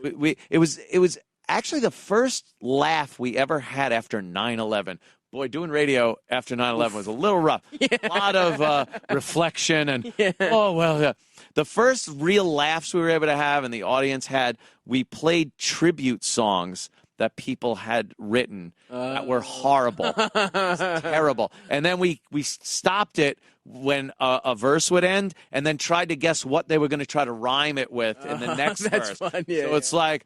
it was actually the first laugh we ever had after 9/11. Boy, doing radio after 9/11 was a little rough. A lot of reflection and the first real laughs we were able to have and the audience had, we played tribute songs that people had written that were horrible. It was terrible. And then we stopped it when a verse would end and then tried to guess what they were going to try to rhyme it with in the next that's verse. fun, yeah, So it's like,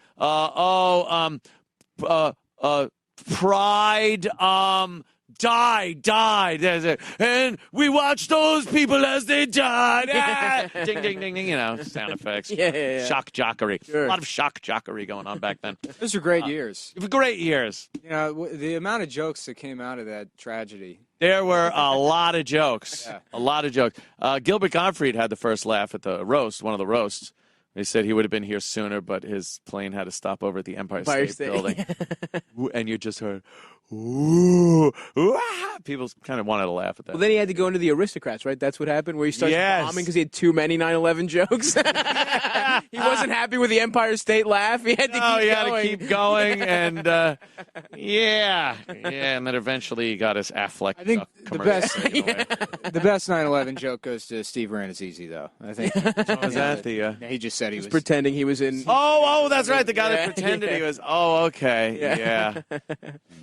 pride, died, and we watched those people as they died. Ah! Ding, ding, ding, ding, sound effects. Yeah. Shock jockery. Sure. A lot of shock jockery going on back then. Those were great years. Great years. The amount of jokes that came out of that tragedy. There were a lot of jokes. Yeah. A lot of jokes. Gilbert Gottfried had the first laugh at the roast, one of the roasts. They said he would have been here sooner, but his plane had to stop over at the Empire State Building. And you just heard, ooh, ah. People kind of wanted to laugh at that. Well, then he had to go into the aristocrats, right? That's what happened, where he starts bombing because he had too many 9/11 jokes. He wasn't happy with the Empire State laugh. He had to keep going. He had to keep going, and and then eventually he got his Affleck. I think the best, taken away. the best 9/11 joke goes to Steve Rannazzisi, though. I think. Was that the? He just said he was pretending he was in. Oh, that's right. The guy that pretended yeah. he was. Oh, okay. Yeah.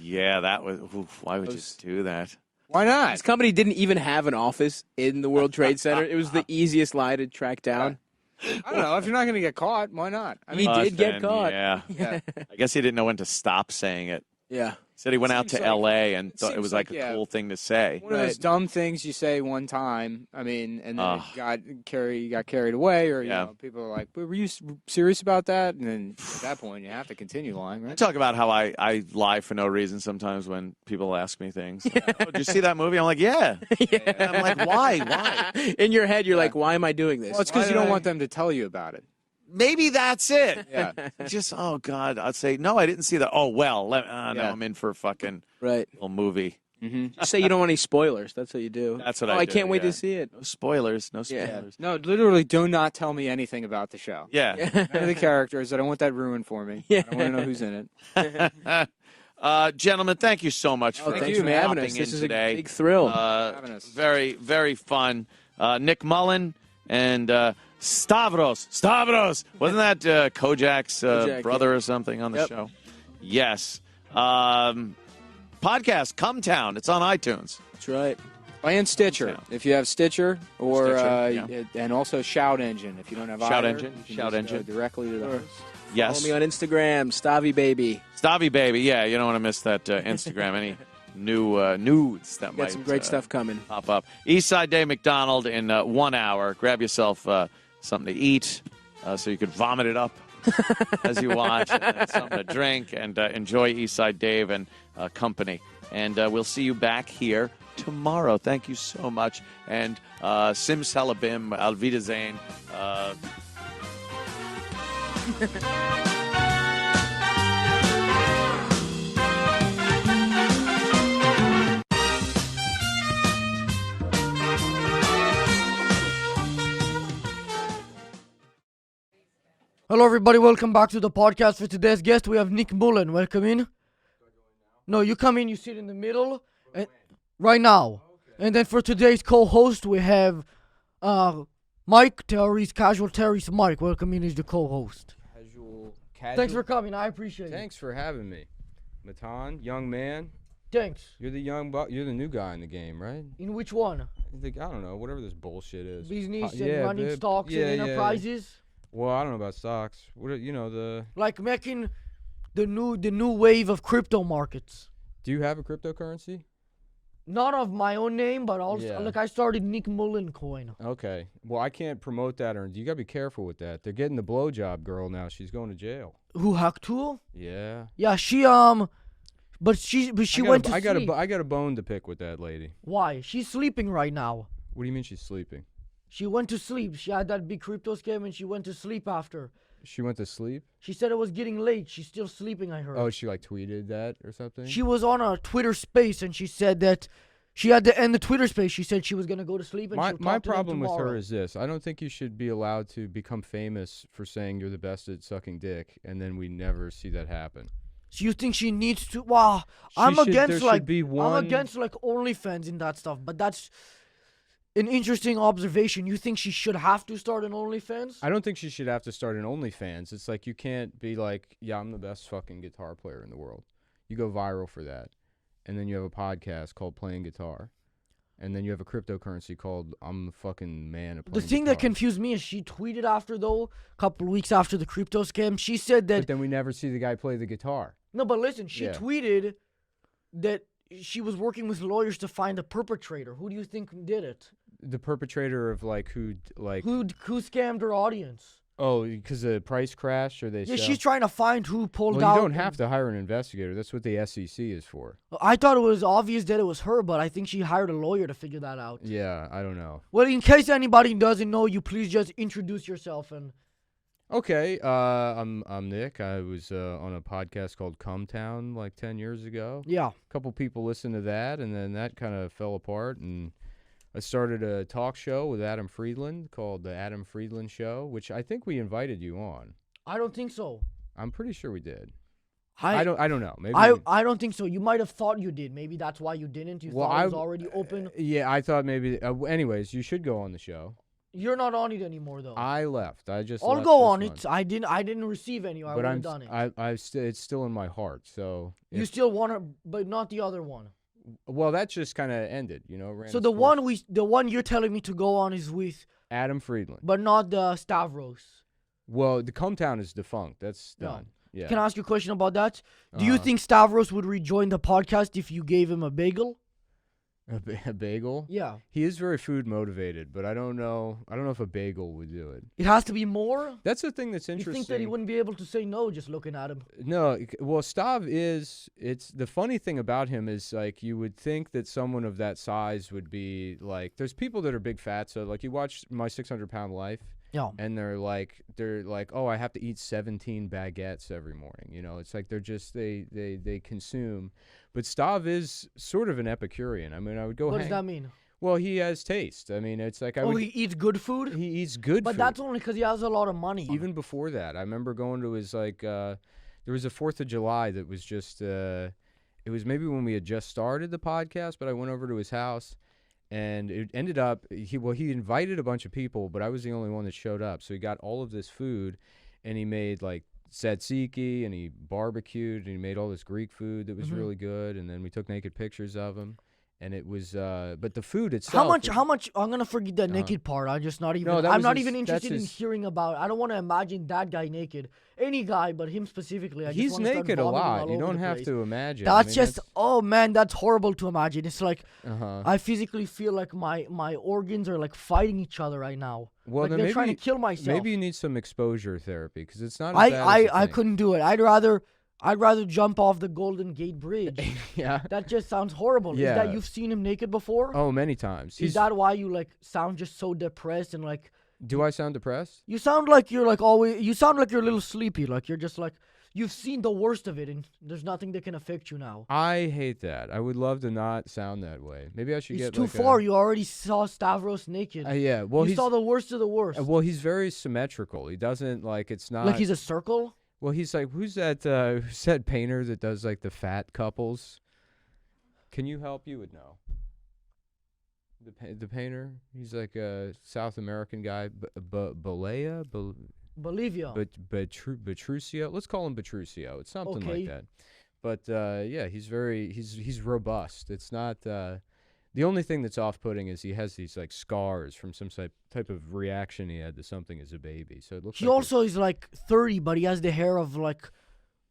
Yeah, that was. Oof, why would you do that? Why not? This company didn't even have an office in the World Trade Center. It was the easiest lie to track down. I don't know. If you're not going to get caught, why not? I He did get caught. Yeah. I guess he didn't know when to stop saying it. Yeah. Said he went out to Seems like- L.A. and thought it seems was like like, a yeah. cool thing to say. one of those dumb things you say one time. I mean, and then it got carried away, or you know, people are like, "Were you serious about that?" And then at that point, you have to continue lying, I right? talk about how I lie for no reason sometimes when people ask me things. Like, oh, did you see that movie? I'm like, yeah. And I'm like, why? Why? In your head, you're like, why am I doing this? Well, it's because you don't want them to tell you about it. Maybe that's it. Yeah. Just, oh, God. I'd say, no, I didn't see that. Oh, well, now I'm in for a fucking right little movie. Just say you don't want any spoilers. That's what you do. That's what oh, I I do, can't wait yeah. to see it. No spoilers. No Yeah. spoilers. No, literally, do not tell me anything about the show. Yeah. None of the characters. I don't want that ruined for me. I don't want to know who's in it. Gentlemen, thank you so much for thanks for having us. dropping This in is today. a big thrill. having us. Very, very fun. Nick Mullen and Stavros. Stavros! Wasn't that Kojak's Kojak, brother or something on the Yep. show? Yes. Podcast, Cumtown. It's on iTunes. That's right. And Stitcher, if you have Stitcher, or Stitcher, and also Shout Engine if you don't have Shout either. Engine, you can Shout just Engine. go directly to the host. Yes. Follow me on Instagram, Stavy Baby. Stabby Baby. Yeah, you don't want to miss that Instagram. Any new nudes that might Got some great stuff coming. pop up. Eastside Day McDonald in 1 hour. Grab yourself something to eat so you could vomit it up as you watch, and then something to drink, and enjoy Eastside Dave and company. And we'll see you back here tomorrow. Thank you so much. And Sim Salabim, Al Wiedersehen. Hello, everybody. Welcome back to the podcast. For today's guest, we have Nick Mullen. Welcome in. No, you come in. You sit in the middle, and, right now. And then for today's co-host, we have Mike Terry's Casual Terry's Mike. Welcome in. He's the co-host. Casual. Thanks for coming. I appreciate it. Thanks for having me, Matan, young man. Thanks. You're the you're the new guy in the game, right? In which one? I don't know, whatever this bullshit is. Business and Yeah, running babe. stocks Yeah, and yeah. enterprises. Well, I don't know about stocks. What the? Like making the new wave of crypto markets. Do you have a cryptocurrency? Not of my own name, but also Yeah. like I started Nick Mullen Coin. Okay. Well, I can't promote that, or you gotta be careful with that. They're getting the blowjob girl now. She's going to jail. Who Haktu? Yeah. Yeah, she but she went to sleep. I got a bone to pick with that lady. Why? She's sleeping right now. What do you mean she's sleeping? She went to sleep. She had that big crypto scam and she went to sleep after. She went to sleep? She said it was getting late. She's still sleeping, I heard. Oh, she like tweeted that or something? She was on a Twitter space and she said that she had to end the Twitter space. She said she was going to go to sleep and she'll My talk to them problem with her tomorrow. is this. I don't think you should be allowed to become famous for saying you're the best at sucking dick, and then we never see that happen. So you think she needs to? Wow, There I'm against should be one. I'm against like OnlyFans and that stuff. But that's an interesting observation. You think she should have to start an OnlyFans? I don't think she should have to start an OnlyFans. It's like you can't be like, yeah, I'm the best fucking guitar player in the world. You go viral for that. And then you have a podcast called Playing Guitar. And then you have a cryptocurrency called I'm the fucking man at The playing thing that guitar. confused me is she tweeted after, though, a couple weeks after the crypto scam, she said that... But then we never see the guy play the guitar. No, but listen, she Yeah. tweeted that she was working with lawyers to find a perpetrator. Who do you think did it? The perpetrator of like who scammed her audience? Oh, because the price crash or they Yeah, sell? she's trying to find who pulled Well, out. you don't have to hire an investigator. That's what the SEC is for. I thought it was obvious that it was her, but I think she hired a lawyer to figure that out. Yeah, I don't know. Well, in case anybody doesn't know you, please just introduce yourself and... Okay, I'm Nick. I was on a podcast called Cumtown like 10 years ago. Yeah. A couple people listened to that, and then that kind of fell apart, and I started a talk show with Adam Friedland called The Adam Friedland Show, which I think we invited you on. I don't think so. I'm pretty sure we did. I don't know. Maybe I don't think so. You might have thought you did. Maybe that's why you didn't. You thought it was already open. Yeah, I thought maybe. Anyways, you should go on the show. You're not on it anymore, though. I left. I just. I'll left go this on month. it. I didn't receive any. I would have done it. It's still in my heart. So You still want her, but not the other one. Well, that just kind of ended, ran So its the course. one you're telling me to go on is with Adam Friedland. but not the Stavros. Well, the Cumtown is defunct. That's No. done. Yeah. Can I ask you a question about that? Do you think Stavros would rejoin the podcast if you gave him a bagel? A bagel? Yeah. He is very food motivated, but I don't know if a bagel would do it. It has to be more. That's the thing that's You interesting. think that he wouldn't be able to say no just looking at him? No, well, Stav it's the funny thing about him is like you would think that someone of that size would be like, there's people that are big fat, so like you watch My 600 Pound Life. Yeah. And they're like, oh, I have to eat 17 baguettes every morning. You know, it's like they're just they consume. But Stav is sort of an Epicurean. I mean, I would go. What does that mean? Well, he has taste. I mean, it's like he eats good food. He eats good but food. That's only because he has a lot of money. Even before that, I remember going to his there was a 4th of July that was just it was maybe when we had just started the podcast, but I went over to his house, and it ended up he invited a bunch of people, but I was the only one that showed up. So he got all of this food, and he made like tzatziki, and he barbecued, and he made all this Greek food that was really good, and then we took naked pictures of him. And it was, but the food itself. How much? I'm gonna forget the naked part. I'm just not even. No, I'm not even interested in hearing about. I don't want to imagine that guy naked. Any guy, but him specifically. He's naked a lot. You don't have to imagine. That's oh man, that's horrible to imagine. It's like I physically feel like my organs are like fighting each other right now. Well, like then they're maybe, trying to kill myself. Maybe you need some exposure therapy because it's not. As bad as I couldn't do it. I'd rather jump off the Golden Gate Bridge. Yeah. That just sounds horrible. Yeah. Is that you've seen him naked before? Oh, many times. Is that why you like sound just so depressed and like? Do I sound depressed? You sound like you're like always. You sound like you're a little sleepy. Like you're just like you've seen the worst of it, and there's nothing that can affect you now. I hate that. I would love to not sound that way. Maybe I should get. It's too far. You already saw Stavros naked. Yeah. Well, you saw the worst of the worst. Well, he's very symmetrical. He doesn't like. It's not like he's a circle. Well, he's like, who's that painter that does like the fat couples? Can you help? You would know. The painter. He's like a South American guy, Bolivia. Petruccio. Let's call him Petruccio. It's something like that. But yeah, he's robust. It's not. The only thing that's off-putting is he has these like scars from some type of reaction he had to something as a baby. So it looks. He also is like 30, but he has the hair of like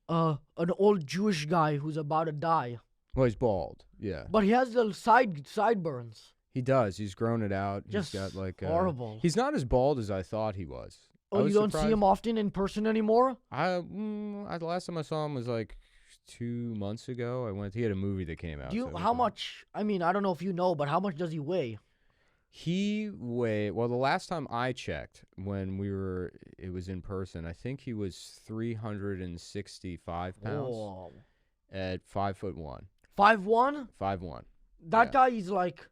an old Jewish guy who's about to die. Well, he's bald. Yeah. But he has the sideburns. He does. He's grown it out. Just he's got like horrible. He's not as bald as I thought he was. Oh, you don't see him often in person anymore? The last time I saw him was like 2 months ago. He had a movie that came out. How much? I mean, I don't know if you know, but how much does he weigh? Well, the last time I checked, when it was in person, I think he was 365 pounds. Whoa. At 5'1". 5'1"? 5'1". That guy is like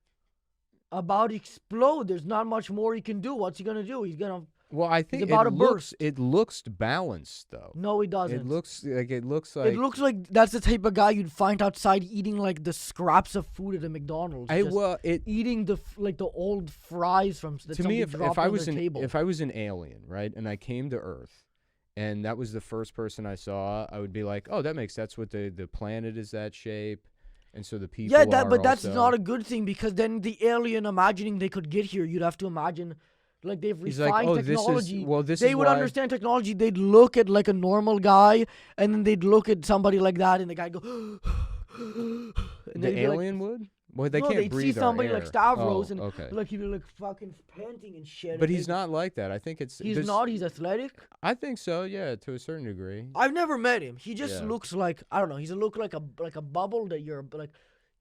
about to explode. There's not much more he can do. What's he gonna do? He's gonna. Well, I think about to burst. It looks balanced, though. No, it doesn't. It looks like. It looks like that's the type of guy you'd find outside eating like the scraps of food at a McDonald's. Eating the old fries from. To me, if I was an alien, right, and I came to Earth, and that was the first person I saw, I would be like, oh, that's what the planet is that shape. And so the people. Yeah, but that's not a good thing because then the alien imagining they could get here, you'd have to imagine. Like they've refined technology. They would understand technology. They'd look at like a normal guy, and then they'd look at somebody like that, and the guy go. And the alien would. Well, they can't they'd breathe see somebody our air. like Stavros, and okay. like he'd be like fucking panting and shit. But he's not like that. I think it's. He's not. He's athletic. I think so. Yeah, to a certain degree. I've never met him. He just looks like I don't know. He's look like a bubble that you're like.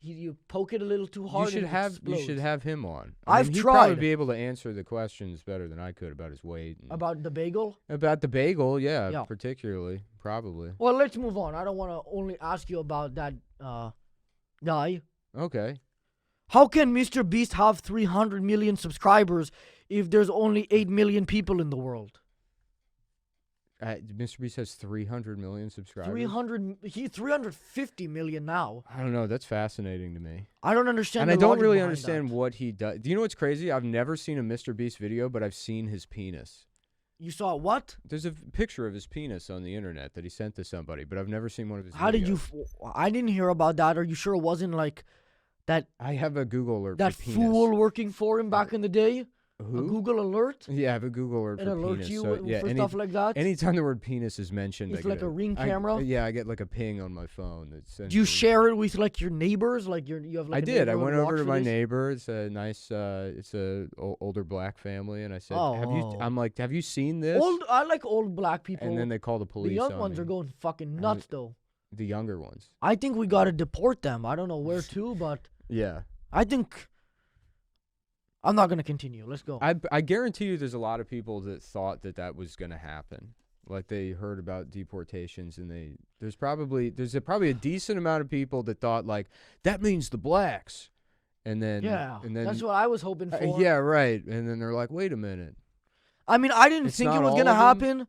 You poke it a little too hard. You should have him on. I've he'd tried. Probably be able to answer the questions better than I could about his weight. About the bagel. About the bagel, yeah, particularly, probably. Well, let's move on. I don't want to only ask you about that guy. Okay. How can Mr. Beast have 300 million subscribers if there's only 8 million people in the world? Mr. Beast has 300 million subscribers. 350 million now. I don't know. That's fascinating to me. I don't understand. And I don't really understand what he does. Do you know what's crazy? I've never seen a Mr. Beast video, but I've seen his penis. You saw what? There's a picture of his penis on the internet that he sent to somebody, but I've never seen one of his. How videos. did you? I didn't hear about that. Are you sure it wasn't like that? I have a Google alert. That for penis. fool working for him back in the day. Who? A Google alert? Yeah, I have a Google alert for alerts penis. you for stuff like that? Anytime the word penis is mentioned, it's like a Ring camera? I get like a ping on my phone. Do you share it with like your neighbors? Like you have like I did. I went over to my neighbor. It's a nice, it's a older black family. And I said, have you seen this? I like old black people. And then they call the police. The young ones are going fucking nuts though. The younger ones. I think we got to deport them. I don't know where to, but. Yeah. I think. I'm not gonna continue. Let's go. I guarantee you there's a lot of people that thought that was going to happen. Like they heard about deportations and there's probably a decent amount of people that thought like that means the blacks. And then that's what I was hoping for. Yeah, right. And then they're like, "Wait a minute." I mean, I didn't think it was going to happen.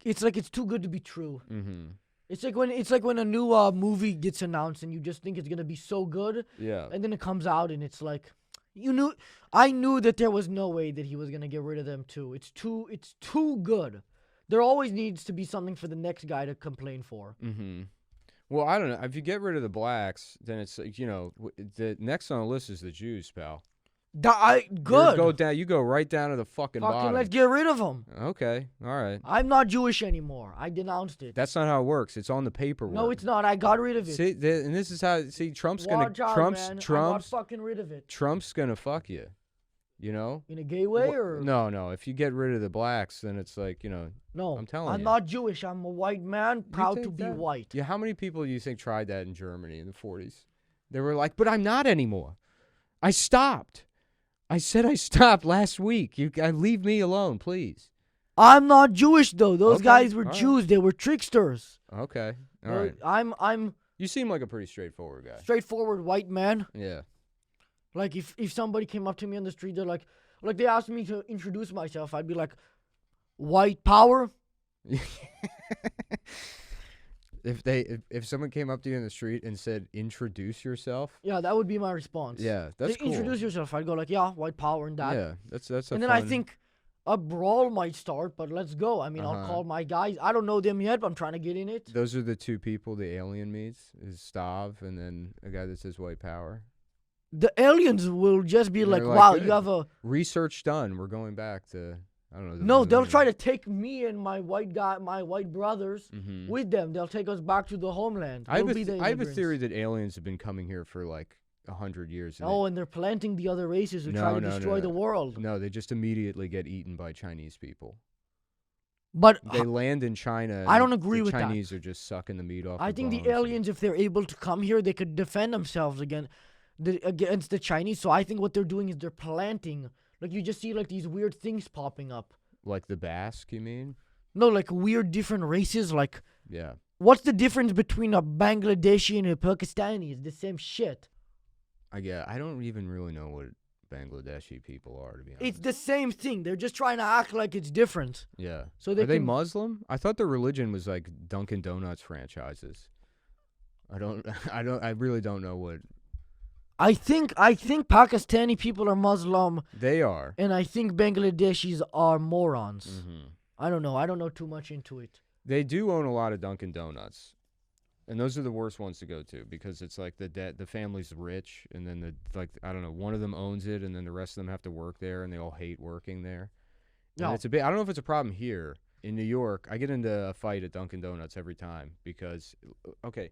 It's like it's too good to be true. Mm-hmm. It's like when a new movie gets announced and you just think it's going to be so good. Yeah. And then it comes out and it's like I knew that there was no way that he was going to get rid of them too. It's too good. There always needs to be something for the next guy to complain for. Mm-hmm. Well, I don't know. If you get rid of the blacks, then it's like, the next on the list is the Jews, pal. Good. You go right down to the fucking bottom. Let's get rid of them. Okay, all right. I'm not Jewish anymore. I denounced it. That's not how it works. It's on the paperwork. No, it's not. I got rid of it. See, and this is how. See, Trump's gonna. I got fucking rid of it. Trump's gonna fuck you. You know. In a gay way, or no. If you get rid of the blacks, then it's like No, I'm telling you. I'm not Jewish. I'm a white man, proud to be white. Yeah. How many people do you think tried that in Germany in the 40s? They were like, "But I'm not anymore. I stopped. I said I stopped last week. Leave me alone, please." I'm not Jewish though. Those Okay, guys were all Jews. right. They were tricksters. Okay. All right. I'm You seem like a pretty straightforward guy. straightforward white man. Yeah. Like if somebody came up to me on the street, they're like they asked me to introduce myself, I'd be like, white power. If someone came up to you in the street and said, "Introduce yourself," Yeah, that would be my response. yeah, that's cool. Introduce yourself. I'd go like, yeah, white power and that. Yeah, that's a and then I think a brawl might start, but let's go. I mean, I'll call my guys. I don't know them yet, but I'm trying to get in it. those are the two people the alien meets is Stav and then a guy that says white power. The aliens will just be And like, they're wow, "Good. you have a research done. We're going back to I don't know. No, they'll try to take me and my white brothers Mhm. with them. They'll take us back to the homeland. I have We'll be the I have a immigrants. theory that aliens have been coming here for like 100 years. And Oh, and they're planting the other races who try to destroy the world. No, they just immediately get eaten by Chinese people. But They land in China. I and don't agree the with that. Chinese are just sucking the meat off. I think the aliens, if they're able to come here, they could defend themselves against the Chinese. So I think what they're doing is they're planting. Like you just see like these weird things popping up. Like the Basque, you mean? No, like weird different races. Like Yeah. what's the difference between a Bangladeshi and a Pakistani? It's the same shit. I don't even really know what Bangladeshi people are, to be honest. It's the same thing. They're just trying to act like it's different. Yeah. So Are they can- Muslim? I thought their religion was like Dunkin' Donuts franchises. I really don't know what I think Pakistani people are Muslim, they are. and I think Bangladeshis are morons. Mm-hmm. I don't know. I don't know too much into it. They do own a lot of Dunkin' Donuts. And those are the worst ones to go to because it's like the family's rich and then I don't know, one of them owns it and then the rest of them have to work there and they all hate working there. And No. it's I don't know if it's a problem here in New York. I get into a fight at Dunkin' Donuts every time because okay,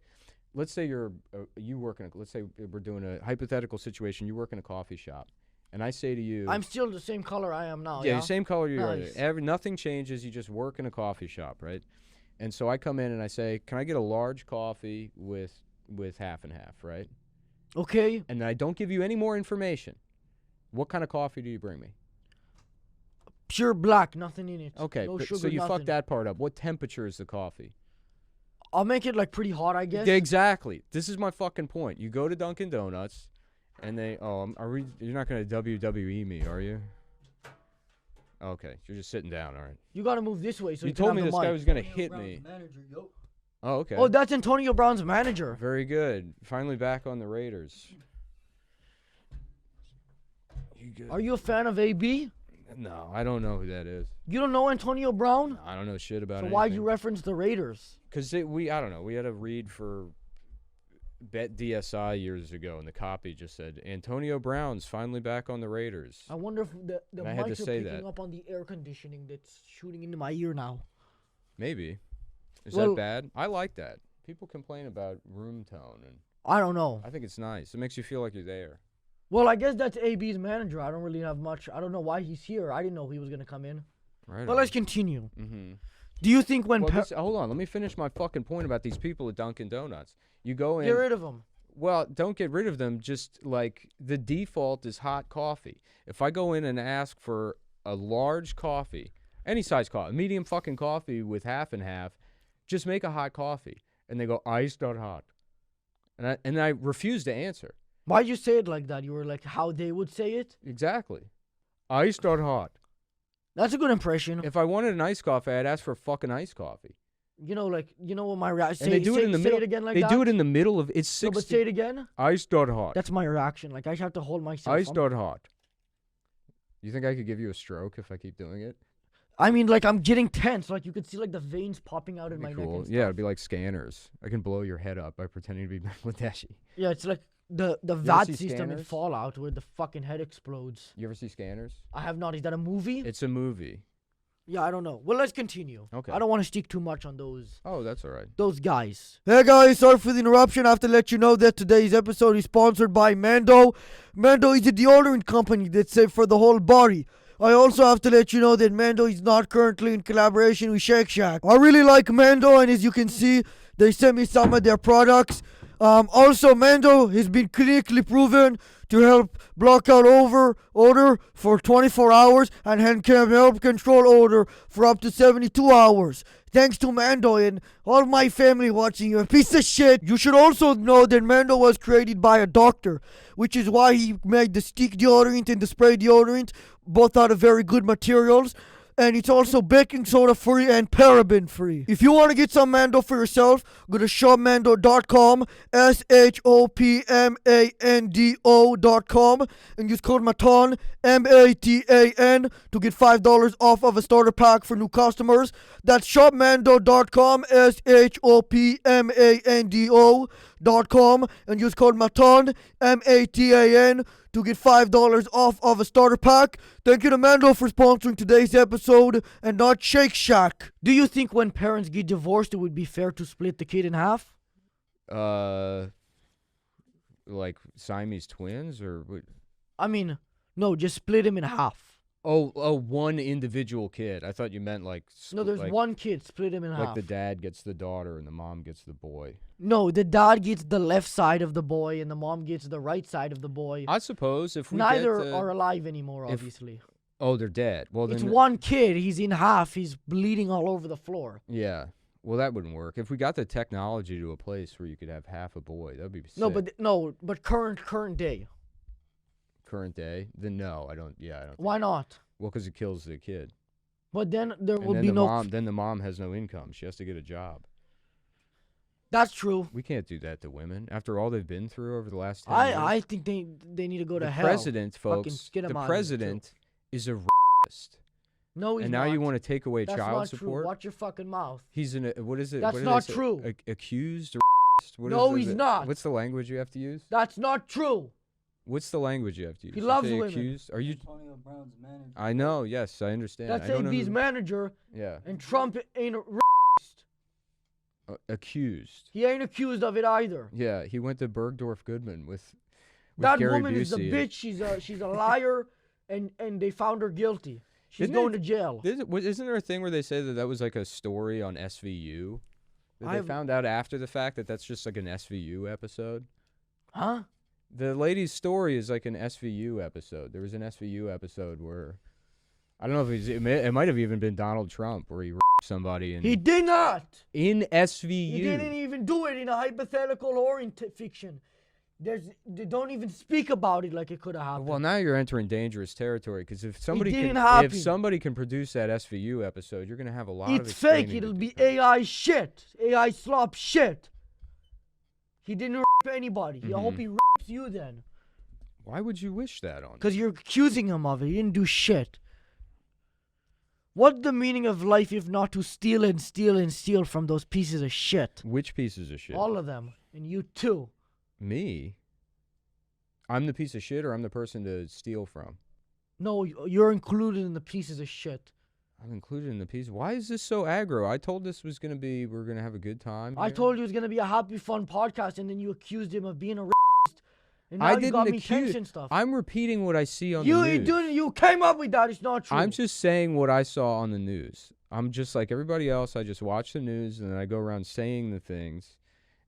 let's say let's say we're doing a hypothetical situation. You work in a coffee shop and I say to you, I'm still the same color I am now. yeah, Yeah, the same color you Nice. are. Nothing changes. You just work in a coffee shop, right? And so I come in and I say, "Can I get a large coffee with half and half?" Right? Okay. And I don't give you any more information. What kind of coffee do you bring me? Pure black, nothing in it. Okay, No sugar, so you nothing. fucked that part up. What temperature is the coffee? I'll make it like pretty hot, I guess. Yeah, exactly. This is my fucking point. You go to Dunkin' Donuts, and they you're not gonna WWE me, are you? Okay, you're just sitting down. All right. You got to move this way so You you can told have me the this guy mic. was gonna hit me. Oh, okay. Oh, that's Antonio Brown's manager. Very good. Finally back on the Raiders. You good? Are you a fan of AB? No, I don't know who that is. You don't know Antonio Brown? I don't know shit about So it. why'd you reference the Raiders? Because I don't know. We had a read for Bet DSI years ago, and the copy just said Antonio Brown's finally back on the Raiders. I wonder if the And I had to mics are say picking that. up on the air conditioning that's shooting into my ear now. Maybe. Is Well- that bad? I like that. People complain about room tone, and I don't know. I think it's nice. It makes you feel like you're there. Well, I guess that's AB's manager. I don't really have much. I don't know why he's here. I didn't know he was going to come in. Right. But let's continue. Mm-hmm. Do you think when... Well, hold on. Let me finish my fucking point about these people at Dunkin' Donuts. You go in... Get rid of them. Well, don't get rid of them. Just like the default is hot coffee. If I go in and ask for a large coffee, any size coffee, medium fucking coffee with half and half, just make a hot coffee. And they go, iced, not hot. And I refuse to answer. Why'd you say it like that? You were like how they would say it? Exactly. Iced, not hot. That's a good impression. If I wanted an iced coffee, I'd ask for a fucking iced coffee. You know what my reaction? And they do it in the middle. Say it again like they that. do it in the middle of it's 60. No, but say it again. Iced, not hot. That's my reaction. Like I have to hold myself. Iced, not hot. You think I could give you a stroke if I keep doing it? I mean, like I'm getting tense. Like you could see like the veins popping out in my neck. And stuff. Yeah, it'd be like scanners. I can blow your head up by pretending to be Bangladeshi. Yeah, it's like the VAT system in Fallout where the fucking head explodes. You ever see Scanners? I have not. Is that a movie? It's a movie. Yeah, I don't know. Well, let's continue. Okay. I don't want to stick too much on those. Oh, that's all right. Those guys. Hey guys, sorry for the interruption. I have to let you know that today's episode is sponsored by Mando. Mando is a deodorant company that's safe for the whole body. I also have to let you know that Mando is not currently in collaboration with Shake Shack. I really like Mando, and as you can see, they sent me some of their products. Also, Mando has been clinically proven to help block out odor for 24 hours and can help control odor for up to 72 hours. Thanks to Mando and all my family watching you, a piece of shit. You should also know that Mando was created by a doctor, which is why he made the stick deodorant and the spray deodorant, both out of very good materials. And it's also baking soda free and paraben free. If you want to get some Mando for yourself, go to shopmando.com, shopmando.com, and use code MATAN, MATAN, to get $5 off of a starter pack for new customers. That's shopmando.com, shopmando.com, and use code MATAN, MATAN, to get $5 off of a starter pack. Thank you to Mando for sponsoring today's episode and not Shake Shack. Do you think when parents get divorced, it would be fair to split the kid in half? Like Siamese twins or what? I mean, no, just split him in half. Oh, one individual kid. I thought you meant like... No, there's one kid, split him in half. Like the dad gets the daughter and the mom gets the boy. No, the dad gets the left side of the boy and the mom gets the right side of the boy. I suppose if we Neither are alive anymore, obviously. Oh, they're dead. Well, it's one kid. He's in half. He's bleeding all over the floor. Yeah. Well, that wouldn't work. If we got the technology to a place where you could have half a boy, that'd be sick. But current day. Current day? Then no, I don't. Yeah, I don't. Why not? Well, because it kills the kid. But then there would be no. Then the mom has no income. She has to get a job. That's true. We can't do that to women after all they've been through over the last 10 years. I think they need to go to hell. The president, folks. The president is a racist. No, he's not. And now you want to take away That's child not support? True. Watch your fucking mouth. He's what is it? That's what not true. Accused? No, he's not. What's the language you have to use? That's not true. What's the language you have to use? He loves women. Accused? Are you? Antonio Brown's manager. I know. Yes, I understand. That's AB's manager. Yeah. And Trump ain't accused. He ain't accused of it either. Yeah, he went to Bergdorf Goodman with that Gary woman Busey. Is a bitch. She's a liar, and they found her guilty. She's going to jail. Isn't there a thing where they say that was like a story on SVU? That they found out after the fact that that's just like an SVU episode? Huh? The lady's story is like an SVU episode. There was an SVU episode where, I don't know if it might have even been Donald Trump where he raped somebody. He did not. In SVU. He didn't even do it in a hypothetical or in fiction. They don't even speak about it like it could have happened. Well, now you're entering dangerous territory because if somebody can produce that SVU episode, you're gonna have a lot of. It's fake. It'll be AI shit. AI slop shit. He didn't rape anybody. I hope he rapes you then. Why would you wish that on? Because you're accusing him of it. He didn't do shit. What's the meaning of life if not to steal and steal and steal from those pieces of shit? Which pieces of shit? All of them. And you too. Me? I'm the piece of shit or I'm the person to steal from? No, you're included in the pieces of shit. I'm included in the piece. Why is this so aggro? I told this was going to be, we're going to have a good time. I told you it was going to be a happy, fun podcast, and then you accused him of being a racist. And now you got me tense and stuff. I'm repeating what I see on the news. You came up with that. It's not true. I'm just saying what I saw on the news. I'm just like everybody else. I just watch the news, and then I go around saying the things.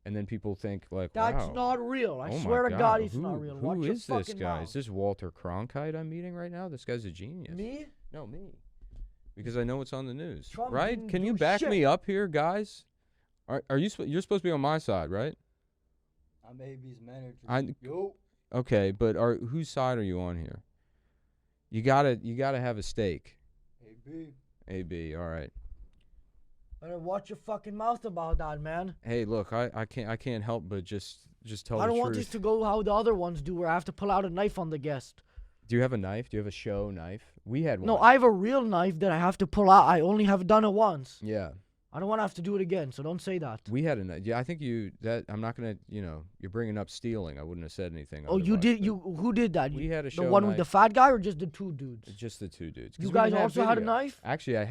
and then people think like, That's wow, not real. I oh swear my to God, it's who, not real. Who Watch your is this fucking guy? mouth. Is this Walter Cronkite I'm meeting right now? This guy's a genius. Me? No, me. Because I know it's on the news, Trump right? didn't Can you do back shit. me up here, guys? Are you? You're supposed to be on my side, right? I'm AB's manager. Okay, but whose side are you on here? You gotta have a stake. AB, all right. Better watch your fucking mouth about that, man. Hey, look, I can't help but just tell I the don't truth. want this to go how the other ones do, where I have to pull out a knife on the guest. Do you have a knife? Do you have a show knife? We had one. No, I have a real knife that I have to pull out. I only have done it once. Yeah. I don't want to have to do it again, so don't say that. We had a knife. Yeah, I think I'm not gonna. You're bringing up stealing. I wouldn't have said anything. Oh, you otherwise, did. Who did that? We had a the show one with the knife. fat guy, or just the two dudes? Just the two dudes. 'Cause You we guys didn't have also had a video. knife? Actually, I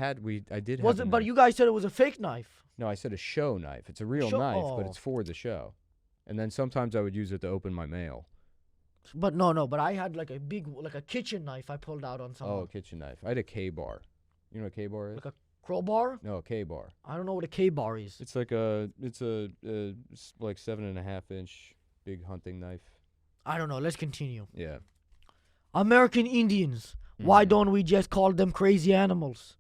did Was have it? a But knife. you guys said it was a fake knife. No, I said a show knife. It's a real knife, but it's for the show. And then sometimes I would use it to open my mail. But no. But I had like a kitchen knife I pulled out on someone. Oh, a kitchen knife. I had a K-bar. You know what a K-bar is? Like a crowbar? No, a K-bar. I don't know what a K-bar is. It's like like 7.5-inch big hunting knife. I don't know. Let's continue. Yeah. American Indians. Why don't we just call them crazy animals?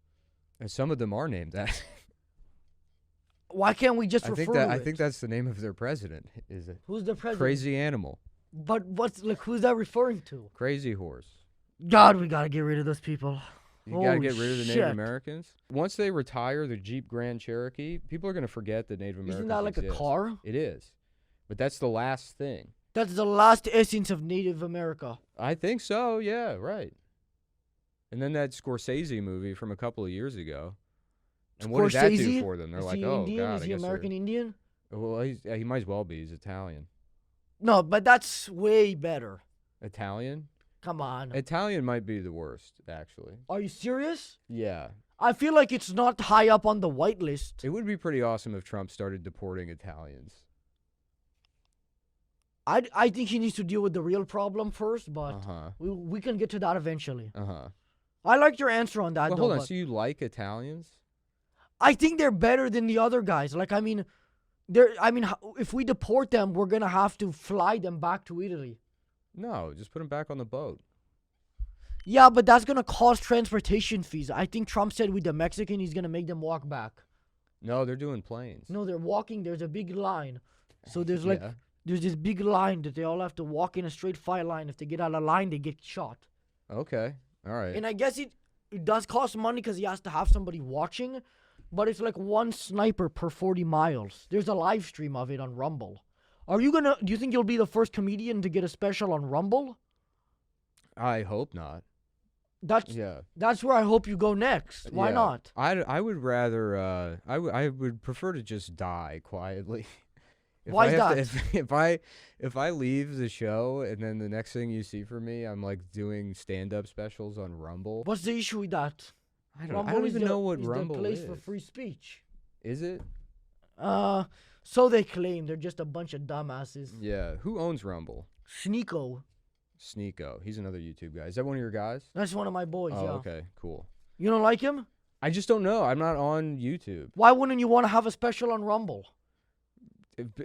And some of them are named that. Why can't we just refer to it? I think that's the name of their president. Is it? Who's the president? Crazy Animal. But who's that referring to? Crazy Horse. God, we gotta get rid of those people. You gotta Holy get rid of the shit. Native Americans. Once they retire the Jeep Grand Cherokee, people are gonna forget that Native Americans Isn't that like exist. a car? It is, but that's the last thing. That's the last essence of Native America. I think so. Yeah, right. And then that Scorsese movie from a couple of years ago. And what did that do for them? They're Is like, he oh Indian? God, Is I he guess American Indian? Well, he might as well be. He's Italian. No, but that's way better. Italian? Come on. Italian might be the worst, actually. Are you serious? Yeah. I feel like it's not high up on the white list. It would be pretty awesome if Trump started deporting Italians. I think he needs to deal with the real problem first, but Uh-huh. we can get to that eventually. Uh-huh. I liked your answer on that, Well, though. hold on. but So you like Italians? I think they're better than the other guys. Like, I mean, if we deport them, we're gonna have to fly them back to Italy. No, just put them back on the boat. Yeah, but that's gonna cost transportation fees. I think Trump said with the Mexican, he's gonna make them walk back. No, they're doing planes. No, they're walking. There's a big line. So there's like Yeah. there's this big line that they all have to walk in a straight file line. If they get out of line, they get shot. Okay. All right. And I guess it does cost money because he has to have somebody watching, but it's like one sniper per 40 miles. There's a live stream of it on Rumble. Do you think you'll be the first comedian to get a special on Rumble? I hope not. That's where I hope you go next. Why Yeah. not? I would rather I would prefer to just die quietly. Why is that? If I leave the show and then the next thing you see from me, I'm like doing stand-up specials on Rumble. What's the issue with that? I don't even know what Rumble the place is. for free speech. Is it? So they claim. They're just a bunch of dumbasses. Yeah. Who owns Rumble? Sneeko. Sneeko. He's another YouTube guy. Is that one of your guys? That's one of my boys, Oh, yeah. okay. Cool. You don't like him? I just don't know. I'm not on YouTube. Why wouldn't you want to have a special on Rumble?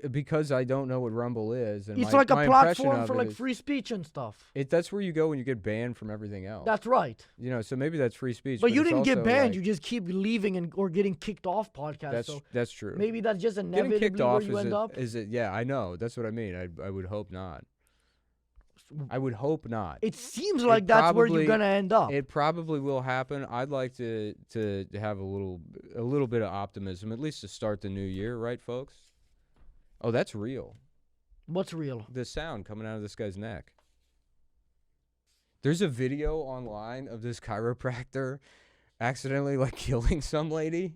Because I don't know what Rumble is. And It's my like a impression platform of for it like is- free speech and stuff. That's where you go when you get banned from everything else. That's right. So maybe that's free speech. But you it's didn't get also, banned. like- You just keep leaving or getting kicked off podcasts. That's true. Maybe that's just Getting inevitably kicked where off you end up. is it? Yeah, I know. That's what I mean. I would hope not. I would hope not. It seems like that's where you're gonna end up. It probably will happen. I'd like to have a little bit of optimism, at least to start the new year, right, folks? Oh, that's real. What's real? The sound coming out of this guy's neck. There's a video online of this chiropractor accidentally like killing some lady.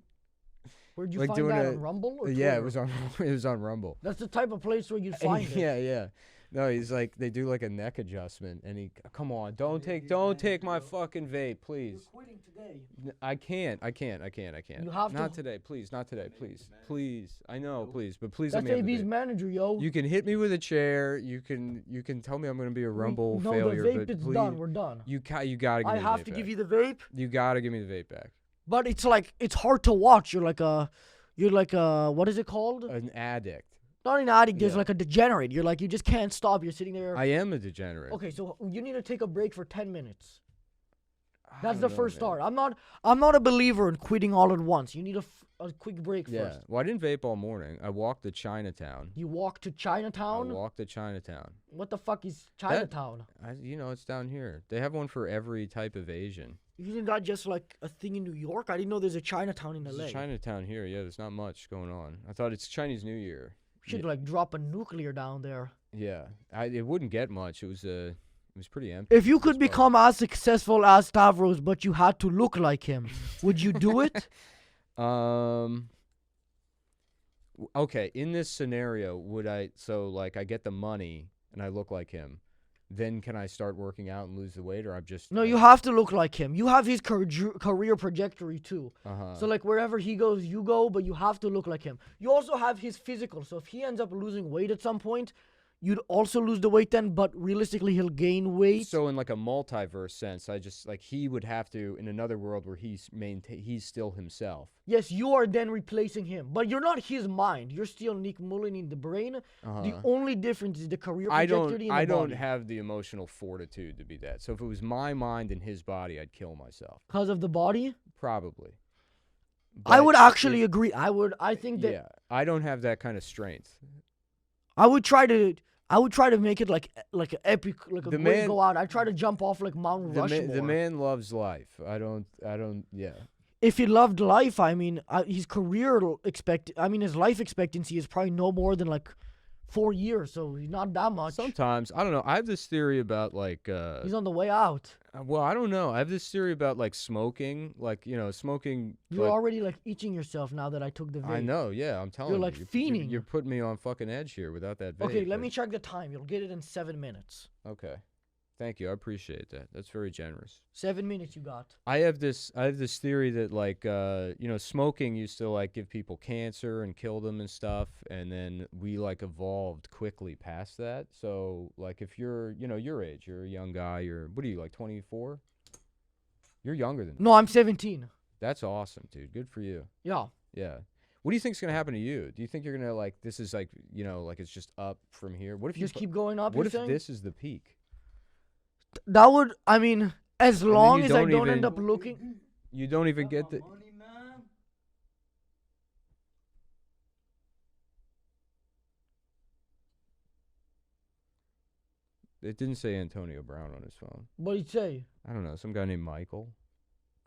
Where'd you like find doing that a- on Rumble? Or Yeah, Twitter? it was on Rumble. That's the type of place where you'd find it. Yeah. No, he's like they do like a neck adjustment, and come on, don't take my fucking vape, please. You're quitting today. I can't. You have not to. today, please, not today, please. I know, please, but please That's let me have the AB's vape. manager, yo. You can hit me with a chair. You can tell me I'm gonna be a Rumble no, failure, the vape but is please, done. We're done. You gotta give me I the have vape to back. give you the vape. You gotta give me the vape back. But it's hard to watch. You're like a what is it called? An addict. Not an addict. There's Yeah. like a degenerate. You're like you just can't stop. You're sitting there. I am a degenerate. Okay, so you need to take a break for 10 minutes. That's don't the know, first man. start. I'm not a believer in quitting all at once. You need a quick break Yeah. first. Well, I didn't vape all morning. I walked to Chinatown. You walk to I Chinatown. walked to Chinatown. What the fuck is Chinatown? It's down here. They have one for every type of Asian. Isn't that just like a thing in New York? I didn't know there's a Chinatown in There's LA. a Chinatown here. Yeah, there's not much going on. I thought it's Chinese New Year. Should like drop a nuclear down there. Yeah, it wouldn't get much. It was pretty empty. If you could become as successful as Stavros, but you had to look like him, would you do it? Okay, in this scenario, would I? So like, I get the money and I look like him. Then can I start working out and lose the weight, or I'm just? No, you have to look like him. You have his career trajectory too. Uh-huh. So like wherever he goes, you go, but you have to look like him. You also have his physical. So if he ends up losing weight at some point, you'd also lose the weight then, but realistically he'll gain weight. So in like a multiverse sense, I just like he would have to in another world where he's still himself. Yes, you are then replacing him, but you're not his mind. You're still Nick Mullen in the brain. The only difference is the career trajectory. I don't have the emotional fortitude to be that. So if it was my mind and his body, I'd kill myself. Because of the body? Probably. I would actually agree. I think that. Yeah, I don't have that kind of strength. I would try to make it like an epic, like a The great man- go out. I try to jump off like Mount Rushmore. The man loves life. I don't. Yeah. If he loved life, I mean, his his life expectancy is probably no more than like 4 years, so he's not that much. Sometimes I don't know. I have this theory about like. He's on the way out. Well, I don't know. I have this theory about like smoking, like smoking. You're like, already like itching yourself now that I took the vape. I know. Yeah, I'm telling you. You're like fiending. You're putting me on fucking edge here without that vape. Okay, let me check the time. You'll get it in 7 minutes. Okay. Thank you. I appreciate that. That's very generous. 7 minutes you got. I have this theory that like smoking used to like give people cancer and kill them and stuff, and then we like evolved quickly past that. So like if you're your age, you're a young guy, what are you like 24? You're younger than me. No, I'm 17. That's awesome, dude. Good for you. Yeah. Yeah. What do you think's gonna happen to you? Do you think you're gonna like this is like like it's just up from here? What if Just keep going up, What you're if saying? this is the peak? That would, I mean, as then long you as I don't don't even- end up looking. You don't even get the. It didn't say Antonio Brown on his phone. What'd he say? I don't know, some guy named Michael.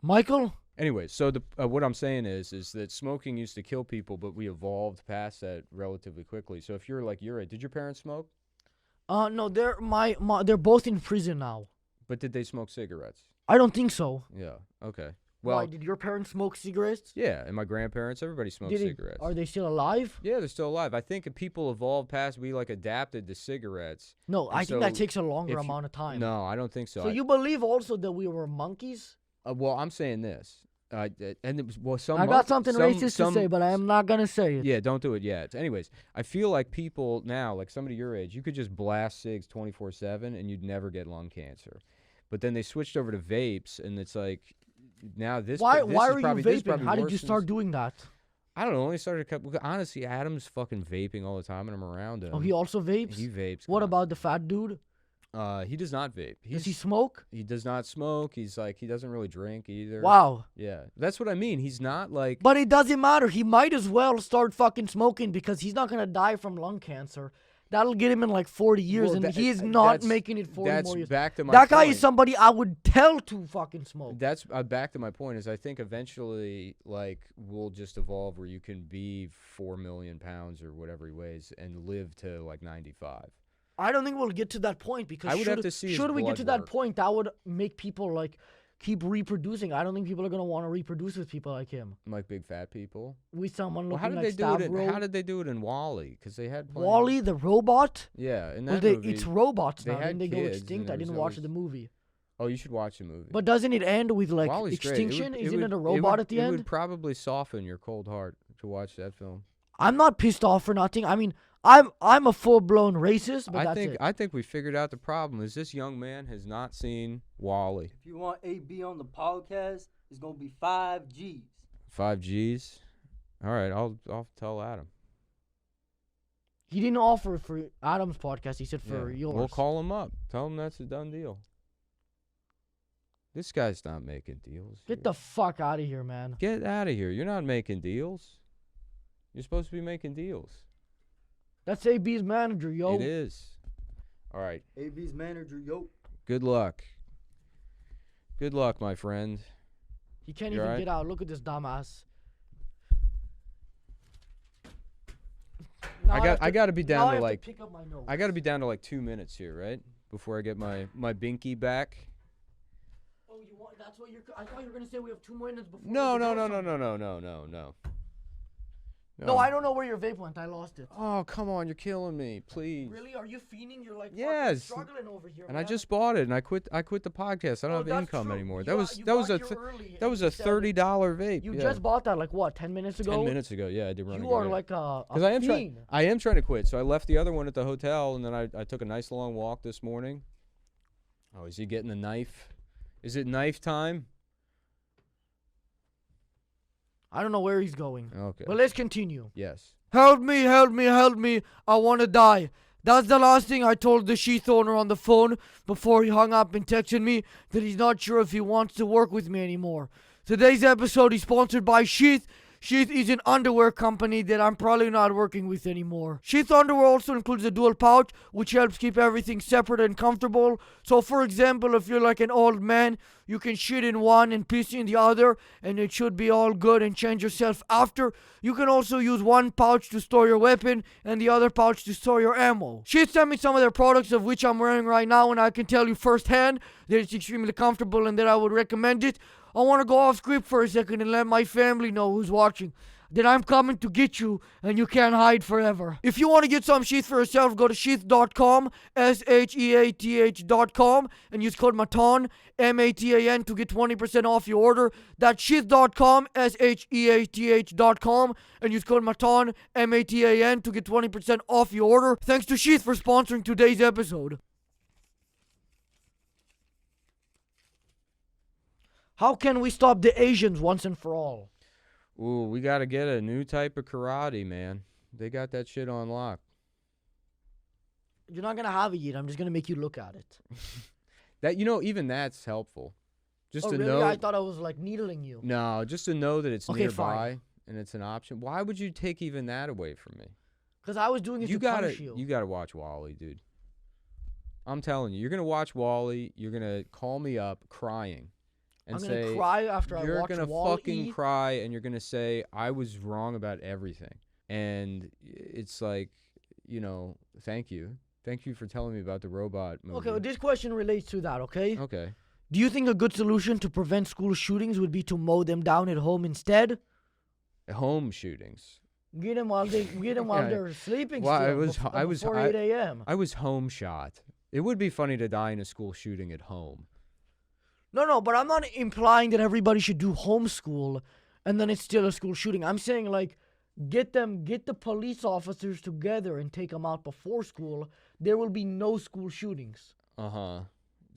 Michael? Anyway, so what I'm saying is that smoking used to kill people, but we evolved past that relatively quickly. So if you're like your age, did your parents smoke? No, they're both in prison now. But did they smoke cigarettes? I don't think so. Yeah. Okay. Well, Why, did your parents smoke cigarettes? yeah, and my grandparents, everybody smoked cigarettes. Are they still alive? Yeah, they're still alive. I think if people evolved past, we like adapted to cigarettes. No, And I think that so takes a longer if you- amount of time. No, I don't think so. So you believe also that we were monkeys? Well, I'm saying this. And it was some. I got something racist to say, but I am not gonna say it. Yeah, don't do it yet. Anyways, I feel like people now, like somebody your age, you could just blast cigs 24/7 and you'd never get lung cancer. But then they switched over to vapes, and it's like now this. Why this are is you probably, this is vaping? probably How did worse you than start doing that? I don't know. Only started a couple. Honestly, Adam's fucking vaping all the time, and I'm around him. Oh, he also vapes? He vapes. What about the fat dude? He does not vape. Does he smoke? He does not smoke. He's like he doesn't really drink either. Wow. Yeah, that's what I mean. He's not like. But it doesn't matter. He might as well start fucking smoking because he's not gonna die from lung cancer. That'll get him in like 40 years, Well, and that- he is not that's- making it 40 that's more years. back to my that guy point. is somebody I would tell to fucking smoke. That's back to my point. Is I think eventually, like, we'll just evolve where you can be 4 million pounds or whatever he weighs and live to like 95. I don't think we'll get to that point because I would have to see his should we get blood to that work. point, that would make people like keep reproducing. I don't think people are gonna want to reproduce with people like him. Like big fat people. With someone Well, how looking did like they do it? Stavro. How did they do it in Wall-E? Because they had plenty. Wall-E, the robot? Yeah, in Well, that movie, it's robots they now. had Didn't they go kids, extinct? and I there didn't was watch always- the movie. Oh, you should watch the movie. But doesn't it end with like Wall-E's great. extinction? Isn't it a would- robot at the it end? would probably soften your cold heart to watch that film. I'm not pissed off for nothing. I mean, I'm a full blown racist, but that's it. I think we figured out the problem. Is this young man has not seen Wall-E. If you want AB on the podcast, it's gonna be 5 G's. 5 Gs. All right, I'll tell Adam. He didn't offer for Adam's podcast. He said for yours. We'll call him up. Tell him that's a done deal. This guy's not making deals. Get the fuck out of here, man. Get out of here. You're not making deals. You're supposed to be making deals. That's AB's manager, yo. It is. All right. AB's manager, yo. Good luck. Good luck, my friend. He can't You even alright? get out. Look at this dumbass. I got to be down to like pick up my nose. I got to be down to like 2 minutes here, right? Before I get my binky back. Oh, you want? That's what you're. I thought you were gonna say we have 2 minutes before. No. we can go No, No, I don't know where your vape went. I lost it. Oh, come on, you're killing me, please. Really? Are you fiending? You're like Yes. struggling over here. And man. I just bought it, and I quit the podcast. I don't have that's income true. anymore. You That got- was you that was got a here early that and was you a said $30 vape. You yeah. just bought that like what? 10 minutes ago. 10 minutes ago. Yeah, I did run. You are like a because I am fiend. trying to quit. So I left the other one at the hotel, and then I took a nice long walk this morning. Oh, is he getting the knife? Is it knife time? I don't know where he's going. Okay. But let's continue. Yes. Help me, help me, help me. I want to die. That's the last thing I told the sheath owner on the phone before he hung up and texted me that he's not sure if he wants to work with me anymore. Today's episode is sponsored by Sheath. Sheath is an underwear company that I'm probably not working with anymore. Sheath underwear also includes a dual pouch, which helps keep everything separate and comfortable. So for example, if you're like an old man, you can shit in one and piss in the other, and it should be all good and change yourself after. You can also use one pouch to store your weapon and the other pouch to store your ammo. Sheath sent me some of their products, of which I'm wearing right now, and I can tell you firsthand that it's extremely comfortable and that I would recommend it. I want to go off script for a second and let my family know who's watching that I'm coming to get you and you can't hide forever. If you want to get some sheath for yourself, go to sheath.com, sheath.com, and use code MATAN, MATAN, to get 20% off your order. That's sheath.com, sheath.com, and use code MATAN, MATAN, to get 20% off your order. Thanks to Sheath for sponsoring today's episode. How can we stop the Asians once and for all? Ooh, we got to get a new type of karate, man. They got that shit on lock. You're not going to have it yet. I'm just going to make you look at it. That even that's helpful. Just Oh, to really? know. I thought I was like needling you. No, just to know that it's Okay, nearby fine. and it's an option. Why would you take even that away from me? Because I was doing it to punish you. You gotta watch Wally, dude. I'm telling you, you're gonna watch Wally. You're gonna call me up crying, and I'm say gonna cry after I you're watch gonna Wall-E. fucking cry, and you're gonna say I was wrong about everything. And it's like, thank you for telling me about the robot movie. Okay, well, this question relates to that, okay? Okay. Do you think a good solution to prevent school shootings would be to mow them down at home instead? Home shootings. Get them while they're sleeping Well, still, I was before 8 a.m. I was home shot. It would be funny to die in a school shooting at home. No, but I'm not implying that everybody should do homeschool and then it's still a school shooting. I'm saying, like, get the police officers together and take them out before school. There will be no school shootings. Uh-huh.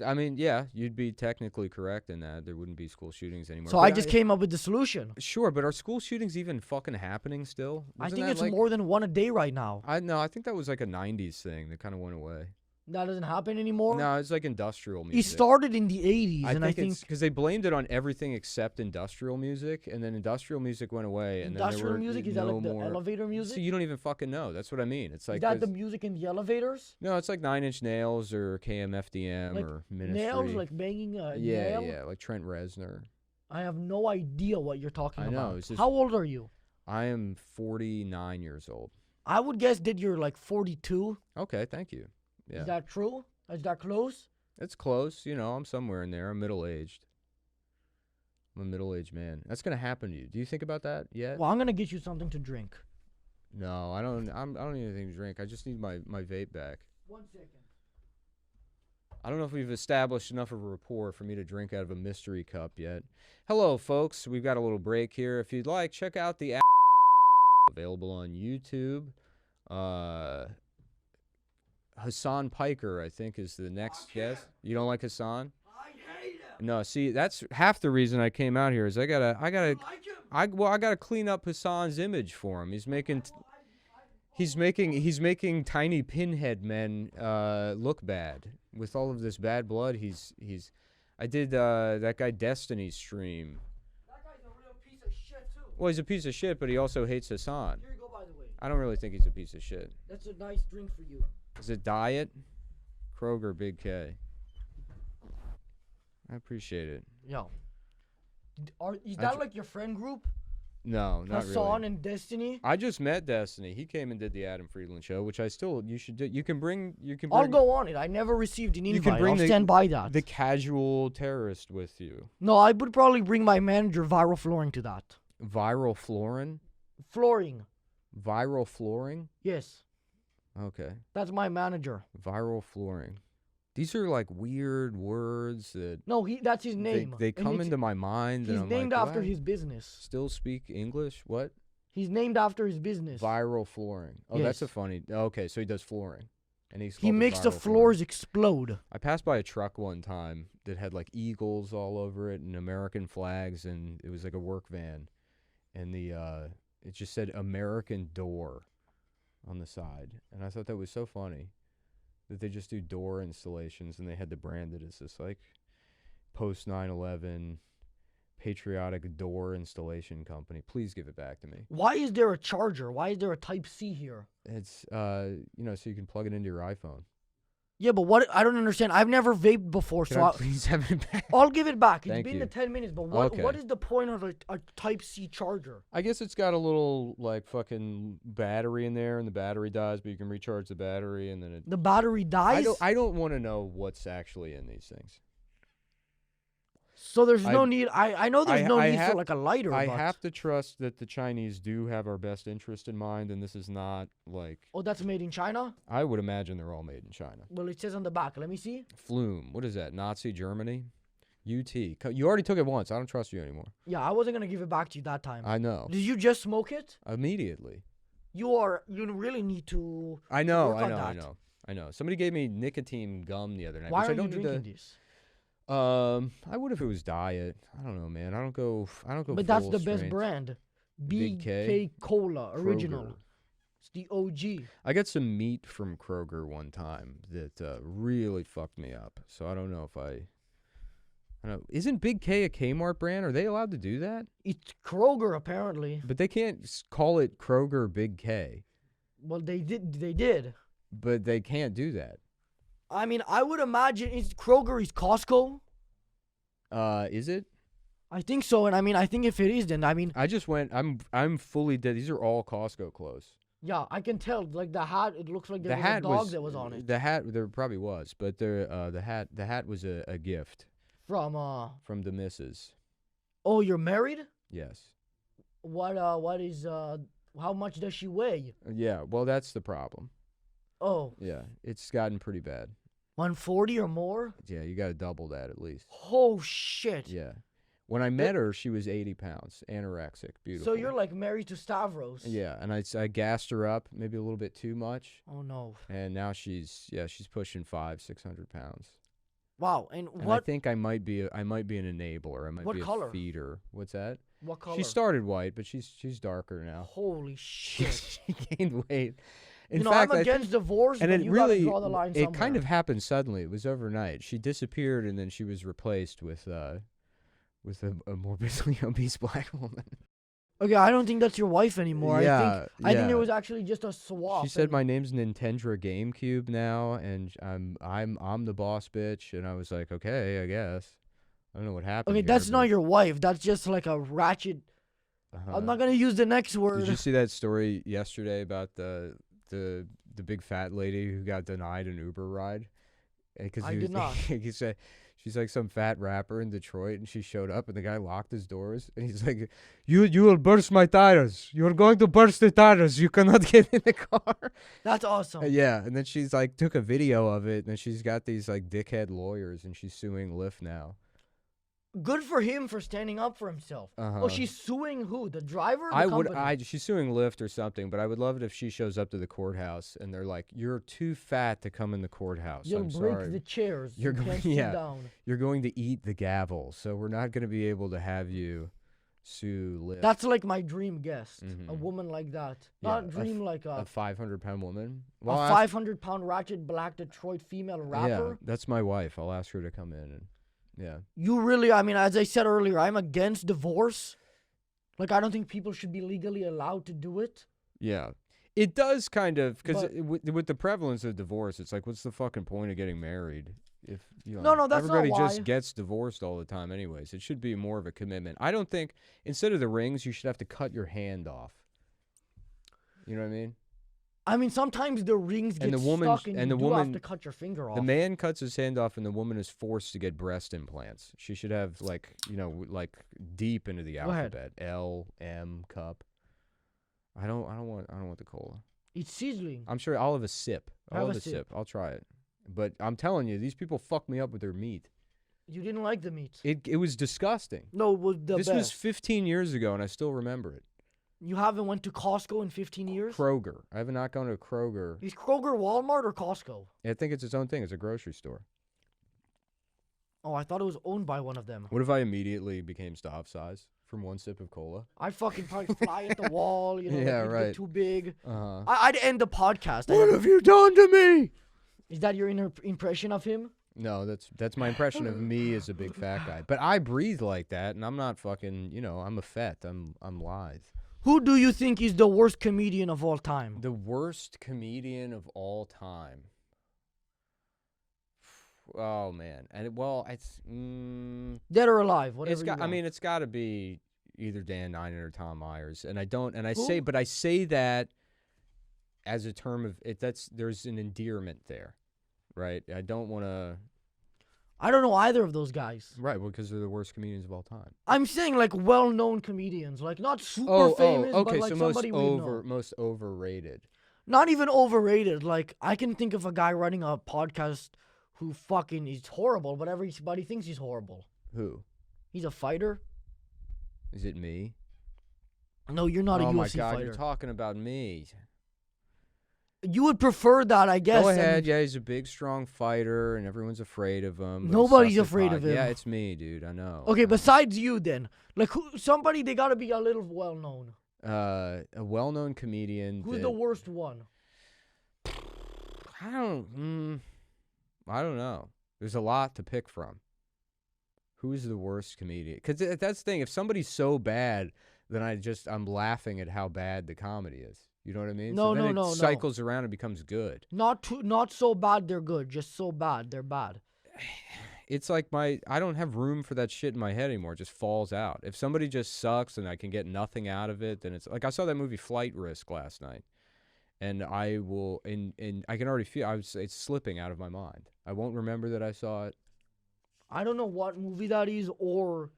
I mean, yeah, you'd be technically correct in that. There wouldn't be school shootings anymore. So But I just came up with the solution. Sure, but are school shootings even fucking happening still? I Wasn't think that it's like, more than one a day right now. I think that was like a 90s thing that kind of went away. That doesn't happen anymore? No, it's like industrial music. It started in the 80s, and I think... it's because they blamed it on everything except industrial music, and then industrial music went away, and Industrial then there were music? Is no that like the more... elevator music? So you don't even fucking know. That's what I mean. It's like... Is that the there's- music in the elevators? No, it's like 9 Inch Nails or KMFDM Like or Ministry. nails, like banging a yeah, nail? yeah, like Trent Reznor. I have no idea what you're talking I know, about. it's just- How old are you? I am 49 years old. I would guess that you're like 42. Okay, thank you. Yeah. Is that true? Is that close? It's close. I'm somewhere in there. I'm middle-aged. I'm a middle-aged man. That's going to happen to you. Do you think about that yet? Well, I'm going to get you something to drink. No, I don't need anything to drink. I just need my vape back. 1 second. I don't know if we've established enough of a rapport for me to drink out of a mystery cup yet. Hello, folks. We've got a little break here. If you'd like, check out the app available on YouTube. Hassan Piker, I think, is the next guest. You don't like Hassan? I hate him. No, see, that's half the reason I came out here is I gotta clean up Hassan's image for him. He's making tiny pinhead men look bad with all of this bad blood. I did that guy Destiny's stream. That guy's a real piece of shit too. Well, he's a piece of shit, but he also hates Hassan. Here you go, by the way. I don't really think he's a piece of shit. That's a nice drink for you. Is it Diet? Kroger Big K. I appreciate it. Yo. Is that like your friend group? No, not Hassan really. and Destiny? I just met Destiny. He came and did the Adam Friedland show, which you should do. You can bring. I'll go on it. I never received an invite. You can bring I'll stand by that. the casual terrorist with you. No, I would probably bring my manager, Viral Flooring, to that. Viral flooring? Flooring. Viral flooring? Yes. Okay. That's my manager. Viral flooring. These are like weird words that. No, that's his name. They come into my mind. He's and I'm named like, after "Do I his business. Still speak English? What? He's named after his business. Viral flooring. Oh, that's a funny. Okay, so he does flooring, and he makes the floors explode. I passed by a truck one time that had like eagles all over it and American flags, and it was like a work van, and it just said American Door on the side, and I thought that was so funny that they just do door installations, and they had to brand it as this like post 9/11 patriotic door installation company. Please give it back to me. Why is there a charger? Why is there a Type-C here? It's so you can plug it into your iPhone. Yeah, but what? I don't understand. I've never vaped before, Can I please have it back? I'll give it back. It's Thank been you. the 10 minutes, but Okay. what is the point of a Type-C charger? I guess it's got a little like fucking battery in there, and the battery dies, but you can recharge the battery, and then it. The battery dies? I don't want to know what's actually in these things. So there's no need. I know there's no need for like a lighter. I but... have to trust that the Chinese do have our best interest in mind, and this is not like. Oh, that's made in China? I would imagine they're all made in China. Well, it says on the back. Let me see. Flume. What is that? Nazi Germany? UT. You already took it once. I don't trust you anymore. Yeah, I wasn't gonna give it back to you that time. I know. Did you just smoke it? Immediately. You really need to. I know. work on that. I know. Somebody gave me nicotine gum the other night. Why which are I don't you drinking this? I would if it was diet. I don't know, man. I don't go. But that's full the best strength. brand. Big K? BK Cola original. Kroger. It's the OG. I got some meat from Kroger one time that really fucked me up. So I don't know if I don't know. Isn't Big K a Kmart brand? Are they allowed to do that? It's Kroger apparently. But they can't call it Kroger Big K. Well, they did. But they can't do that. I mean, I would imagine it's Kroger is Costco. Is it? I think so, and I mean, I think if it is, then I mean, I just went. I'm fully dead. These are all Costco clothes. yeah, I can tell. Like the hat, it looks like there The was a hat dog that was on it. The hat, there probably was, but the hat was a gift From the missus. Oh, you're married? Yes. What is how much does she weigh? Yeah. Well, that's the problem. Oh, Yeah, it's gotten pretty bad. 140 or more? Yeah, you got to double that at least. Oh shit. Yeah. When I met her, she was 80 pounds, anorexic, beautiful. So you're like married to Stavros. Yeah, and I gassed her up maybe a little bit too much. Oh no. And now she's pushing 500-600 pounds. Wow. And And what I think I might be an enabler. I might What be color? a feeder. What's that? what color? She started white, but she's darker now. Holy shit. She gained weight. In You know, fact, I'm I against divorce, and but it you really gotta draw the line it kind somewhere. of happened suddenly. It was overnight. She disappeared, and then she was replaced with a morbidly obese black woman. Okay, I don't think that's your wife anymore. Yeah, I think yeah. it was actually just a swap. She said my name's Nintendra GameCube now, and I'm the boss bitch. And I was like, okay, I guess. I don't know what happened. Okay, here, that's not but- your wife. That's just like a ratchet. I'm not gonna use the next word. Did you see that story yesterday about the big fat lady who got denied an Uber ride? Because I did not. He said she's like some fat rapper in Detroit, and she showed up, and the guy locked his doors, and he's like, "You will burst my tires. You're going to burst the tires. You cannot get in the car." That's awesome. Yeah, and then she's like took a video of it, and then she's got these like dickhead lawyers, and she's suing Lyft now. Good for him for standing up for himself. Uh-huh. Oh, she's suing who? The driver? Or the company? She's suing Lyft or something, but I would love it if she shows up to the courthouse and they're like, "You're too fat to come in the courthouse. You'll I'm break sorry. the chairs. You're you going, can't sit yeah, down. you're going to eat the gavel, so we're not going to be able to have you Sue Lift. That's like my dream guest. A Mhm. woman like that. Yeah, Not dream like a a 500-pound woman. a Well, 500-pound ratchet black Detroit female rapper. Yeah, that's my wife. I'll ask her to come in and yeah. You really, I mean, as I said earlier, I'm against divorce. Like, I don't think people should be legally allowed to do it. Yeah. It does kind of, because But- with the prevalence of divorce, it's like, what's the fucking point of getting married? If No, that's not everybody why. just gets divorced all the time anyways. It should be more of a commitment. I don't think, instead of the rings, you should have to cut your hand off. You know what I mean? I mean, sometimes the rings get And the woman, stuck and and you the do woman, have to cut your finger off. the man cuts his hand off, and the woman is forced to get breast implants. She should have like deep into the Go ahead. alphabet. L M cup. I don't want the cola. It's sizzling. I'm sure I'll have a sip. I'll Have have a a sip. sip. I'll try it. But I'm telling you, these people fuck me up with their meat. You didn't like the meat. It was disgusting. No, it was the This best. was 15 years ago, and I still remember it. You haven't went to Costco in 15 years? Kroger. I have not gone to a Kroger. Is Kroger Walmart or Costco? I think it's its own thing. It's a grocery store. Oh, I thought it was owned by one of them. What if I immediately became stop size from one sip of cola? I'd fucking probably fly at the wall, you know, Yeah, it'd right. get too big. Uh-huh. I'd end the podcast. What have you done to me? Is that your impression of him? No, that's my impression of me as a big fat guy. But I breathe like that, and I'm not fucking, I'm a fet. I'm lithe. Who do you think is the worst comedian of all time? The worst comedian of all time. Oh man, and it's Dead or alive, whatever. it's you got. I want. mean, it's got to be either Dan Ninen or Tom Myers, and I don't. And I Who? say that as a term of it. There's an endearment there, right? I don't want to. I don't know either of those guys. Right, well, because they're the worst comedians of all time. I'm saying like well-known comedians, like not super famous, okay, but like so somebody we know. most overrated. Not even overrated. Like I can think of a guy running a podcast who fucking is horrible, but everybody thinks he's horrible. Who? He's a fighter. Is it me? No, you're not a UFC Oh my God, fighter. you're talking about me. You would prefer that, I guess. Go and ahead. Yeah, he's a big, strong fighter, and everyone's afraid of him. but he Nobody's sucks at afraid of him. Yeah, it's me, dude. I know. Okay, besides you, then, like somebody they gotta be a little well-known. A well-known comedian. Who's that- the worst one? I don't know. There's a lot to pick from. Who's the worst comedian? Because that's the thing. If somebody's so bad, then I'm laughing at how bad the comedy is. You know what I mean? No, so then no, it cycles around and becomes good. Not so bad they're good, just so bad they're bad. It's like I don't have room for that shit in my head anymore. It just falls out. If somebody just sucks and I can get nothing out of it, then it's like I saw that movie Flight Risk last night. And I will, and I can already feel it's slipping out of my mind. I won't remember that I saw it. I don't know what movie that is, or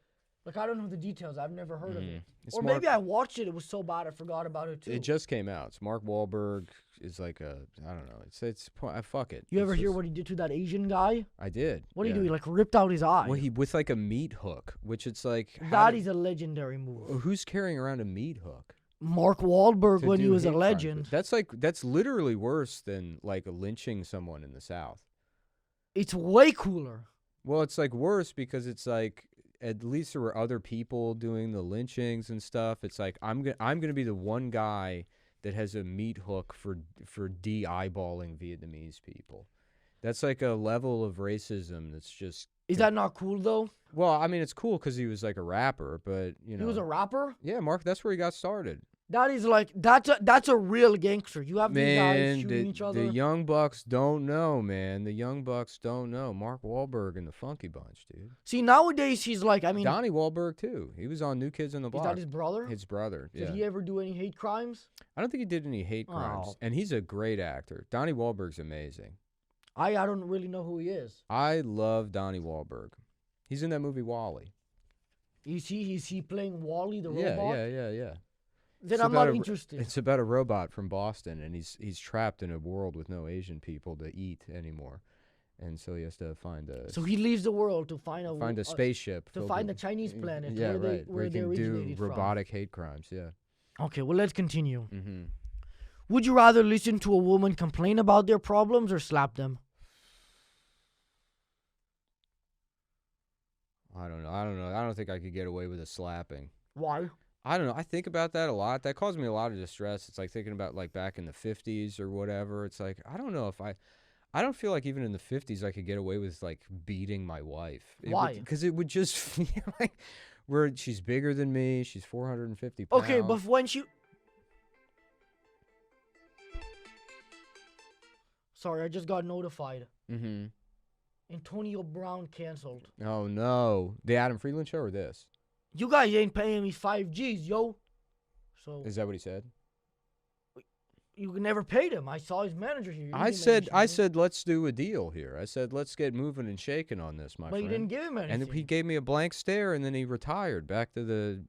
like I don't know the details. I've never heard of it. It's Or maybe I watched it. It was so bad I forgot about it too. It just came out. It's Mark Wahlberg is like I don't know. Fuck it. You ever It's hear just- what he did to that Asian guy? I did. What did yeah. he do? He like ripped out his eye. Well, he with like a meat hook, which it's like That is a legendary move. who's carrying around a meat hook? Mark Wahlberg to when he do was a hate crimes? legend. That's literally worse than like lynching someone in the South. It's way cooler. Well, it's like worse because it's like at least there were other people doing the lynchings and stuff. It's like I'm gonna be the one guy that has a meat hook for de-eyeballing Vietnamese people. That's like a level of racism that's just. Is that not cool though? Well, I mean, it's cool because he was like a rapper, but you know. He was a rapper? Yeah, Mark. That's where he got started. That is like that's a real gangster. You have these guys Man, shooting each other. the Young Bucks don't know, man. The Young Bucks don't know. Mark Wahlberg and the Funky Bunch, dude. See, nowadays he's like, I mean, Donnie Wahlberg too. He was on New Kids on the is Block. that his brother? His brother. Did yeah. he ever do any hate crimes? I don't think he did any hate crimes, Oh. and he's a great actor. Donnie Wahlberg's amazing. I don't really know who he is. I love Donnie Wahlberg. He's in that movie Wall-E. Is he playing Wally the Yeah, robot? yeah. Then It's I'm about not a- interested. It's about a robot from Boston, and he's trapped in a world with no Asian people to eat anymore, and so he has to find a. So he leaves the world to find a spaceship to filled find the with- Chinese planet Yeah, where they right. where he they can do originated robotic hate crimes. Yeah. from. Okay, well let's continue. Mm-hmm. Would you rather listen to a woman complain about their problems or slap them? I don't know. I don't think I could get away with a slapping. Why? I don't know. I think about that a lot. That caused me a lot of distress. It's like thinking about like back in the 50s or whatever. It's like I don't know if I don't feel like even in the 50s I could get away with like beating my wife. Why? Because it would just feel like she's bigger than me. She's 450 pounds. Okay, but when she... Sorry, I just got notified. Mm-hmm. Antonio Brown canceled. Oh no, the Adam Friedland show or this? You guys ain't paying me 5Gs, yo. So Is that what he said? you never paid him. I saw his manager here. You I didn't mention me. said let's do a deal here. I said let's get moving and shaking on this, my But friend. you didn't give him anything. And he gave me a blank stare, and then he retired back to the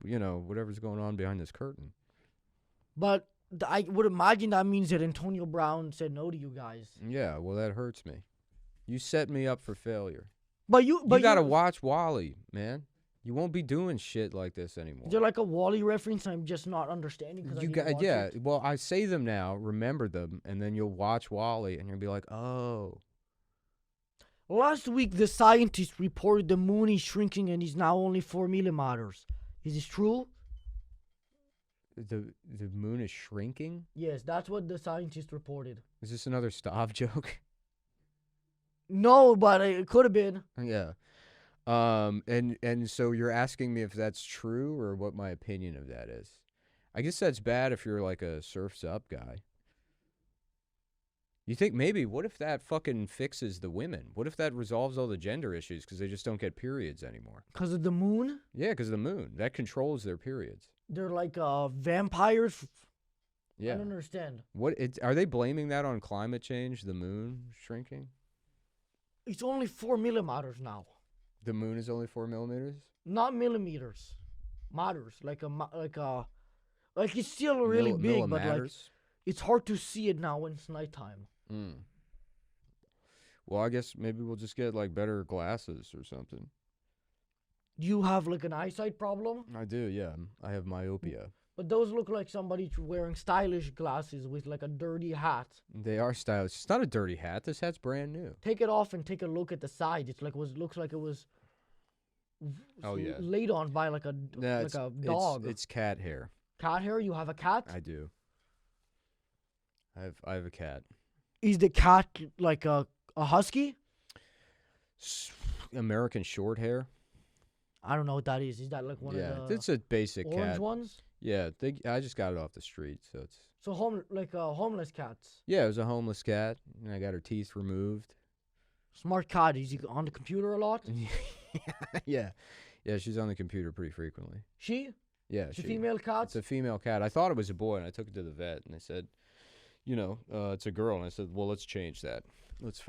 whatever's going on behind this curtain. But I would imagine that means that Antonio Brown said no to you guys. Yeah, well that hurts me. You set me up for failure. But you gotta watch Wally, man. You won't be doing shit like this anymore. Is there like a Wally reference I'm just not understanding? You got Well, I say them now, remember them, and then you'll watch Wally, and you'll be like, oh. Last week, the scientists reported the moon is shrinking and is now only 4 millimeters. Is this true? The moon is shrinking? Yes, that's what the scientists reported. Is this another Stav joke? No, but it could have been. Yeah. And so you're asking me if that's true or what my opinion of that is. I guess that's bad if you're like a Surf's Up guy. You think maybe, what if that fucking fixes the women? What if that resolves all the gender issues because they just don't get periods anymore? Because of the moon? Yeah, because of the moon. That controls their periods. They're like vampires? Yeah. I don't understand. Are they blaming that on climate change, the moon shrinking? It's only 4 millimeters now. The moon is only 4 millimeters? Not millimeters. Meters. Like it's still really big, but like it's hard to see it now when it's nighttime. Well, I guess maybe we'll just get like better glasses or something. Do you have like an eyesight problem? I do, yeah. I have myopia. But those look like somebody wearing stylish glasses with like a dirty hat. They are stylish. It's not a dirty hat. This hat's brand new. Take it off and take a look at the side. It's like looks like it was laid on by like a dog. It's cat hair. Cat hair? You have a cat? I do. I have a cat. Is the cat like a husky? American short hair. I don't know what that is. Is that like one of the it's a basic orange cat. ones? Yeah, I just got it off the street, so it's homeless cats. Yeah, it was a homeless cat, and I got her teeth removed. Smart cat. Is he on the computer a lot? Yeah, she's on the computer pretty frequently. She? Yeah, it's a female cat. It's a female cat. I thought it was a boy, and I took it to the vet, and they said, it's a girl, and I said, well, let's change that. Let's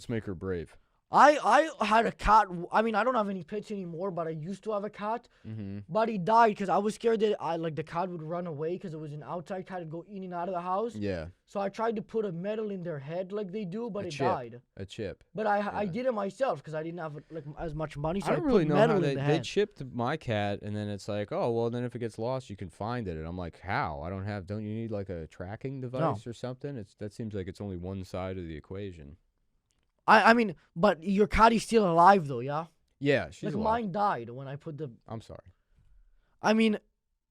make her brave. I had a cat. I mean, I don't have any pets anymore, but I used to have a cat. Mm-hmm. But he died because I was scared that the cat would run away because it was an outside cat and go in and out of the house. Yeah. So I tried to put a metal in their head like they do, but it died. A chip. But I did it myself because I didn't have as much money, so I don't put really know metal how in the head. they chipped my cat, and then it's like, oh well, then if it gets lost, you can find it. And I'm like, how? Don't you need like a tracking device or something? That seems like it's only one side of the equation. I mean, but your cat is still alive though, yeah? Yeah, she's alive. Mine died when I put the... I'm sorry. I mean,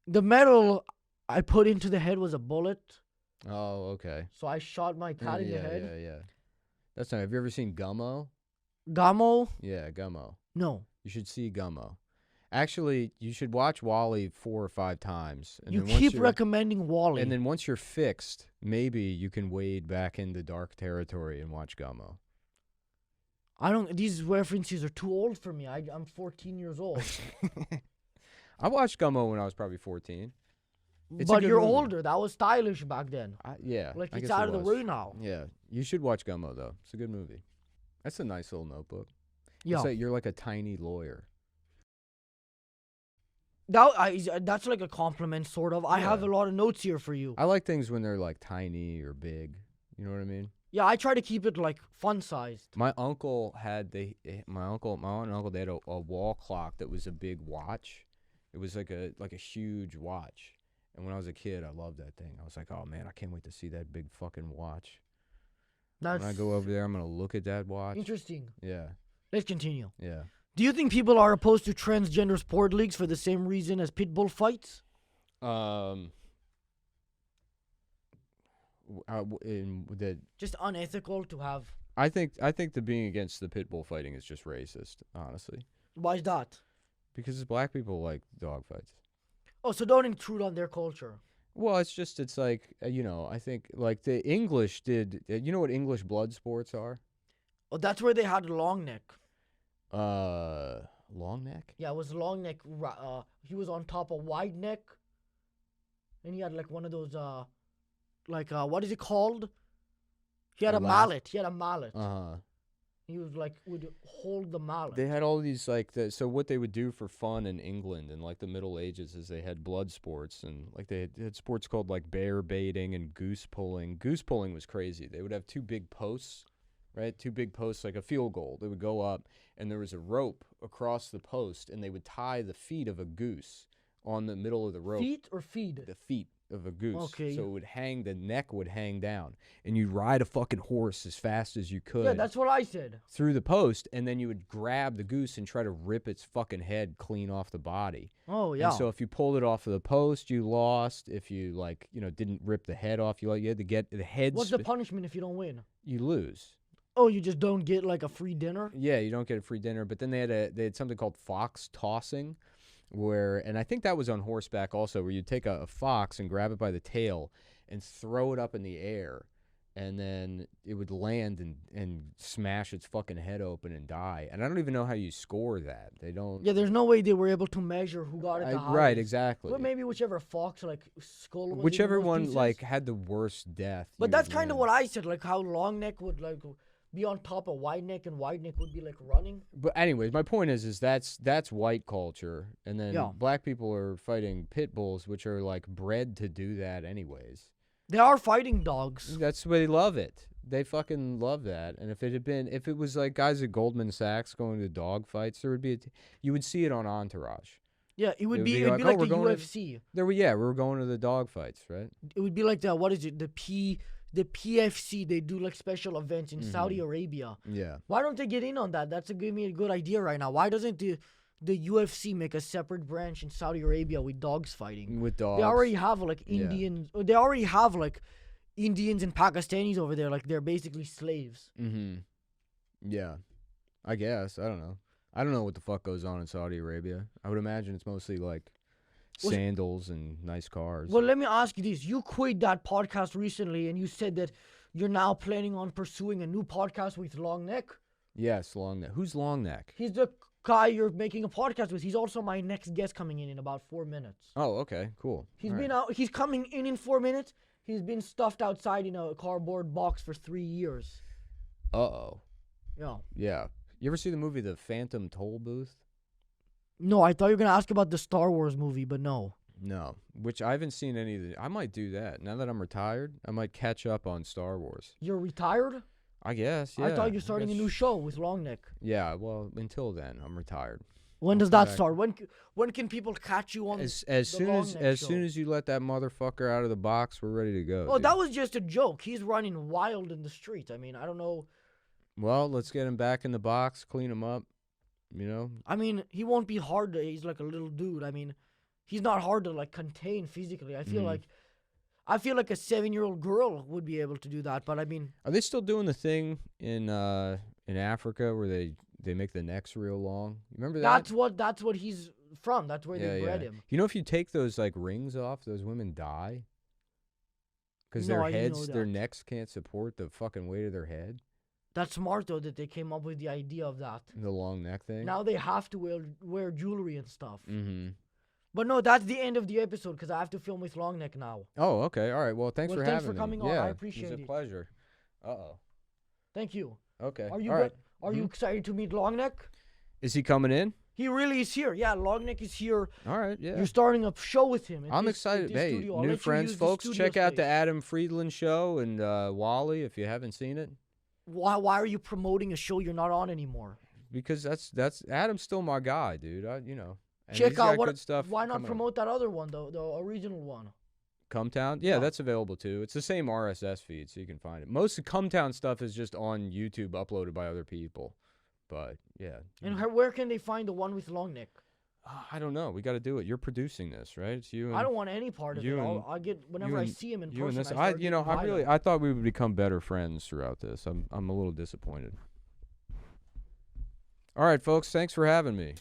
the metal I put into the head was a bullet. Oh, okay. So I shot my cat in the head. Yeah. That's not... Have you ever seen Gummo? Gummo? Yeah, Gummo. No. You should see Gummo. Actually, you should watch Wally 4 or 5 times. And you then keep recommending Wally. And then once you're fixed, maybe you can wade back into dark territory and watch Gummo. These references are too old for me. I'm 14 years old. I watched Gummo when I was probably 14. But you're older. That was stylish back then. Yeah. Like it's out of the way now. Yeah. You should watch Gummo though. It's a good movie. That's a nice little notebook. Yeah. You're like a tiny lawyer. That's like a compliment, sort of. I have a lot of notes here for you. I like things when they're like tiny or big. You know what I mean? Yeah, I try to keep it like fun sized. My uncle had my aunt and uncle, they had a wall clock that was a big watch. It was like a huge watch. And when I was a kid, I loved that thing. I was like, oh man, I can't wait to see that big fucking watch. When I go over there, I'm gonna look at that watch. Interesting. Yeah. Let's continue. Yeah. Do you think people are opposed to transgender sport leagues for the same reason as pit bull fights? Just unethical to have. I think the being against the pit bull fighting is just racist, honestly. Why is that? Because black people like dog fights. Oh, so don't intrude on their culture. Well, it's like, I think like the English did. You know what English blood sports are? Oh, that's where they had long neck. Long neck? Yeah, it was long neck. He was on top of wide neck, and he had like one of those what is it called? He had a mallet. He had a mallet. He was like would hold the mallet. They had all these so what they would do for fun in England in like the Middle Ages is they had blood sports, and like they had sports called like bear baiting and goose pulling. Goose pulling was crazy. They would have two big posts, right? Two big posts like a field goal. They would go up, and there was a rope across the post, and they would tie the feet of a goose on the middle of the rope. Feet or feed? The feet of a goose. Okay. So it would hang, the neck would hang down, and you'd ride a fucking horse as fast as you could. Yeah, that's what I said. Through the post, and then you would grab the goose and try to rip its fucking head clean off the body. Oh, yeah. And so if you pulled it off of the post, you lost. If you didn't rip the head off, you had to get the head. What's the punishment if you don't win? You lose. Oh, you just don't get like a free dinner? Yeah, you don't get a free dinner. But then they had something called fox tossing, and I think that was on horseback also, where you'd take a fox and grab it by the tail and throw it up in the air, and then it would land and smash its fucking head open and die. And I don't even know how you score that. They don't. Yeah, there's no way they were able to measure who got it the highest. Right, exactly. Well, maybe whichever fox skull was Whichever in most one pieces. had the worst death. But that's kind of what I said, like how long neck would be on top of wide neck, and wide neck would be like running. But anyways, my point is that's white culture, and then black people are fighting pit bulls, which are like bred to do that anyways. They are fighting dogs. That's why they love it. They fucking love that. And if it was like guys at Goldman Sachs going to dog fights, there would be you would see it on Entourage. Yeah, it would be like the UFC. We were going to the dog fights, right? It would be like the the PFC. They do like special events in Saudi Arabia. Yeah. Why don't they get in on that? Give me a good idea right now. Why doesn't the UFC make a separate branch in Saudi Arabia with dogs fighting? With dogs. They already have like Indians. Yeah. They already have like Indians and Pakistanis over there. Like they're basically slaves. Mm-hmm. Yeah. I guess. I don't know. I don't know what the fuck goes on in Saudi Arabia. I would imagine it's mostly like sandals and nice cars. Well, let me ask you this. You quit that podcast recently, and you said that you're now planning on pursuing a new podcast with Long Neck. Yes, Long Neck. Who's Long Neck? He's the guy you're making a podcast with. He's also my next guest coming in about 4 minutes. Oh, okay. Cool. He's been out. He's coming in 4 minutes. He's been stuffed outside in a cardboard box for 3 years. Uh-oh. Yeah. Yeah. You ever see the movie The Phantom Toll Booth? No, I thought you were going to ask about the Star Wars movie, but no. No, which I haven't seen any of the... I might do that. Now that I'm retired, I might catch up on Star Wars. You're retired? I guess, yeah. I thought you're starting a new show with Long Neck. Yeah, well, until then, I'm retired. When does that start? When can people catch you on as soon as you let that motherfucker out of the box, we're ready to go. Oh, that was just a joke. He's running wild in the streets. I mean, I don't know. Well, let's get him back in the box, clean him up, you know? I mean, he won't be hard to... He's like a little dude. I mean, he's not hard to, like, contain physically. I feel like a 7-year-old girl would be able to do that, but I mean... Are they still doing the thing in Africa where they make the necks real long? You remember that? That's what he's from. That's where they bred him. You know, if you take those, like, rings off, those women die? Because their necks can't support the fucking weight of their head? That's smart, though, that they came up with the idea of that. The long neck thing? Now they have to wear jewelry and stuff. Mm-hmm. But no, that's the end of the episode because I have to film with Long Neck now. Oh, okay. All right. Well, thanks for having me. Thanks for coming on. I appreciate it. It was a pleasure. Uh-oh. Thank you. Okay. Are you Are you excited to meet Long Neck? Is he coming in? He really is here. Yeah, Long Neck is here. All right, yeah. You're starting a show with him. I'm excited. Hey, new friends, folks. Check out the Adam Friedland show and Wally if you haven't seen it. Why are you promoting a show you're not on anymore? Because that's Adam's still my guy, dude. You know. Check out good stuff. Why not promote that other one though, the original one? Cumtown? Yeah, that's available too. It's the same RSS feed, so you can find it. Most of Cumtown stuff is just on YouTube, uploaded by other people. But yeah, And where can they find the one with long neck? I don't know. We got to do it. You're producing this, right? It's you. And I don't want any part of it. I'll get whenever I see him in person. This. I start getting violent. I thought we would become better friends throughout this. I'm a little disappointed. All right, folks. Thanks for having me.